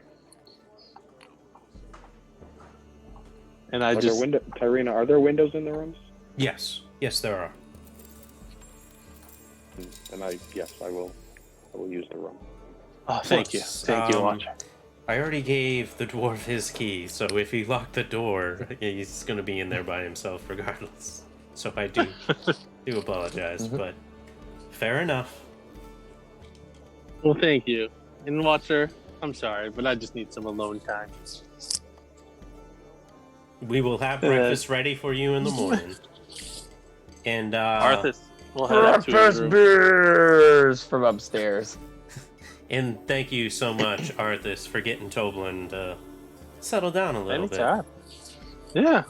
Speaker 3: And
Speaker 4: Tyrina, are there windows in the rooms?
Speaker 1: Yes. Yes, there are.
Speaker 4: And I will use the room.
Speaker 3: Oh, thank you. Thank you, Watcher.
Speaker 1: I already gave the dwarf his key, so if he locked the door, he's going to be in there by himself regardless. So I do apologize, but fair enough.
Speaker 3: Well, thank you. And Watcher, I'm sorry, but I just need some alone time.
Speaker 1: We will have breakfast ready for you in the morning. And
Speaker 3: Arthas will have
Speaker 2: breakfast beers from upstairs.
Speaker 1: And thank you so much, Arthas, for getting Toblin to settle down a little bit.
Speaker 3: Yeah.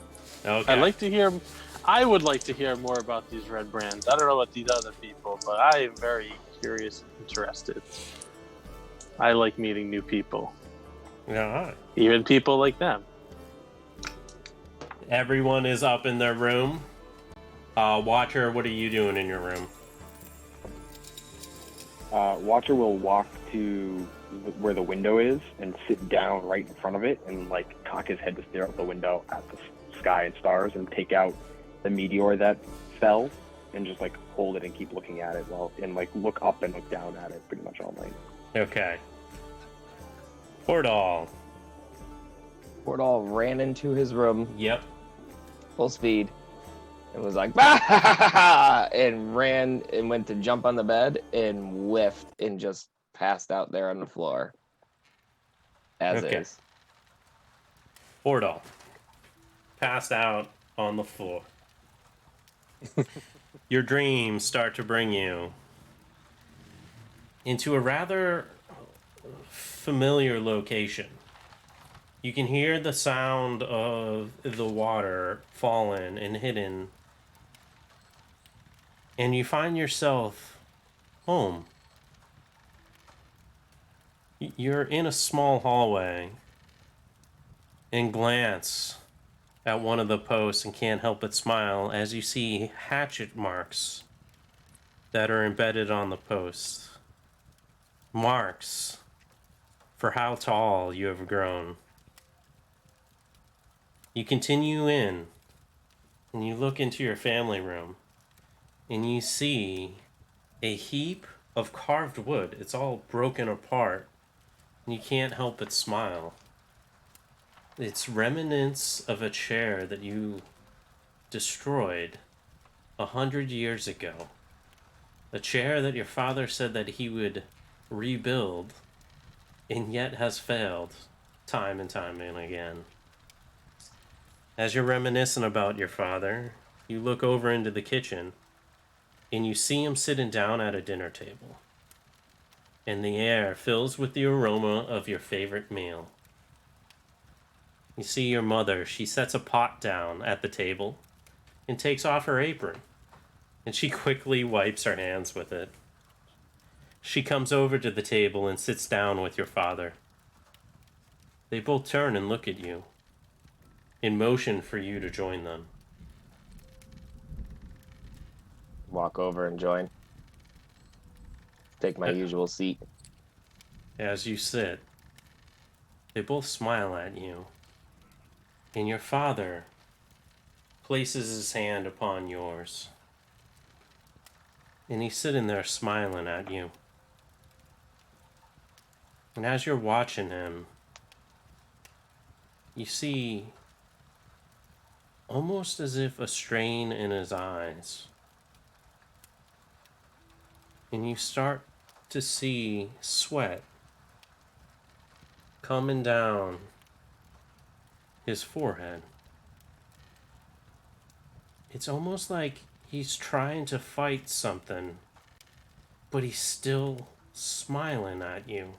Speaker 1: Okay.
Speaker 3: I would like to hear more about these Redbrands. I don't know about these other people, but I am very curious and interested. I like meeting new people.
Speaker 1: Yeah.
Speaker 3: Even people like them.
Speaker 1: Everyone is up in their room. Watcher, what are you doing in your room?
Speaker 4: Watcher will walk to where the window is and sit down right in front of it and cock his head to stare out the window at the sky and stars and take out the meteor that fell and just hold it and keep looking at it and look up and look down at it pretty much all night. Okay.
Speaker 1: Portal
Speaker 2: ran into his room.
Speaker 1: Yep.
Speaker 2: Full speed. And was like, bah! And ran and went to jump on the bed and whiffed and just passed out there on the floor. As is.
Speaker 1: Portal passed out on the floor. Your dreams start to bring you into a rather familiar location. You can hear the sound of the water fallen and hidden. And you find yourself home. You're in a small hallway and glance at one of the posts and can't help but smile as you see hatchet marks that are embedded on the post. Marks for how tall you have grown. You continue in and you look into your family room and you see a heap of carved wood. It's all broken apart and you can't help but smile. It's remnants of a chair that you destroyed 100 years ago. A chair that your father said that he would rebuild and yet has failed time and time and again. As you're reminiscing about your father, you look over into the kitchen and you see him sitting down at a dinner table. And the air fills with the aroma of your favorite meal. You see your mother, she sets a pot down at the table and takes off her apron. And she quickly wipes her hands with it. She comes over to the table and sits down with your father. They both turn and look at you, in motion for you to join them.
Speaker 2: Walk over and join. Take my usual seat.
Speaker 1: As you sit, they both smile at you, and your father places his hand upon yours. And he's sitting there smiling at you. And as you're watching him, you see almost as if a strain in his eyes. And you start to see sweat coming down his forehead. It's almost like he's trying to fight something, but he's still smiling at you.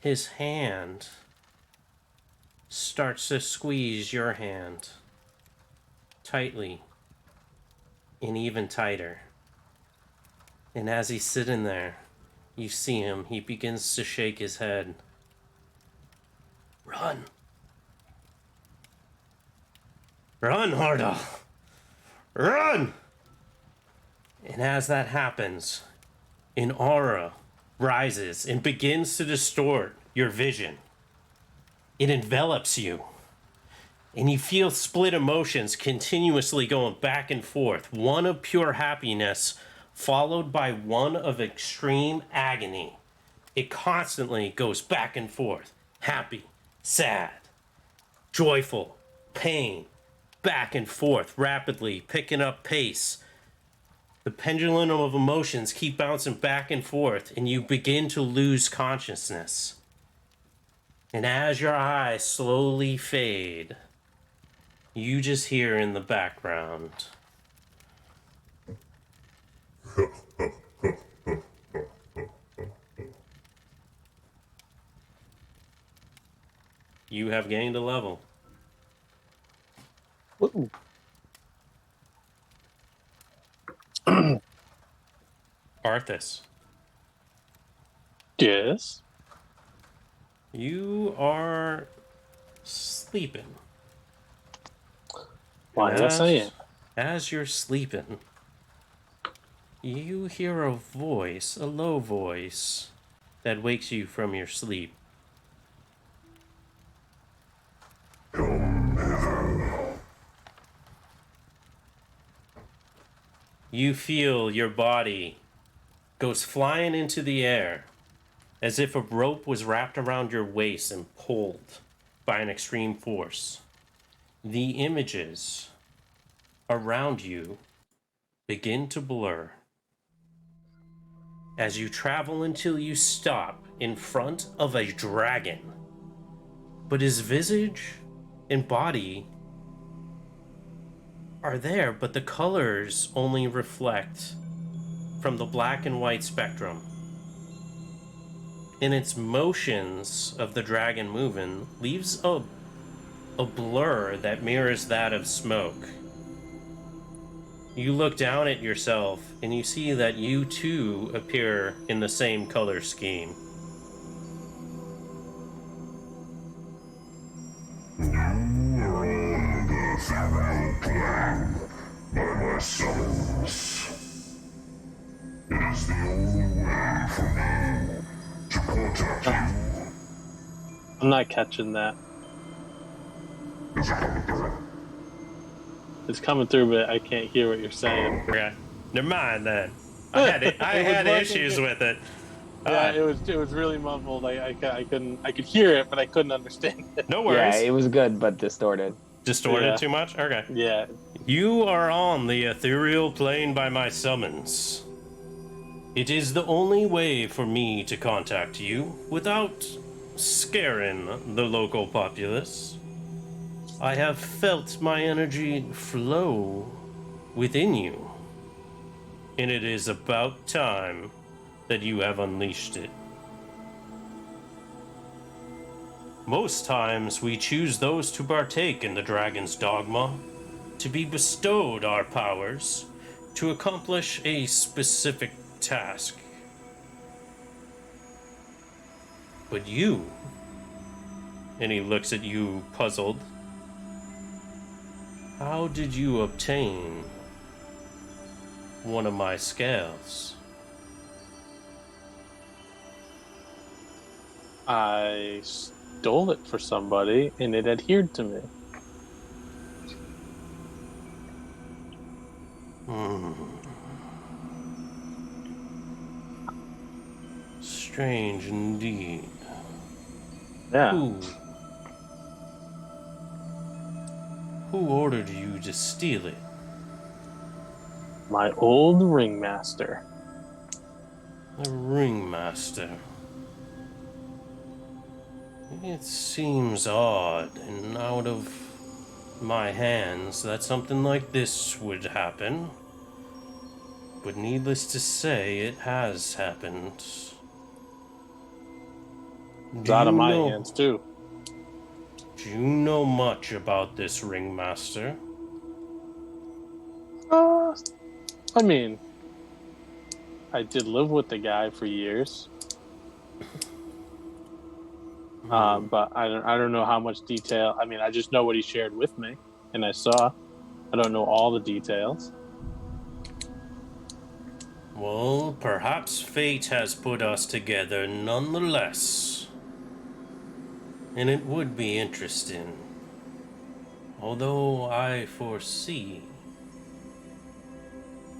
Speaker 1: His hand starts to squeeze your hand tightly and even tighter. And as he's sitting there, you see him, he begins to shake his head. Run! Run, Harda! Run! And as that happens, an aura rises and begins to distort your vision. It envelops you. And you feel split emotions continuously going back and forth. One of pure happiness, followed by one of extreme agony. It constantly goes back and forth. Happy, sad, joyful, pain, back and forth, rapidly, picking up pace. The pendulum of emotions keep bouncing back and forth, and you begin to lose consciousness. And as your eyes slowly fade, you just hear in the background, you have gained a level.
Speaker 2: Ooh.
Speaker 1: Arthas,
Speaker 3: Yes.
Speaker 1: you are sleeping.
Speaker 3: Why, yes, I am.
Speaker 1: As you're sleeping, you hear a voice, a low voice, that wakes you from your sleep. You feel your body goes flying into the air as if a rope was wrapped around your waist and pulled by an extreme force. The images around you begin to blur as you travel until you stop in front of a dragon. But his visage and body are there, but the colors only reflect from the black and white spectrum. And its motions of the dragon moving leaves a blur that mirrors that of smoke. You look down at yourself and you see that you too appear in the same color scheme.
Speaker 5: You are on the ethereal plane by my summons. It is the only way for me to protect you.
Speaker 3: I'm not catching that.
Speaker 5: Is it coming through?
Speaker 3: It's coming through, but I can't hear what you're saying.
Speaker 1: Okay, never mind then. I had issues with it.
Speaker 3: Yeah, it was really muffled. I could hear it, but I couldn't understand it.
Speaker 1: No
Speaker 2: Yeah,
Speaker 1: worries.
Speaker 2: it was good, but distorted.
Speaker 1: Distorted
Speaker 3: Yeah.
Speaker 1: too much? Okay.
Speaker 3: Yeah.
Speaker 1: You are on the ethereal plane by my summons. It is the only way for me to contact you without scaring the local populace. I have felt my energy flow within you, and it is about time that you have unleashed it. Most times we choose those to partake in the dragon's dogma, to be bestowed our powers, to accomplish a specific task. But you, and he looks at you puzzled, how did you obtain one of my scales?
Speaker 3: I stole it for somebody, and it adhered to me.
Speaker 1: Strange indeed.
Speaker 3: Yeah.
Speaker 1: Who ordered you to steal it?
Speaker 3: My old ringmaster.
Speaker 1: A ringmaster. It seems odd and out of my hands that something like this would happen. But needless to say, it has happened.
Speaker 3: It's out of my hands, too.
Speaker 1: Do you know much about this ringmaster?
Speaker 3: I mean, I did live with the guy for years. But I don't know how much detail. I mean, I just know what he shared with me, and I saw. I don't know all the details.
Speaker 1: Well, perhaps fate has put us together nonetheless. And it would be interesting. Although I foresee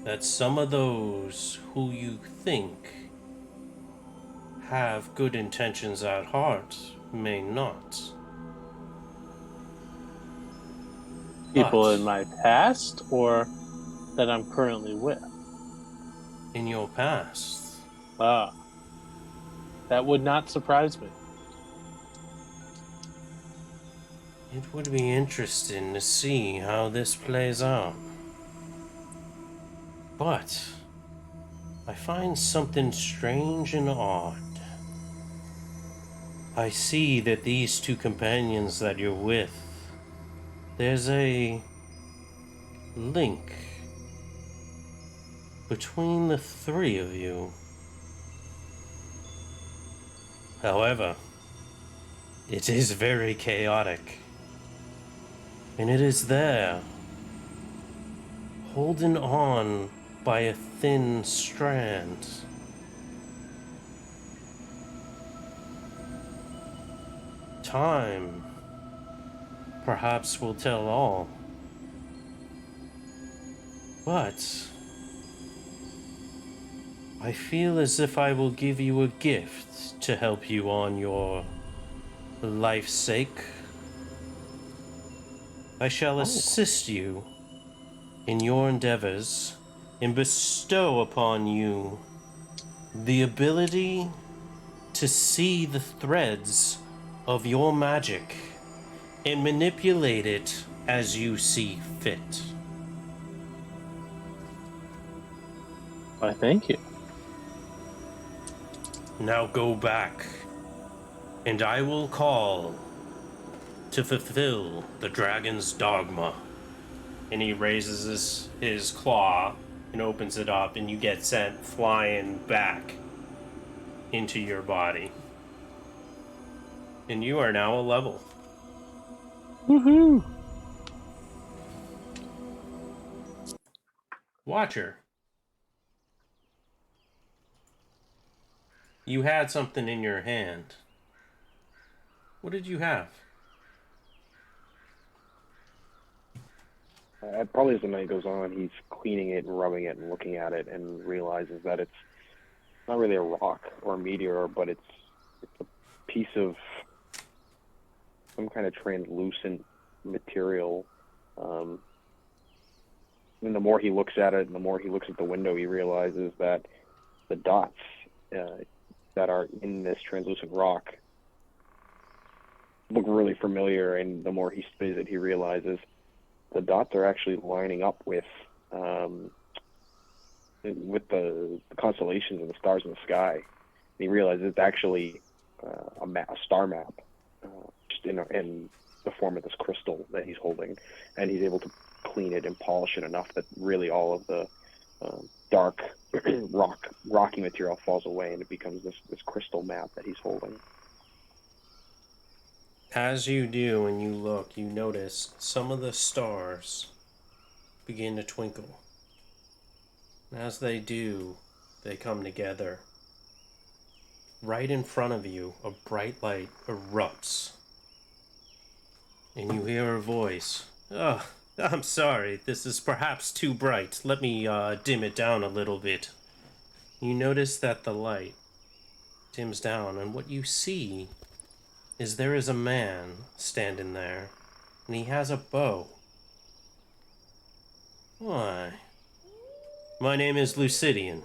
Speaker 1: that some of those who you think have good intentions at heart may not.
Speaker 3: People
Speaker 1: But
Speaker 3: in my past, or that I'm currently with.
Speaker 1: in your past,
Speaker 3: That would not surprise me.
Speaker 1: it would be interesting to see how this plays out. But I find something strange and odd. I see that these two companions that you're with, there's a link between the three of you. However, it is very chaotic. And it is there, holding on by a thin strand. Time, perhaps, will tell all. But I feel as if I will give you a gift to help you on your life's sake. I shall assist you in your endeavors and bestow upon you the ability to see the threads of your magic and manipulate it as you see fit.
Speaker 3: I thank you.
Speaker 1: Now go back, and I will call to fulfill the dragon's dogma. And he raises his claw and opens it up, and you get sent flying back into your body. And you are now a level.
Speaker 3: Woohoo!
Speaker 1: Watcher. You had something in your hand. What did you have?
Speaker 4: Probably as the night goes on, he's cleaning it and rubbing it and looking at it and realizes that it's not really a rock or a meteor, but it's a piece of some kind of translucent material. And the more he looks at it and the more he looks at the window, he realizes that the dots that are in this translucent rock look really familiar, and the more he studies it, he realizes the dots are actually lining up with the constellations and the stars in the sky. And he realizes it's actually a star map, just in the form of this crystal that he's holding, and he's able to clean it and polish it enough that really all of the dark rocky material falls away, and it becomes this crystal map that he's holding.
Speaker 1: As you do and you look, you notice some of the stars begin to twinkle. And as they do, they come together. Right in front of you, a bright light erupts. And you hear a voice. "Oh, I'm sorry, this is perhaps too bright. Let me dim it down a little bit." You notice that the light dims down, and what you see is there is a man standing there, and he has a bow, Why? My name is Lucidian,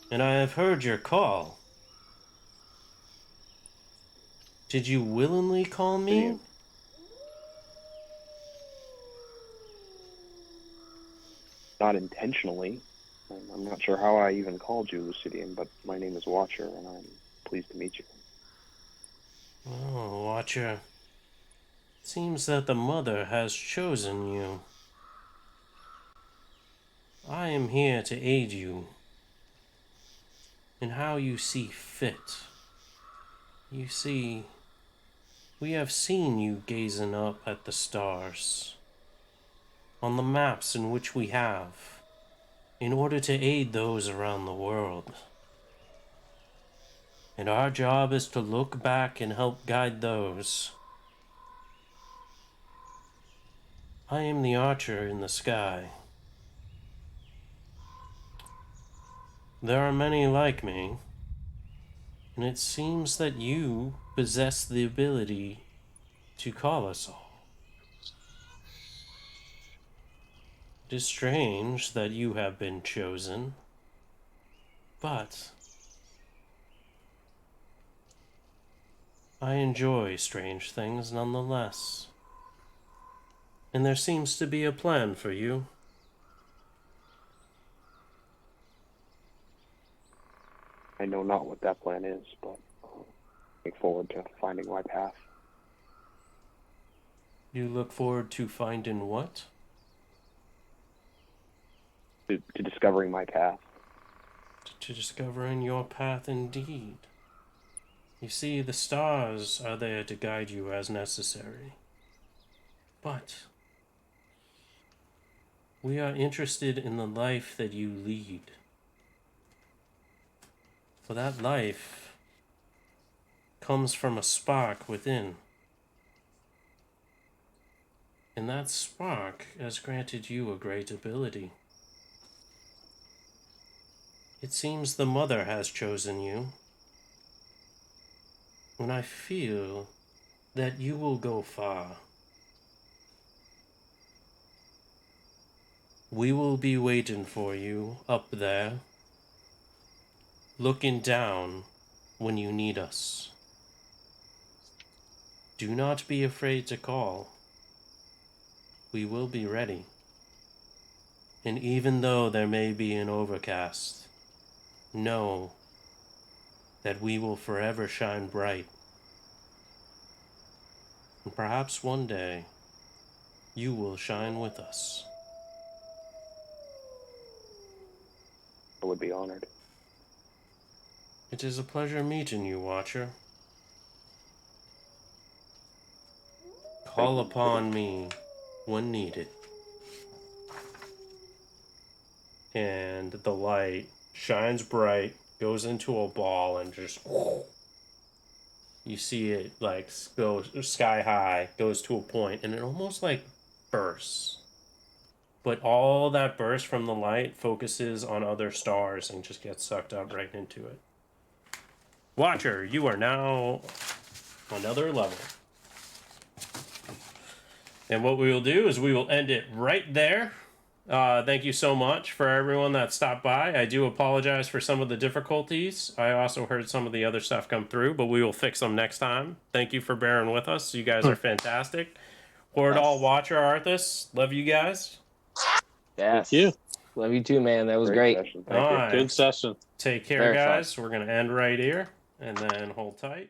Speaker 1: and I have heard your call. Did you willingly call me?
Speaker 4: Lucidian. Not intentionally. I'm not sure how I even called you Lucidian, but my name is Watcher, and I'm pleased to meet you.
Speaker 1: Oh, Watcher. It seems that the Mother has chosen you. I am here to aid you in how you see fit. You see, we have seen you gazing up at the stars on the maps in which we have, in order to aid those around the world. And our job is to look back and help guide those. I am the archer in the sky. There are many like me, and it seems that you possess the ability to call us all. It is strange that you have been chosen, but I enjoy strange things nonetheless. And there seems to be a plan for you.
Speaker 4: I know not what that plan is, but look forward to finding my path.
Speaker 1: You look forward to finding what?
Speaker 4: To discovering my path.
Speaker 1: To discovering your path indeed. You see, the stars are there to guide you as necessary. But we are interested in the life that you lead. For that life comes from a spark within. And that spark has granted you a great ability. It seems the Mother has chosen you. And I feel that you will go far. We will be waiting for you up there, looking down when you need us. Do not be afraid to call. We will be ready. And even though there may be an overcast, know that we will forever shine bright. And perhaps one day, you will shine with us.
Speaker 4: I would be honored.
Speaker 1: It is a pleasure meeting you, Watcher. Call upon me when needed. And the light shines bright, goes into a ball, and just... You see it, like, go sky high, goes to a point, and it almost, like, bursts. But all that burst from the light focuses on other stars and just gets sucked up right into it. Watcher, you are now another level. And what we will do is we will end it right there. Thank you so much for everyone that stopped by. I do apologize for some of the difficulties. I also heard some of the other stuff come through, but we will fix them next time. Thank you for bearing with us. You guys are fantastic. Horde all Watcher Arthas. Love you guys.
Speaker 2: Yes.
Speaker 3: Thank you.
Speaker 2: Love you too, man. That was great.
Speaker 4: Session.
Speaker 1: All
Speaker 4: Thank you.
Speaker 1: right.
Speaker 3: Good session.
Speaker 1: Take care,
Speaker 2: Very fun.
Speaker 1: guys. We're going to end right here and then hold tight.